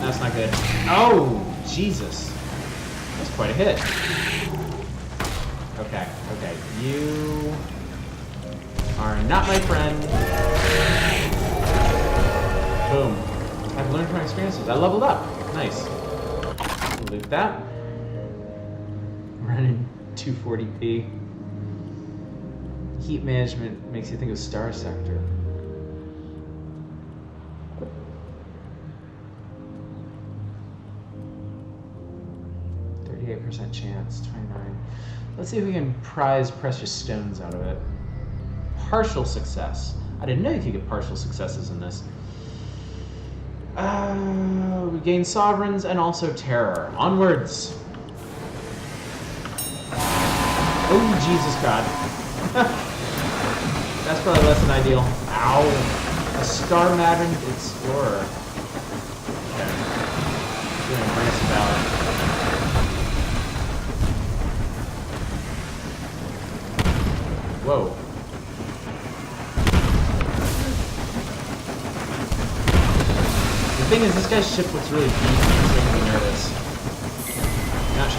That's not good. Oh, Jesus. That's quite a hit. Okay. You are not my friend. Boom. I've learned from experiences. I leveled up. Nice. Loot that. Running 240p. Heat management makes you think of Star Sector. % chance, 29. Let's see if we can prize precious stones out of it. Partial success. I didn't know you could get partial successes in this. We gain sovereigns and also terror. Onwards! Oh, Jesus God. That's probably less than ideal. Ow. A star-maddened explorer. Okay. Doing brace valor. Whoa. The thing is, this guy's ship looks really deep, so I'm making me nervous. I'm not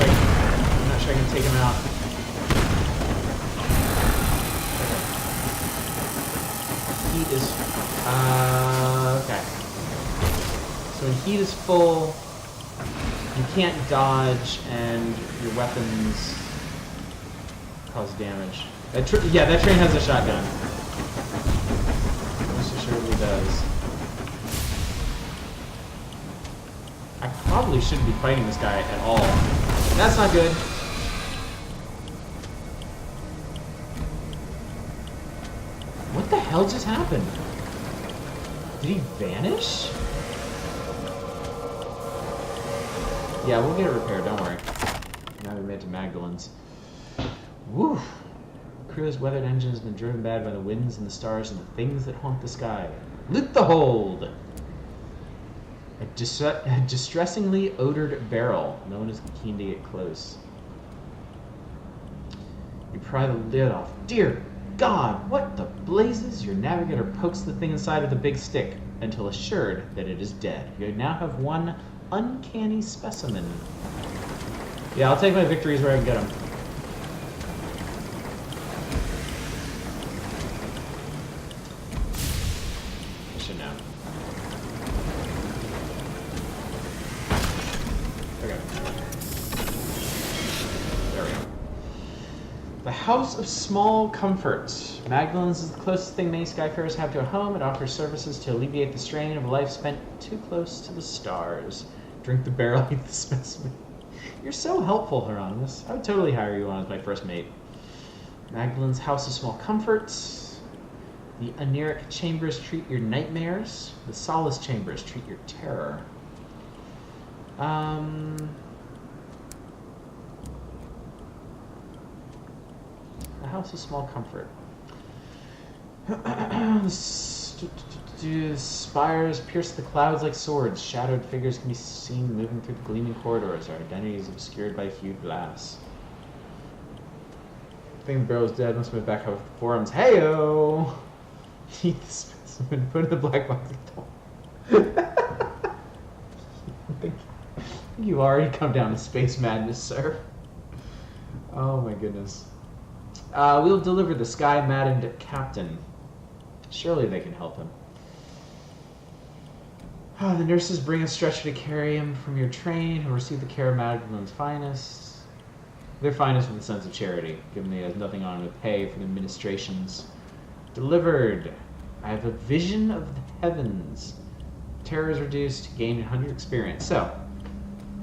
sure I can take him out. Heat is okay. So when heat is full, you can't dodge, and your weapons cause damage. Yeah, that train has a shotgun. Most assuredly does. I probably shouldn't be fighting this guy at all. That's not good. What the hell just happened? Did he vanish? Yeah, we'll get it repaired, don't worry. Now they're made to Magdalene's. Woo! The crew's weathered engine has been driven bad by the winds and the stars and the things that haunt the sky. Loot the hold! A distressingly odored barrel. No one is keen to get close. You pry the lid off. Dear God, what the blazes? Your navigator pokes the thing inside with a big stick until assured that it is dead. You now have one uncanny specimen. Yeah, I'll take my victories where I can get them. I should know. Okay. There we go. The House of Small Comfort. Magdalene's is the closest thing many Skyfarers have to a home. It offers services to alleviate the strain of a life spent too close to the stars. Drink the barrel, eat the specimen. You're so helpful, Hieronymus. I would totally hire you on as my first mate. Magdalene's House of Small Comforts. The Oniric Chambers treat your nightmares. The Solace Chambers treat your terror. The House of Small Comfort. Spires pierce the clouds like swords. Shadowed figures can be seen moving through the gleaming corridors. Our identity is obscured by hued glass. I think the barrel's dead. Must move back out with the forums. Heyo! Eat the specimen. Put it in the black box. I think you've already come down to space madness, sir. Oh my goodness. We'll deliver the sky-maddened captain. Surely they can help him. The nurses bring a stretcher to carry him from your train. He'll receive the care of Magdalene's finest. Their finest with a sense of charity, given he has nothing on him to pay for the ministrations. Delivered. I have a vision of the heavens. Terror is reduced. Gain 100 experience. So,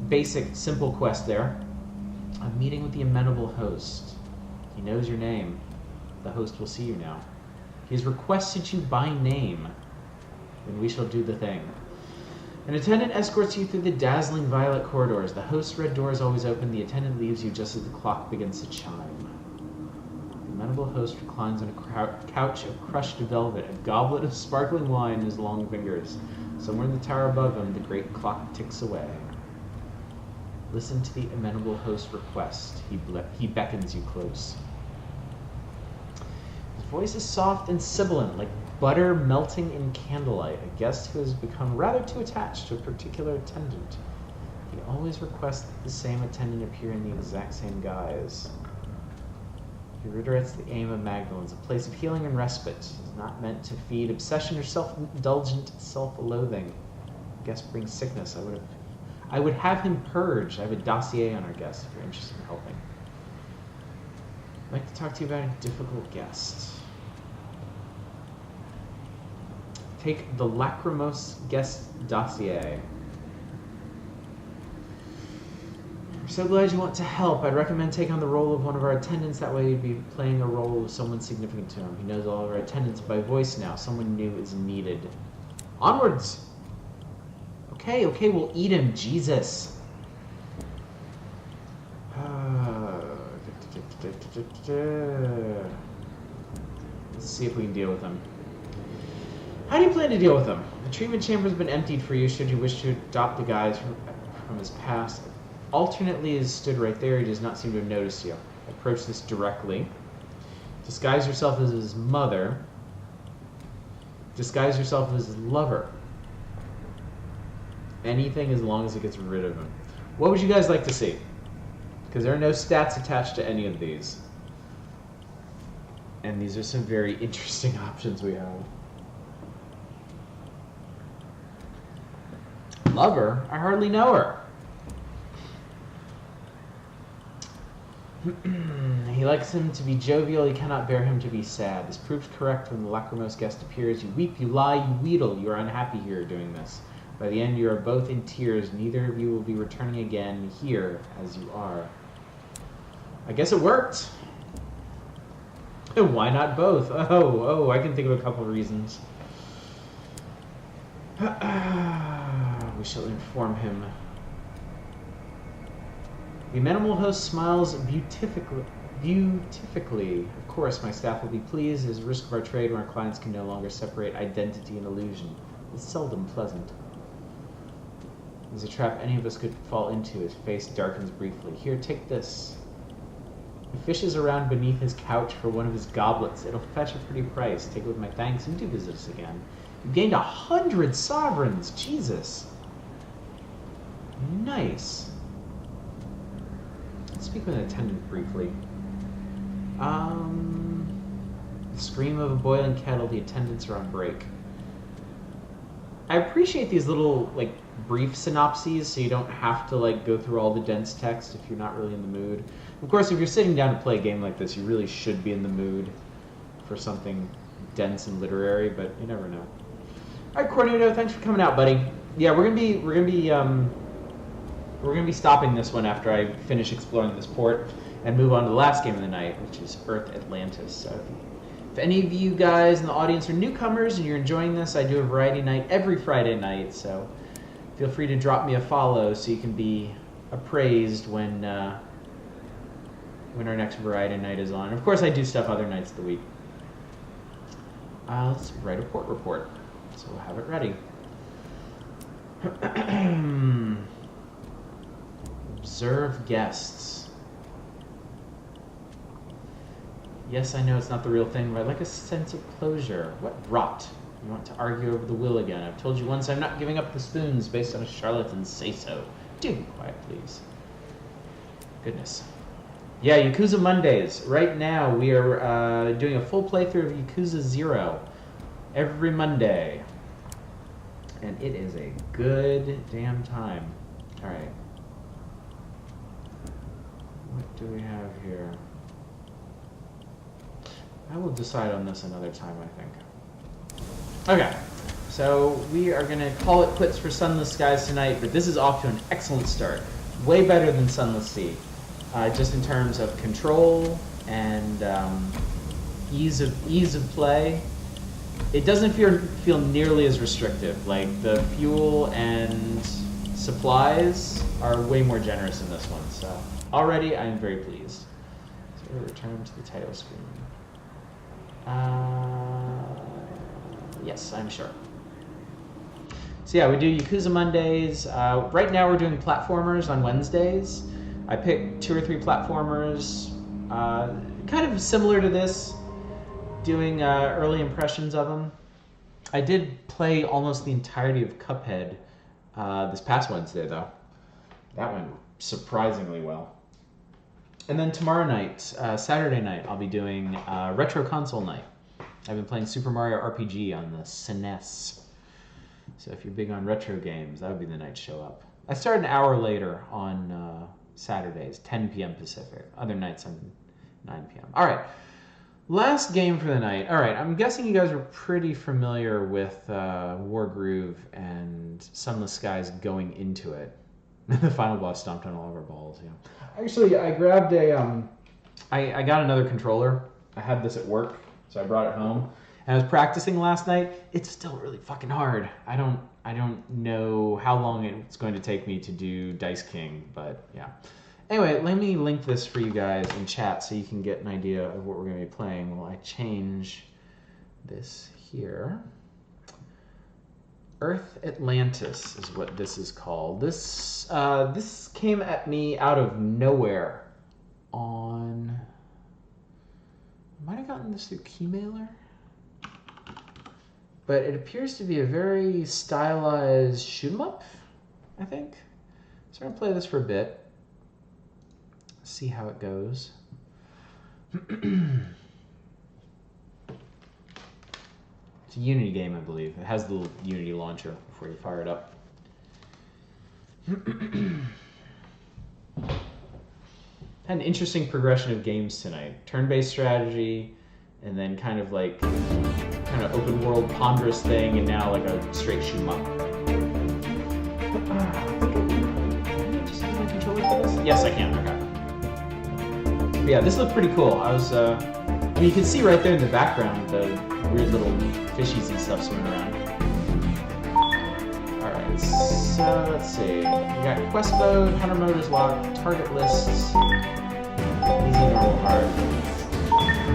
basic, simple quest there. A meeting with the amenable host. He knows your name. The host will see you now. He has requested you by name. Then we shall do the thing. An attendant escorts you through the dazzling violet corridors. The host's red door is always open. The attendant leaves you just as the clock begins to chime. The amenable host reclines on a couch of crushed velvet. A goblet of sparkling wine in his long fingers. Somewhere in the tower above him, the great clock ticks away. Listen to the amenable host's request. He beckons you close. His voice is soft and sibilant, like butter melting in candlelight. A guest who has become rather too attached to a particular attendant. He always requests that the same attendant appear in the exact same guise. He reiterates the aim of Magdalene's, a place of healing and respite. It is not meant to feed obsession or self-indulgent self-loathing. A guest brings sickness. I would have him purged. I have a dossier on our guest if you're interested in helping. I'd like to talk to you about a difficult guest. Take the Lachrymose guest dossier. We're so glad you want to help. I'd recommend taking on the role of one of our attendants. That way you'd be playing a role of someone significant to him. He knows all of our attendants by voice now. Someone new is needed. Onwards! Okay, we'll eat him. Jesus. Let's see if we can deal with him. How do you plan to deal with him? The treatment chamber has been emptied for you should you wish to adopt the guys from his past. Alternately is stood right there. He does not seem to have noticed you. Approach this directly. Disguise yourself as his mother. Disguise yourself as his lover. Anything as long as it gets rid of him. What would you guys like to see? Because there are no stats attached to any of these. And these are some very interesting options we have. Lover? I hardly know her. He likes him to be jovial, he cannot bear him to be sad. This proves correct when the lachrymose guest appears. You weep, you lie, you wheedle. You are unhappy here doing this. By the end, you are both in tears. Neither of you will be returning again here as you are. I guess it worked. Why not both? Oh, I can think of a couple of reasons. We shall inform him. The amenable host smiles beatifically. Of course, my staff will be pleased. It is a risk of our trade when our clients can no longer separate identity and illusion. It's seldom pleasant. There's a trap any of us could fall into. His face darkens briefly. Here, take this. He fishes around beneath his couch for one of his goblets. It'll fetch a pretty price. Take it with my thanks and do visit us again. You gained 100 sovereigns. Jesus. Nice. Let's speak with an attendant briefly. The scream of a boiling kettle. The attendants are on break. I appreciate these little, like, brief synopses so you don't have to, like, go through all the dense text if you're not really in the mood. Of course, if you're sitting down to play a game like this, you really should be in the mood for something dense and literary, but you never know. All right, Cornudo, thanks for coming out, buddy. Yeah, we're gonna be stopping this one after I finish exploring this port and move on to the last game of the night, which is Earth Atlantis. So if any of you guys in the audience are newcomers and you're enjoying this, I do a variety night every Friday night, so feel free to drop me a follow so you can be appraised when our next variety night is on. Of course, I do stuff other nights of the week. Let's write a port report, so we'll have it ready. Observe guests. Yes, I know it's not the real thing, but I'd like a sense of closure. What rot. You want to argue over the will again. I've told you once I'm not giving up the spoons based on a charlatan's say-so. Do be quiet, please. Goodness. Yeah, Yakuza Mondays. Right now, we are doing a full playthrough of Yakuza 0 every Monday. And it is a good damn time. All right. What do we have here? I will decide on this another time, I think. Okay, so we are going to call it quits for Sunless Skies tonight, but this is off to an excellent start. Way better than Sunless Sea. Just in terms of control and ease of play. It doesn't feel nearly as restrictive. Like, the fuel and supplies are way more generous in this one, so already I'm very pleased. So we'll return to the title screen. Yes, I'm sure. So yeah, we do Yakuza Mondays. Right now we're doing platformers on Wednesdays. I picked 2 or 3 platformers, kind of similar to this, doing early impressions of them. I did play almost the entirety of Cuphead this past Wednesday, though. That went surprisingly well. And then tomorrow night, Saturday night, I'll be doing Retro Console Night. I've been playing Super Mario RPG on the SNES. So if you're big on retro games, that would be the night to show up. I start an hour later on Saturdays, 10 p.m. Pacific. Other nights on 9 p.m. All right, last game for the night. All right, I'm guessing you guys are pretty familiar with Wargroove and Sunless Skies going into it. The final boss stomped on all of our balls, yeah. Actually, I grabbed a, I got another controller. I had this at work, so I brought it home. And I was practicing last night. It's still really fucking hard. I don't know how long it's going to take me to do Dice King, but yeah. Anyway, let me link this for you guys in chat so you can get an idea of what we're going to be playing while I change this here. Earth Atlantis is what this is called. This came at me out of nowhere on... I might have gotten this through Keymailer? But it appears to be a very stylized shoot 'em up, I think. So we're going to play this for a bit. See how it goes. It's a Unity game, I believe. It has the little Unity launcher before you fire it up. Had an interesting progression of games tonight. Turn-based strategy, and then kind of open world ponderous thing, and now like a straight shoot 'em up. Just use my controller for this? Yes, I can. Okay. But yeah, this looked pretty cool. I was, I mean, you can see right there in the background the weird little fishies and stuff swimming around. Alright, so let's see. We got quest mode, hunter mode is locked, target lists, easy, normal, hard.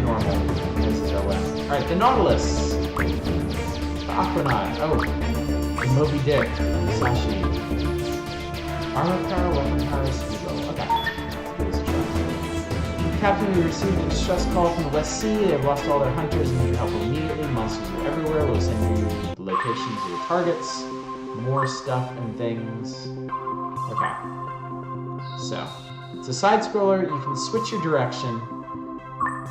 Normal. This is our way. Alright, the Nautilus. The Aquanaut. Oh. The Moby Dick. The Sashi. Armor power, weapon power, speed level. Okay. Let's give this a try. Captain, we received a distress call from the West Sea. They have lost all their hunters and need help immediately. Monsters are everywhere. We'll send you the locations of your targets. More stuff and things. Okay. So, it's a side scroller. You can switch your direction.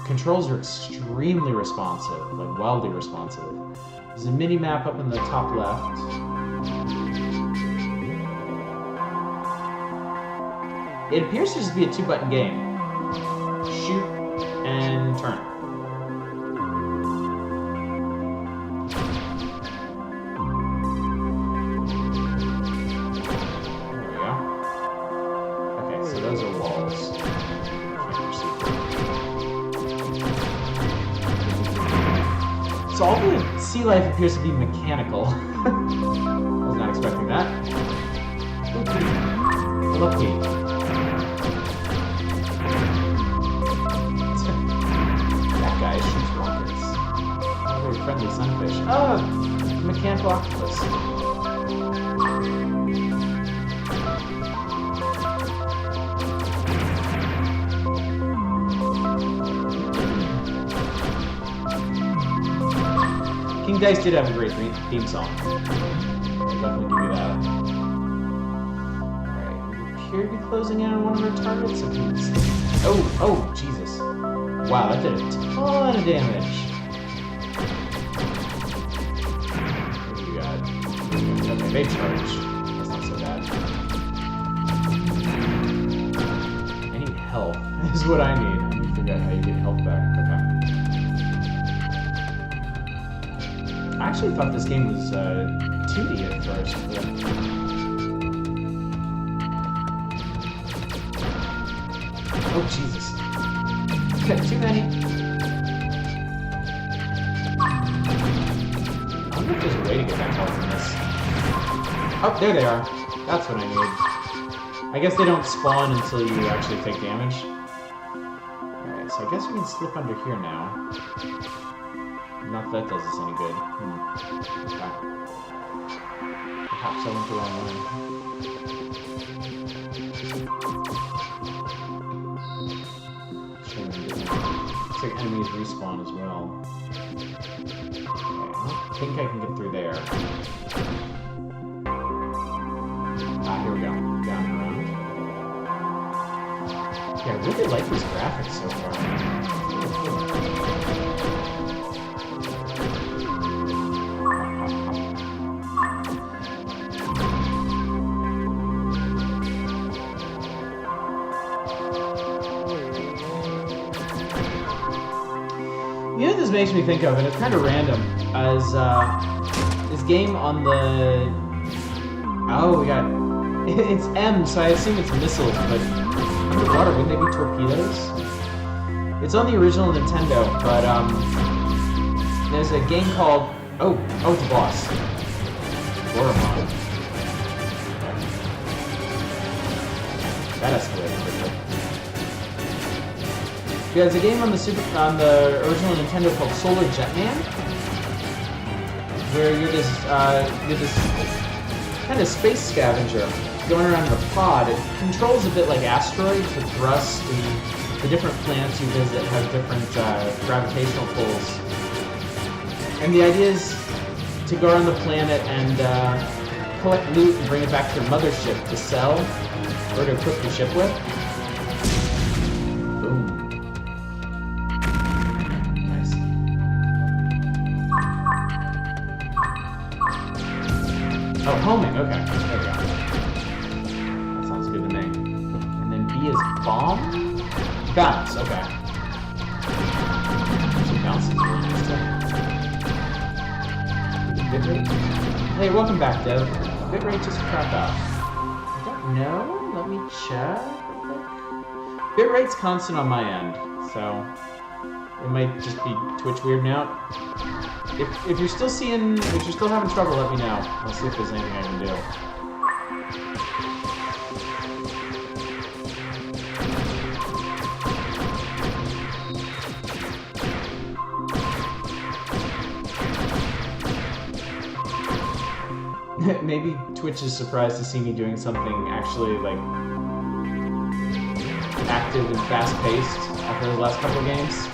Controls are extremely responsive, like wildly responsive. There's a mini map up in the top left. It appears to just be a 2-button game. Shoot and turn. There we go. Okay, so those are walls. So all the sea life appears to be mechanical. I was not expecting that. Lucky. That guy shoots rockets. Very friendly sunfish. Oh, mechanical octopus. King Dice did have a great theme song. I'll definitely give you that. Alright, we appear to be closing in on one of our targets. Oh, Jesus. Wow, that did a ton of damage. What do you got? Okay, big charge. That's not so bad. I need health. Is what I need. I need to figure out how you get health back. Okay. I actually thought this game was 2D at first. But... Oh, Jesus. Okay, too many. I wonder if there's a way to get back health from this. Oh, there they are. That's what I need. I guess they don't spawn until you actually take damage. Alright, so I guess we can slip under here now. Not that does us any good. Okay. Perhaps I went the wrong way. Looks like enemies respawn as well. Okay, I don't think I can get through there. Ah, here we go. Down and around. Yeah, I really like these graphics so far. You know what this makes me think of, and it's kind of random, as this game on the... Oh, we got It's M, so I assume it's missiles, but underwater, wouldn't they be torpedoes? It's on the original Nintendo, but there's a game called oh, it's a boss. Goramon. That escalated quickly. Yeah, there's a game on the original Nintendo called Solar Jetman, where you're this kind of space scavenger going around in a pod. It controls a bit like asteroids with thrust, and the different planets you visit have different gravitational pulls. And the idea is to go around the planet and collect loot and bring it back to your mothership to sell or to equip your ship with. Boom. Nice. Oh, homing. Okay. There we go. That sounds good to me. And then B is bomb? Bounce. Okay. Actually, bounce is really nice too. Bitrate? Hey, welcome back, Dev. Bitrate just crap out. I don't know. Let me check. Bitrate's constant on my end, so it might just be Twitch weirding out. If you're still having trouble, let me know. I'll see if there's anything I can do. Maybe Twitch is surprised to see me doing something actually like active and fast-paced after the last couple of games. So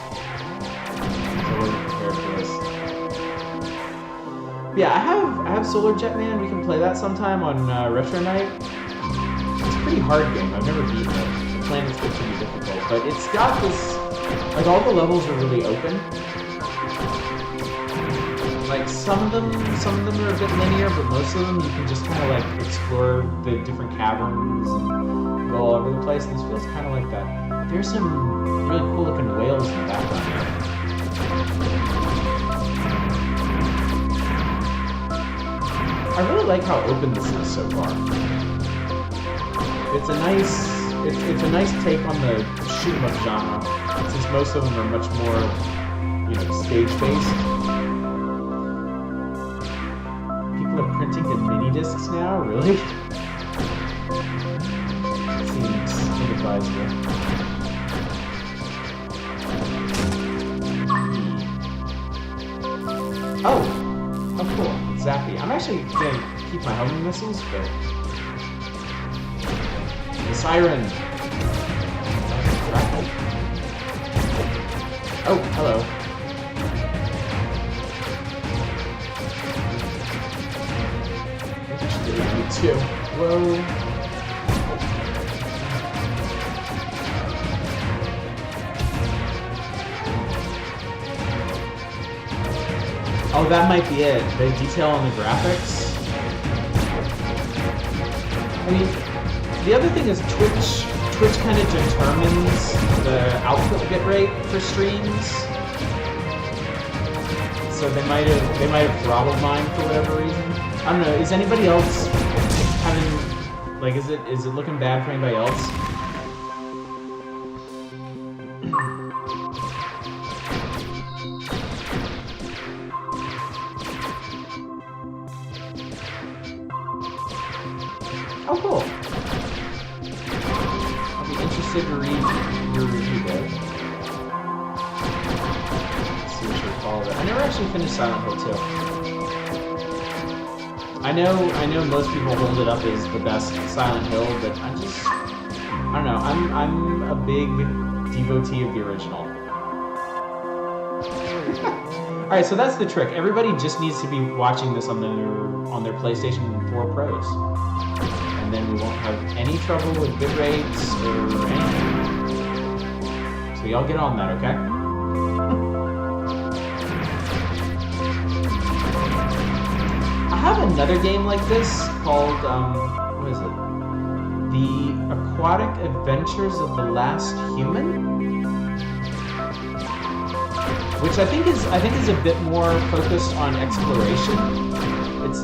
I wasn't prepared for this. Yeah, I have Solar Jetman. We can play that sometime on Retro Night. It's a pretty hard game. I've never beaten it. The planets get pretty difficult, but it's got this like all the levels are really open. Like some of them are a bit linear, but most of them you can just kind of like explore the different caverns and go all over the place. This feels kind of like that. There's some really cool looking whales in the background here. I really like how open this is so far. It's a nice take on the shoot 'em up genre, since most of them are much more, stage based. Are printing the mini discs now? Really? Seems inadvisable. Oh, cool. It's Zappy. I'm actually gonna keep my homing missiles, but the siren. Oh, hello. Too. Whoa. Oh, that might be it. The detail on the graphics. I mean, the other thing is Twitch kind of determines the output bitrate for streams. So they might have throttled mine for whatever reason. I don't know. Is anybody else having, like, is it looking bad for anybody else? Oh, cool. I'll be interested to read your review, Dave. Let's see what you call it. I never actually finished Silent Hill 2. I know most people hold it up as the best Silent Hill, but I don't know. I'm a big devotee of the original. All right, so that's the trick. Everybody just needs to be watching this on their PlayStation 4 Pros, and then we won't have any trouble with bit rates or anything. So y'all get on that, okay? I have another game like this called, what is it? The Aquatic Adventures of the Last Human? Which I think is a bit more focused on exploration.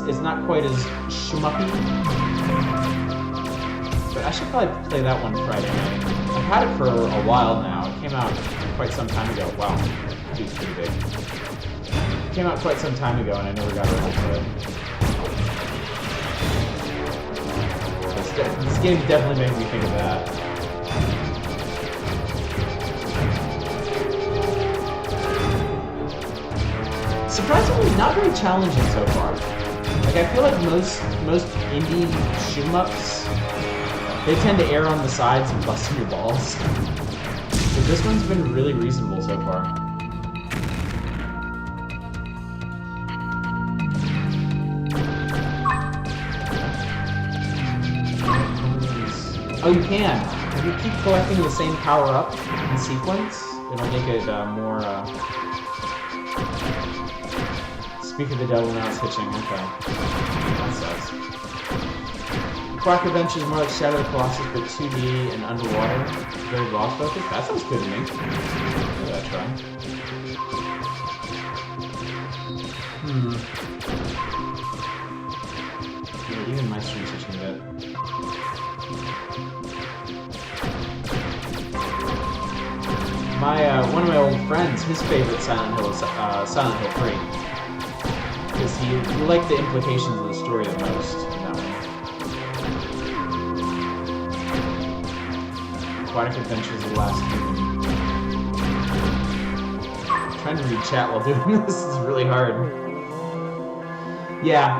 It's not quite as shmuppy. I should probably play that one Friday night. I've had it for a while now. It came out quite some time ago. Wow, he's pretty big. It came out quite some time ago, and I never got around to it. This game definitely made me think of that. Surprisingly, not very challenging so far. Like, I feel like most indie shoot-em-ups, they tend to err on the sides and busting your balls. But this one's been really reasonable so far. Oh, you can. If you keep collecting the same power-up in sequence, it'll make it more, Speak of the devil, now it's hitching. Okay. That sucks. Quack Adventure is more like Shadow of the Colossus, but 2D and underwater. Very lost focus. That sounds good to me. Give that a try. Yeah, even my stream's hitching a bit. One of my old friends, his favorite Silent Hill is Silent Hill 3. Because he liked the implications of the story the most in that one. Aquatic Adventures of the Last Kingdom. Trying to read chat while doing this is really hard. Yeah.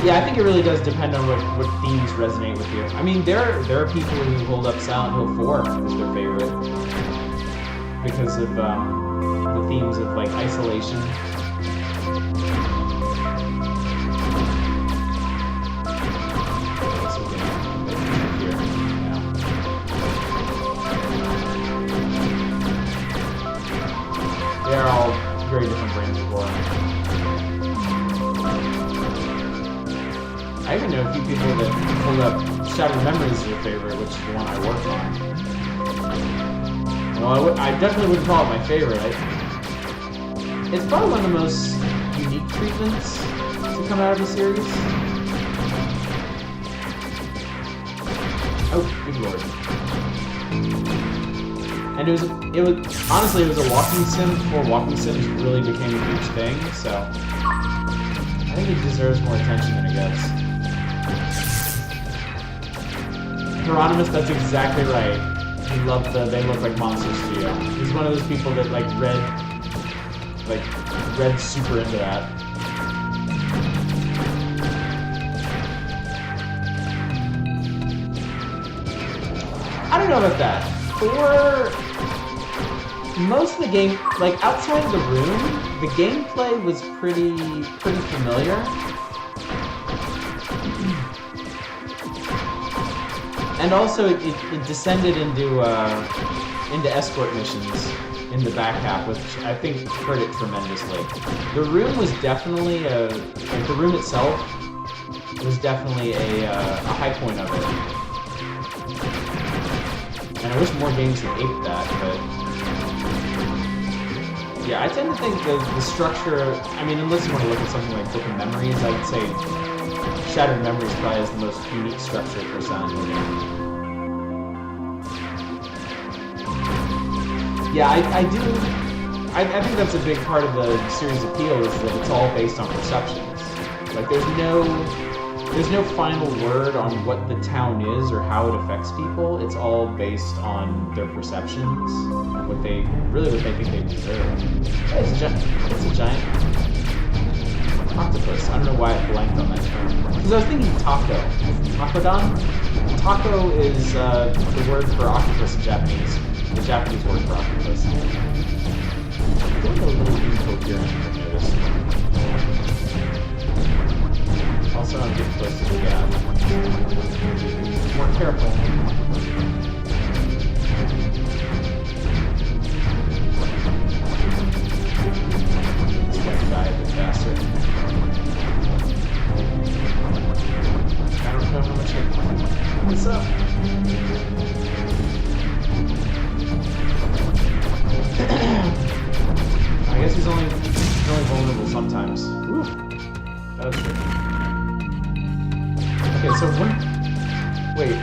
Yeah, I think it really does depend on what themes resonate with you. I mean, there are people who hold up Silent Hill 4 as their favorite. Because of the themes of, like, isolation. They're all very different brands of horror. I even know a few people that hold up Shattered Memories as their favorite, which is the one I worked on. Well, I definitely wouldn't call it my favorite. It's probably one of the most unique treatments to come out of the series. Oh, good lord. And it was honestly, it was a walking sim before walking sims really became a huge thing, so I think it deserves more attention than it gets. Hieronymus, that's exactly right. They look like Monster Studio. He's one of those people that read super into that. I don't know about that. For most of the game, like outside of the room, the gameplay was pretty familiar. And also, it descended into escort missions in the back half, which I think hurt it tremendously. The room was definitely the room itself was definitely a high point of it. And I wish more games had aped that, but yeah, I tend to think the structure. I mean, unless you want to look at something like Book of Memories, I would say Shattered Memories probably has the most unique structure for Silent Hill game. Yeah, I think that's a big part of the series' appeal is that it's all based on perceptions. Like, there's no final word on what the town is or how it affects people. It's all based on their perceptions and what they think they deserve. Hey, it's a giant octopus. I don't know why I blanked on that term. Because I was thinking taco. Takodon? Taco is the word for octopus in Japanese. The Japanese word for octopus. I'm getting a little incoherent, I've noticed. Also, I'm getting close to the gap. More careful. Let's try to die a bit faster. I don't know how much what's up? I guess he's only vulnerable sometimes. Ooh, that was good. Okay, so Wait,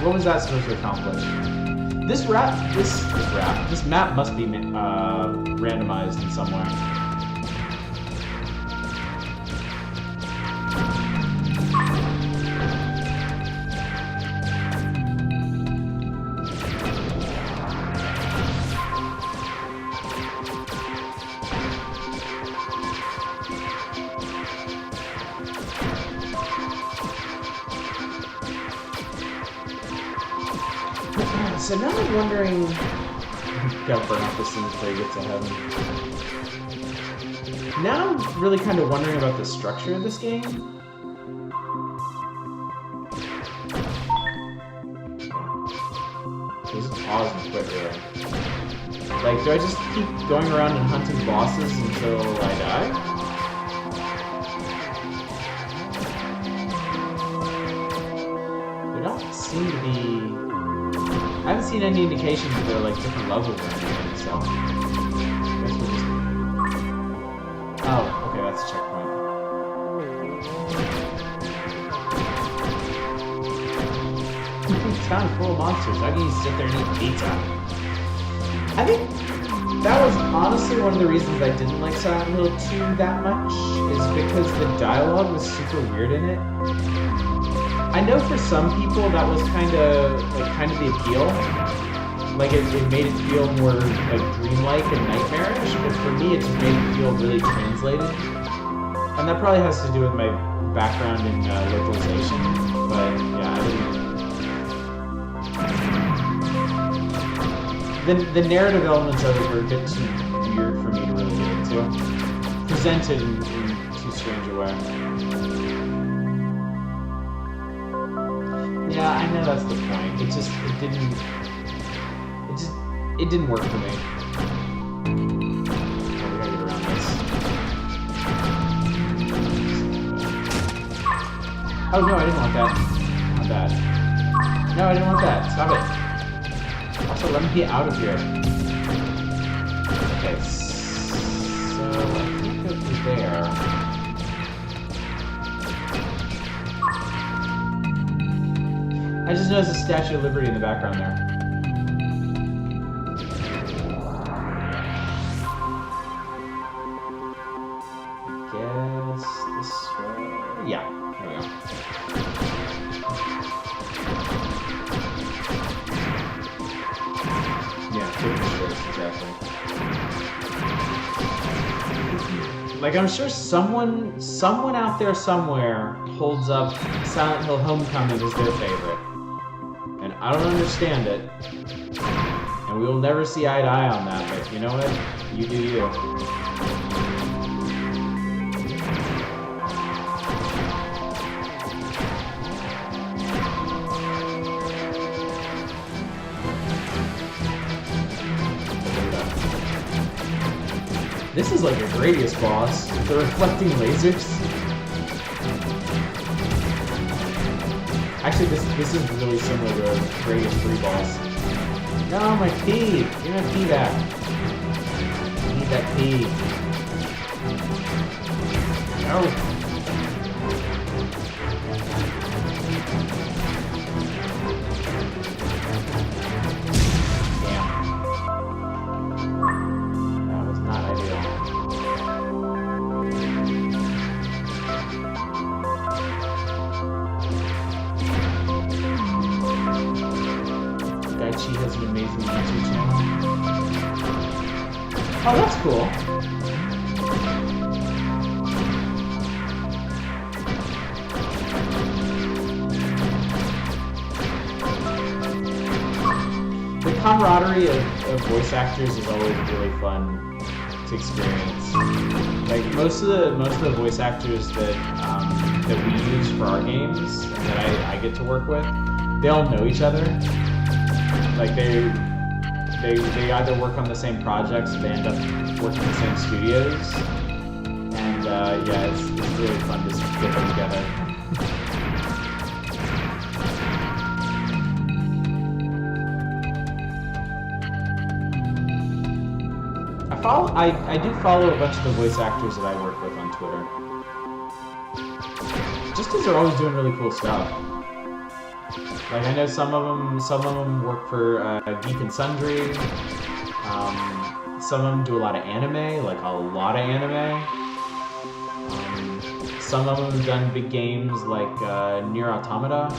what was that supposed to accomplish? This map must be randomized in some way. So now I'm wondering... Gotta burn off this thing before he gets to heaven. Now I'm really kind of wondering about the structure of this game. Just pause and quit, really. Like, do I just keep going around and hunting bosses until I die? There don't seem to be... I haven't seen any indications that they're like different levels or anything, so... I guess we'll just... Oh, okay, that's a checkpoint. Town full of monsters. How can you sit there and eat pizza? I think that was honestly one of the reasons I didn't like Silent Hill 2 that much, is because the dialogue was super weird in it. I know for some people that was kind of the appeal. Like it made it feel more like dreamlike and nightmarish, but for me it just made it feel really translated. And that probably has to do with my background in localization. But yeah, I didn't. The narrative elements of it were a bit too weird for me to really get into. Presented in too strange a way. Yeah, I know that's the point. It didn't work for me. Oh, we gotta get around this. Oh no, I didn't want that. Not that. No, I didn't want that. Stop it. Also, let me get out of here. Okay, so I think over there. I just noticed a Statue of Liberty in the background there. Guess this way. Yeah, there we go. Yeah, exactly. Like, I'm sure someone out there somewhere holds up Silent Hill Homecoming as their favorite. And I don't understand it. And we will never see eye to eye on that, but you know what? You do you. This is like a Gradius boss. The reflecting lasers. Actually, this is really similar to a Gradius 3 boss. No, my pee! Give me my pee back. I need that pee. No! Damn. That was not ideal. Daichi has an amazing YouTube channel. Oh, that's cool. The camaraderie of voice actors is always really fun to experience. Like most of the voice actors that we use for our games and that I get to work with, they all know each other. Like they either work on the same projects, or they end up working in the same studios, and yeah, it's really fun to get them together. I do follow a bunch of the voice actors that I work with on Twitter, just because they're always doing really cool stuff. Like I know some of them work for Geek and Sundry. Some of them do a lot of anime, like a lot of anime. Some of them have done big games like Nier Automata. Oh,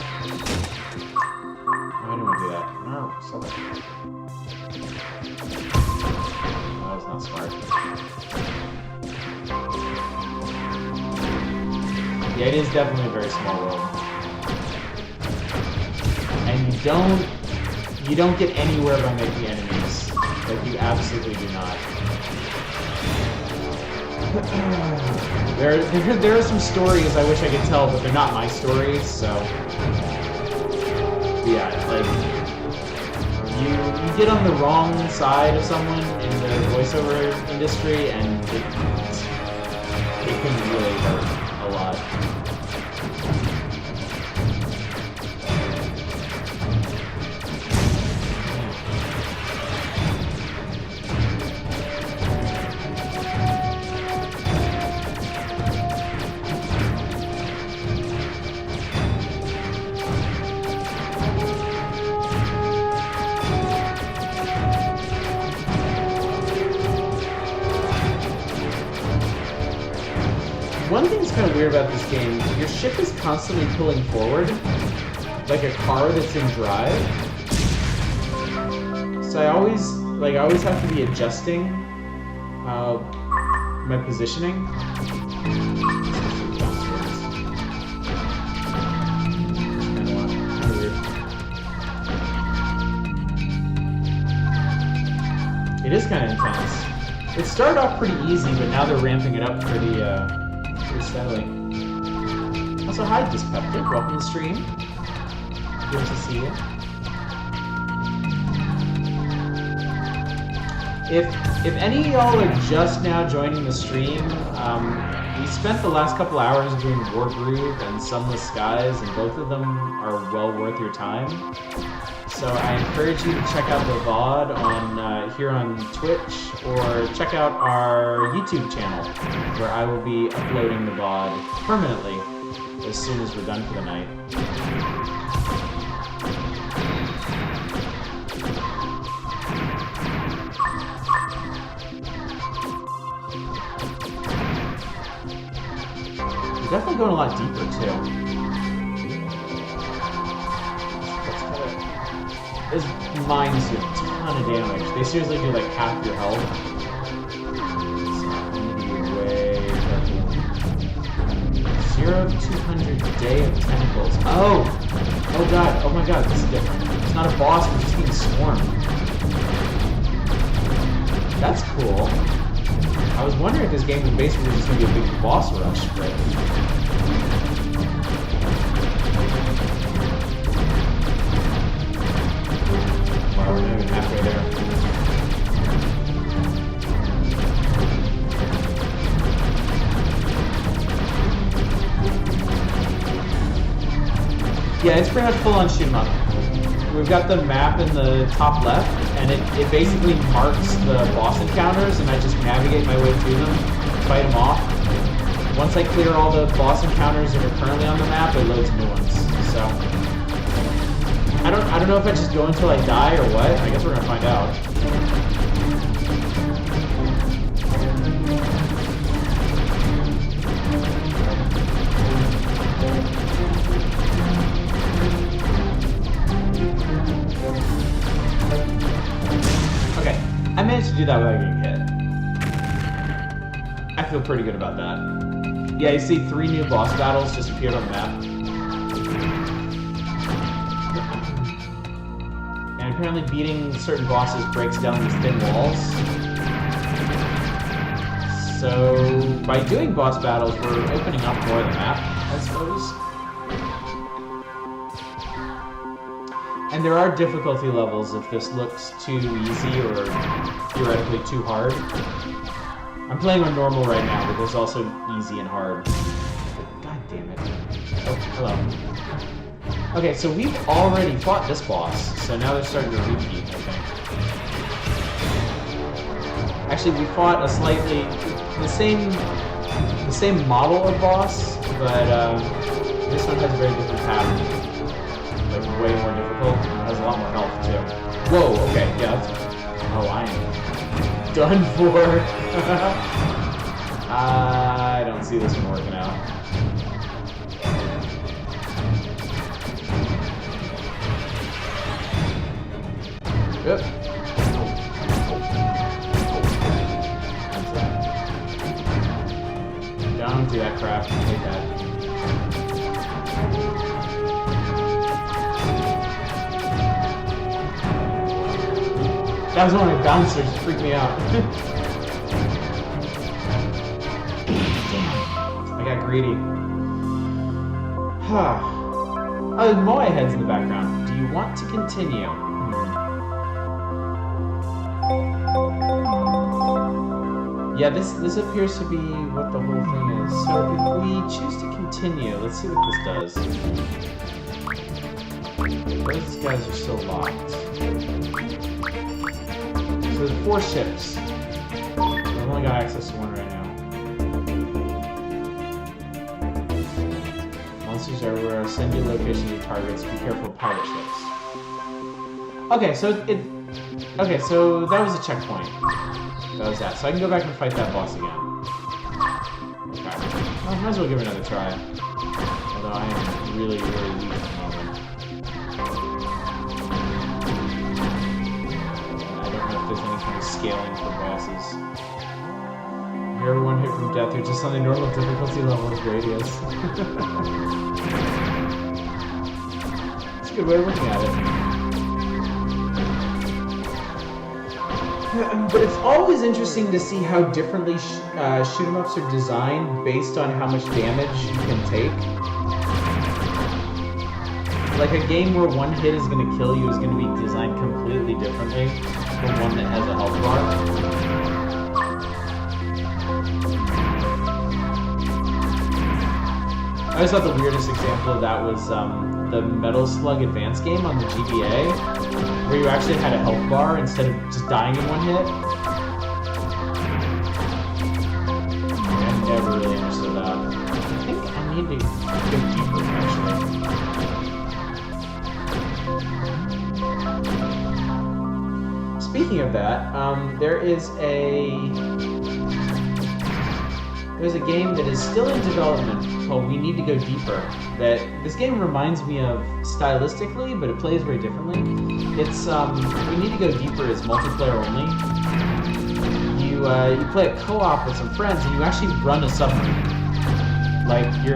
I didn't want to do that. No, stop it. Oh, that was not smart. Yeah, it is definitely a very small world. And you don't get anywhere by making enemies. Like, you absolutely do not. There are some stories I wish I could tell, but they're not my stories, so... Yeah, like... You get on the wrong side of someone in the voiceover industry, and it can really hurt a lot. One thing that's kind of weird about this game, your ship is constantly pulling forward, like a car that's in drive. So I always have to be adjusting my positioning. It is kind of intense. It started off pretty easy, but now they're ramping it up pretty steadily. Also, hi, Dyspeptic. Welcome to the stream. Good to see you. If any of y'all are just now joining the stream, we spent the last couple hours doing Wargroove and Sunless Skies, and both of them are well worth your time. So I encourage you to check out the VOD on here on Twitch, or check out our YouTube channel, where I will be uploading the VOD permanently as soon as we're done for the night. We're definitely going a lot deeper too. Those mines do a ton of damage. They seriously do like half your health. So I'm gonna be way careful. 0 to 200 Day of Tentacles. Oh! Oh god, oh my god, this is different. It's not a boss, we're just being swarmed. That's cool. I was wondering if this game was basically just gonna be a big boss rush, but... We're not even halfway there. Yeah, it's pretty much full on shoot 'em up. We've got the map in the top left, and it basically marks the boss encounters, and I just navigate my way through them, fight them off. Once I clear all the boss encounters that are currently on the map, it loads new ones. So... I don't know if I just go until I die or what. I guess we're gonna find out. Okay, I managed to do that without getting hit. I feel pretty good about that. Yeah, you see 3 new boss battles just appeared on the map. Apparently beating certain bosses breaks down these thin walls. So by doing boss battles, we're opening up more of the map, I suppose. And there are difficulty levels if this looks too easy or theoretically too hard. I'm playing on normal right now, but there's also easy and hard. God damn it. Oh, hello. Okay, so we've already fought this boss, so now they're starting to repeat, I think. Actually, we fought a slightly the same model of boss, but this one has a very different pattern, like done for. I don't see this one working out. Yep. Don't do that crap. Take that. That was one of my bouncers to freak me out. Damn. I got greedy. Oh, Moai heads in the background. Do you want to continue? Yeah, this appears to be what the whole thing is. So if we choose to continue, let's see what this does. Those guys are still locked. So there's 4 ships. I've only got access to one right now. Monsters everywhere. Send you locations of targets. Be careful of pirate ships. Okay, so that was a checkpoint. That was that. So I can go back and fight that boss again. Okay. Well, might as well give it another try. Although I am really, really weak at the moment. I don't know if there's any kind of scaling for bosses. If you're one hit from death, you're just on the normal difficulty level of radius. It's a good way of looking at it. But it's always interesting to see how differently shoot-em-ups are designed based on how much damage you can take. Like a game where one hit is going to kill you is going to be designed completely differently from one that has a health bar. I always thought the weirdest example of that was the Metal Slug Advance game on the GBA, where you actually had a health bar instead of just dying in one hit. I never really understood that. I think I need to go deeper, actually. Speaking of that, there's a game that is still in development called We Need to Go Deeper. That this game reminds me of stylistically, but it plays very differently. It's We Need to Go Deeper is multiplayer only. You play a co-op with some friends, and you actually run a submarine. Like you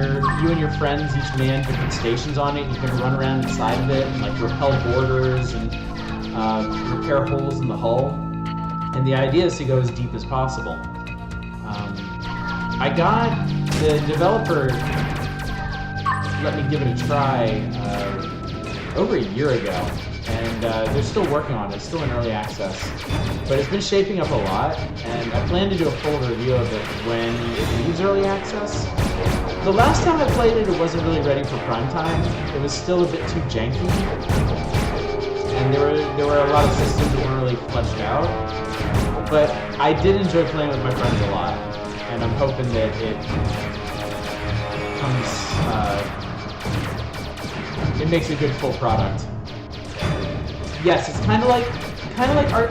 and your friends, each man different stations on it. You can run around inside of it and like repel borders and repair holes in the hull. And the idea is to go as deep as possible. I got the developer let me give it a try over a year ago, and they're still working on it. It's still in early access, but it's been shaping up a lot, and I plan to do a full review of it when it leaves early access. The last time I played it, it wasn't really ready for prime time. It was still a bit too janky, and there were a lot of systems that weren't really fleshed out. But I did enjoy playing with my friends a lot, and I'm hoping that it it makes a good full product. Yes, it's kind of like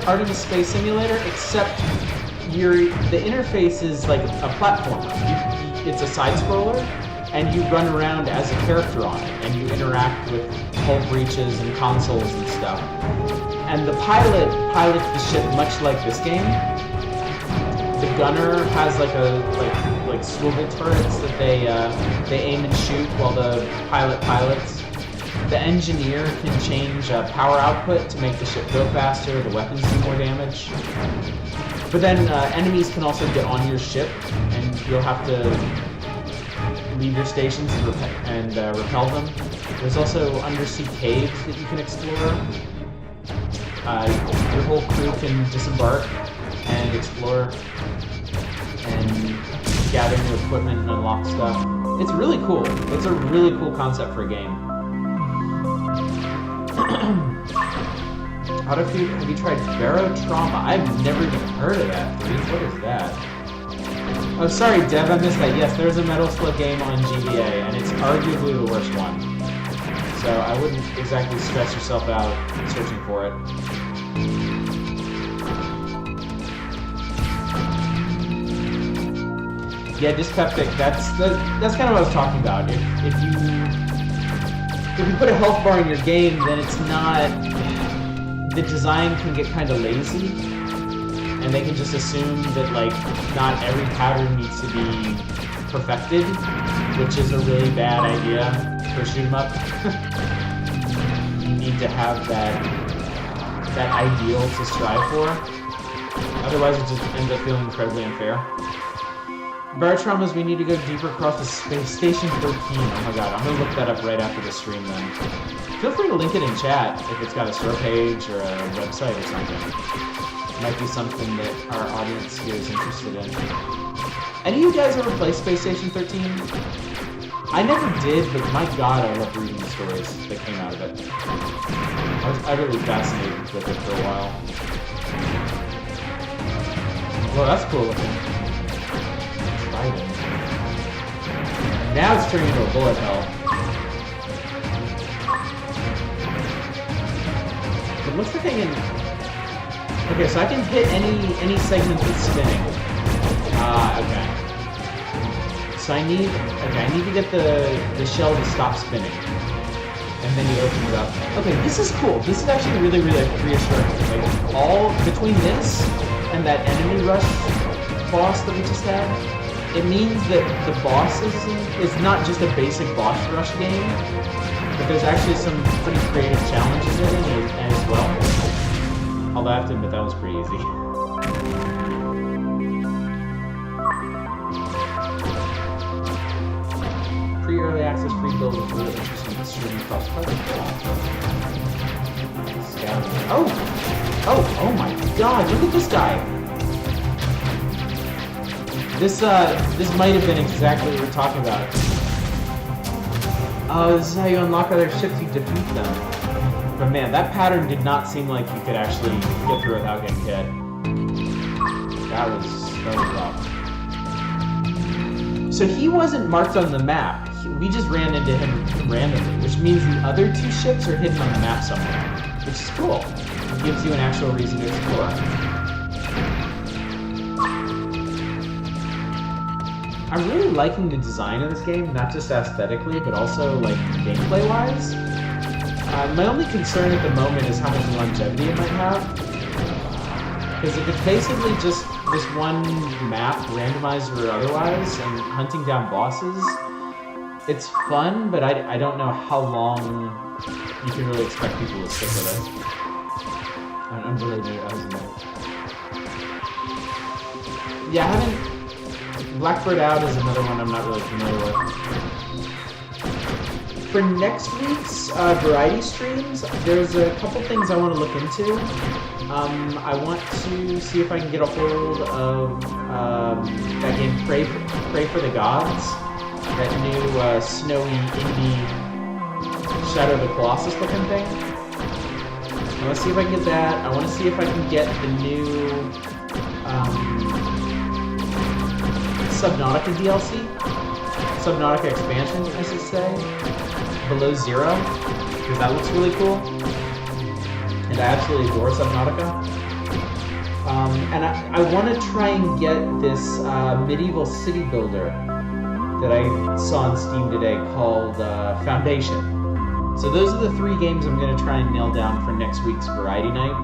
Artemis Space Simulator, except the interface is like a platformer. It's a side scroller, and you run around as a character on it, and you interact with hull breaches and consoles and stuff. And the pilot pilots the ship much like this game. The gunner has like swivel turrets that they aim and shoot while the pilot pilots. The engineer can change power output to make the ship go faster, the weapons do more damage. But then enemies can also get on your ship, and you'll have to leave your stations and repel them. There's also undersea caves that you can explore. Your whole crew can disembark and explore and gather new equipment and unlock stuff. It's really cool. It's a really cool concept for a game. Have you tried Barotrauma? I've never even heard of that. What is that? Oh, sorry, Dev, I missed that. Yes, there's a Metal Slug game on GBA, and it's arguably the worst one. So I wouldn't exactly stress yourself out searching for it. Yeah, dyspeptic. That's kind of what I was talking about. If you put a health bar in your game, then it's not. The design can get kind of lazy, and they can just assume that like not every pattern needs to be perfected, which is a really bad idea for shoot 'em up. You need to have that ideal to strive for. Otherwise, it just ends up feeling incredibly unfair. Barotraumas, we need to go deeper across the space station 13. Oh my god, I'm gonna look that up right after the stream then. Feel free to link it in chat if it's got a store page or a website or something. It might be something that our audience here is interested in. Any of you guys ever play Space Station 13? I never did, but my god, I love reading the stories that came out of it. I was utterly fascinated with it for a while. Well, that's cool looking. Exciting. Now it's turning into a bullet hell. It looks like I can... Okay, so I can hit any segment that's spinning. Okay. So I need to get the shell to stop spinning. And then you open it up. Okay, this is cool. This is actually really, really reassuring. Like, all between this and that enemy rush boss that we just had, it means that the boss is not just a basic boss rush game, but there's actually some pretty creative challenges in it as well. Although I have to admit that was pretty easy. Pre-early access free build is really interesting. Streaming cross Oh my god, look at this guy! This might have been exactly what we're talking about. Oh, this is how you unlock other ships, you defeat them. But man, that pattern did not seem like you could actually get through without getting hit. That was rough. So he wasn't marked on the map. We just ran into him randomly, which means the other two ships are hidden on the map somewhere, which is cool. It gives you an actual reason to explore. I'm really liking the design of this game, not just aesthetically, but also like gameplay-wise. My only concern at the moment is how much longevity it might have. Because if it's basically just this one map, randomized or otherwise, and hunting down bosses, it's fun, but I don't know how long you can really expect people to stick with it. I'm really new. Yeah, I haven't... Blackbird Out is another one I'm not really familiar with. For next week's variety streams, there's a couple things I want to look into. I want to see if I can get a hold of that game Pray for the Gods. That new snowy indie Shadow of the Colossus looking thing. I want to see if I can get that. I want to see if I can get the new Subnautica DLC. Subnautica expansion, I should say. Below Zero. Because that looks really cool. And I absolutely adore Subnautica. And I want to try and get this medieval city builder that I saw on Steam today called Foundation. So those are the 3 games I'm going to try and nail down for next week's Variety Night.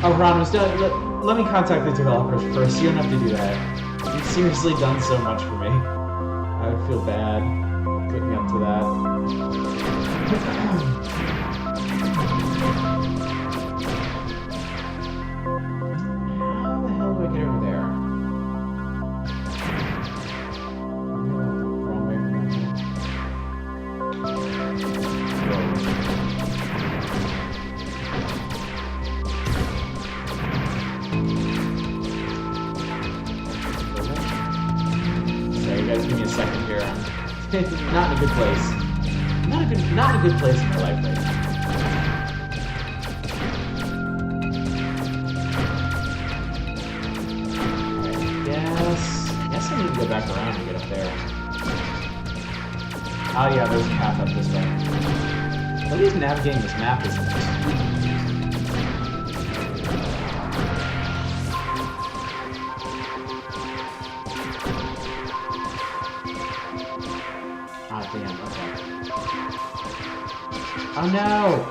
Oh, Ron, let me contact the developers first. You don't have to do that. You've seriously done so much for me. I would feel bad putting up to that. How the hell do I get over there? Wrong way from Sorry, you guys, give me a second here. Not in a good place. Not in a good place in my life right now. I guess I need to go back around and get up there. Oh yeah, there's a path up this way. At least navigating this map isn't just... I Oh no!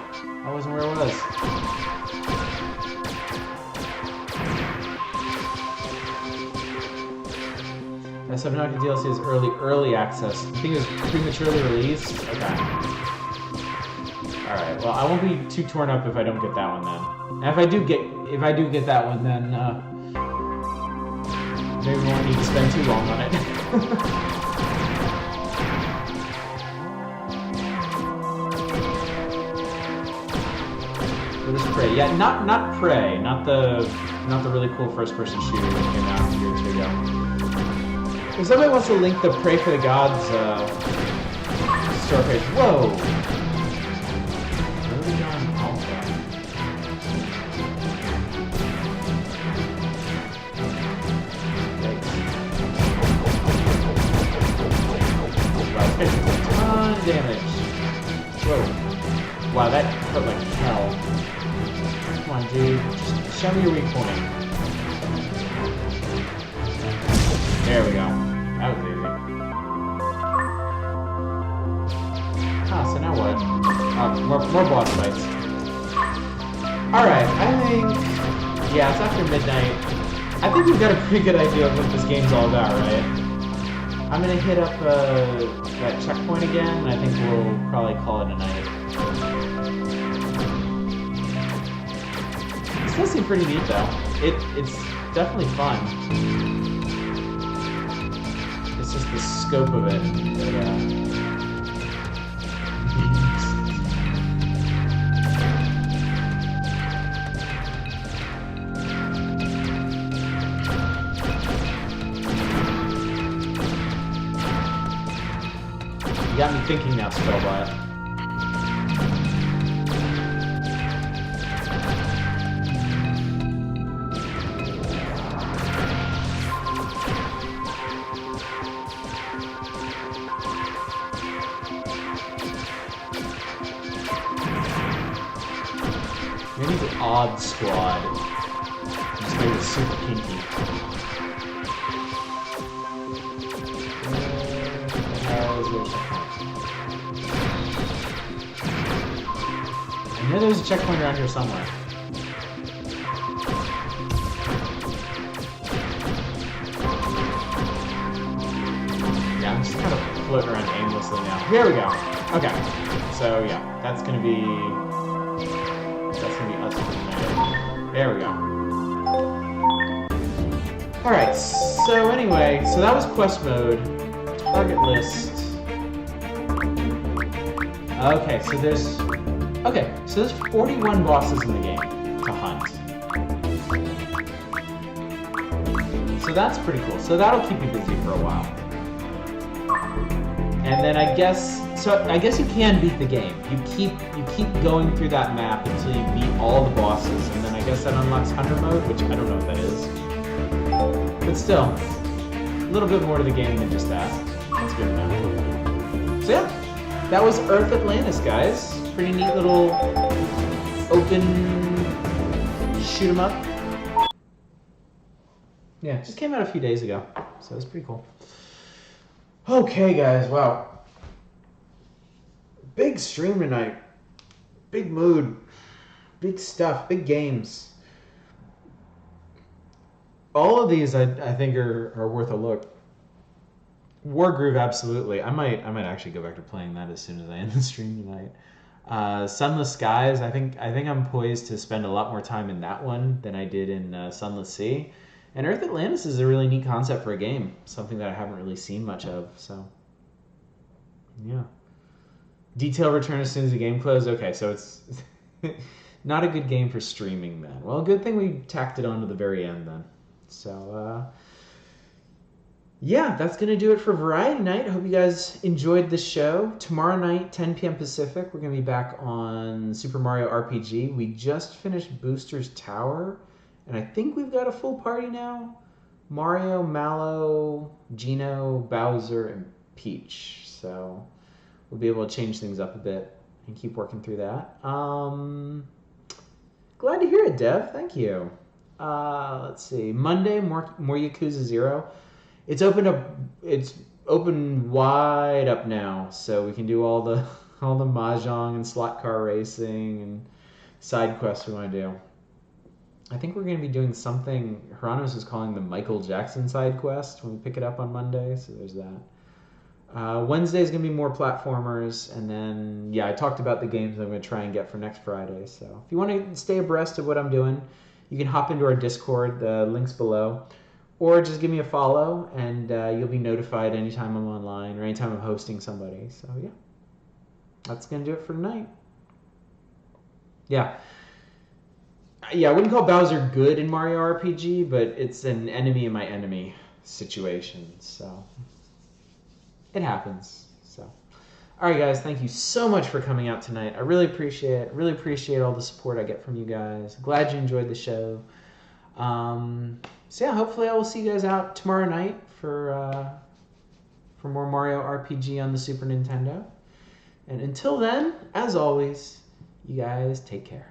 That wasn't where it was. Subnautica DLC is early access. I think it was prematurely released. Okay. Alright, well I won't be too torn up if I don't get that one then. And if I do get that one, then maybe we won't need to spend too long on it. What is Prey? Yeah, not Prey, not the really cool first-person shooter that came out a year or two ago. If somebody wants to link the Pray for the Gods store page, whoa! Where are we going? Alpha? Wow, this guy's doing a ton of damage. Whoa. Wow, that hurt like hell. Come on, dude. Just show me your weak point. There we go. That was easy. Ah, so now what? More boss fights. Alright, I think... Yeah, it's after midnight. I think we've got a pretty good idea of what this game's all about, right? I'm gonna hit up that checkpoint again, and I think we'll probably call it a night. This does seem pretty neat, though. It's definitely fun. It's just the scope of it that, you got me thinking now, Spellbot. Maybe the odd squad. Just made it super kinky. I know there's a checkpoint around here somewhere. Yeah, I'm just kind of floating around aimlessly now. Here we go. Okay. So yeah, that's gonna be us for the night. There we go. Alright, so anyway, so that was quest mode. Target list. Okay, so there's 41 bosses in the game to hunt. So that's pretty cool. So that'll keep you busy for a while. And then I guess you can beat the game. You keep going through that map until you beat all the bosses, and then I guess that unlocks Hunter mode, which I don't know what that is. But still, a little bit more to the game than just that. That's good enough. So yeah, that was Earth Atlantis, guys. Pretty neat little open shoot 'em up. Yeah, just came out a few days ago, so it's pretty cool. Okay, guys, wow. Big stream tonight. Big mood. Big stuff. Big games. All of these I think are worth a look. Wargroove, absolutely. I might actually go back to playing that as soon as I end the stream tonight. Sunless Skies, I think I'm poised to spend a lot more time in that one than I did in Sunless Sea. And Earth Atlantis is a really neat concept for a game. Something that I haven't really seen much of, so... yeah. Detail return as soon as the game closes? Okay, so it's not a good game for streaming then. Well, good thing we tacked it on to the very end then. So, yeah, that's going to do it for Variety Night. I hope you guys enjoyed the show. Tomorrow night, 10 p.m. Pacific, we're going to be back on Super Mario RPG. We just finished Booster's Tower, and I think we've got a full party now. Mario, Mallow, Geno, Bowser, and Peach. So we'll be able to change things up a bit and keep working through that. Glad to hear it, Dev. Thank you. Let's see. Monday, more Yakuza 0. It's open wide up now, so we can do all the all the mahjong and slot car racing and side quests we want to do. I think we're going to be doing something Hieronymus is calling the Michael Jackson side quest when we pick it up on Monday, so there's that. Wednesday is going to be more platformers, and then, yeah, I talked about the games I'm going to try and get for next Friday. So if you want to stay abreast of what I'm doing, you can hop into our Discord, the link's below, or just give me a follow, and you'll be notified anytime I'm online or anytime I'm hosting somebody. So, yeah, that's going to do it for tonight. Yeah, I wouldn't call Bowser good in Mario RPG, but it's an enemy of my enemy situation, so it happens. So, all right, guys, thank you so much for coming out tonight. I really appreciate it. Really appreciate all the support I get from you guys. Glad you enjoyed the show. So yeah, hopefully I will see you guys out tomorrow night for more Mario RPG on the Super Nintendo. And until then, as always, you guys take care.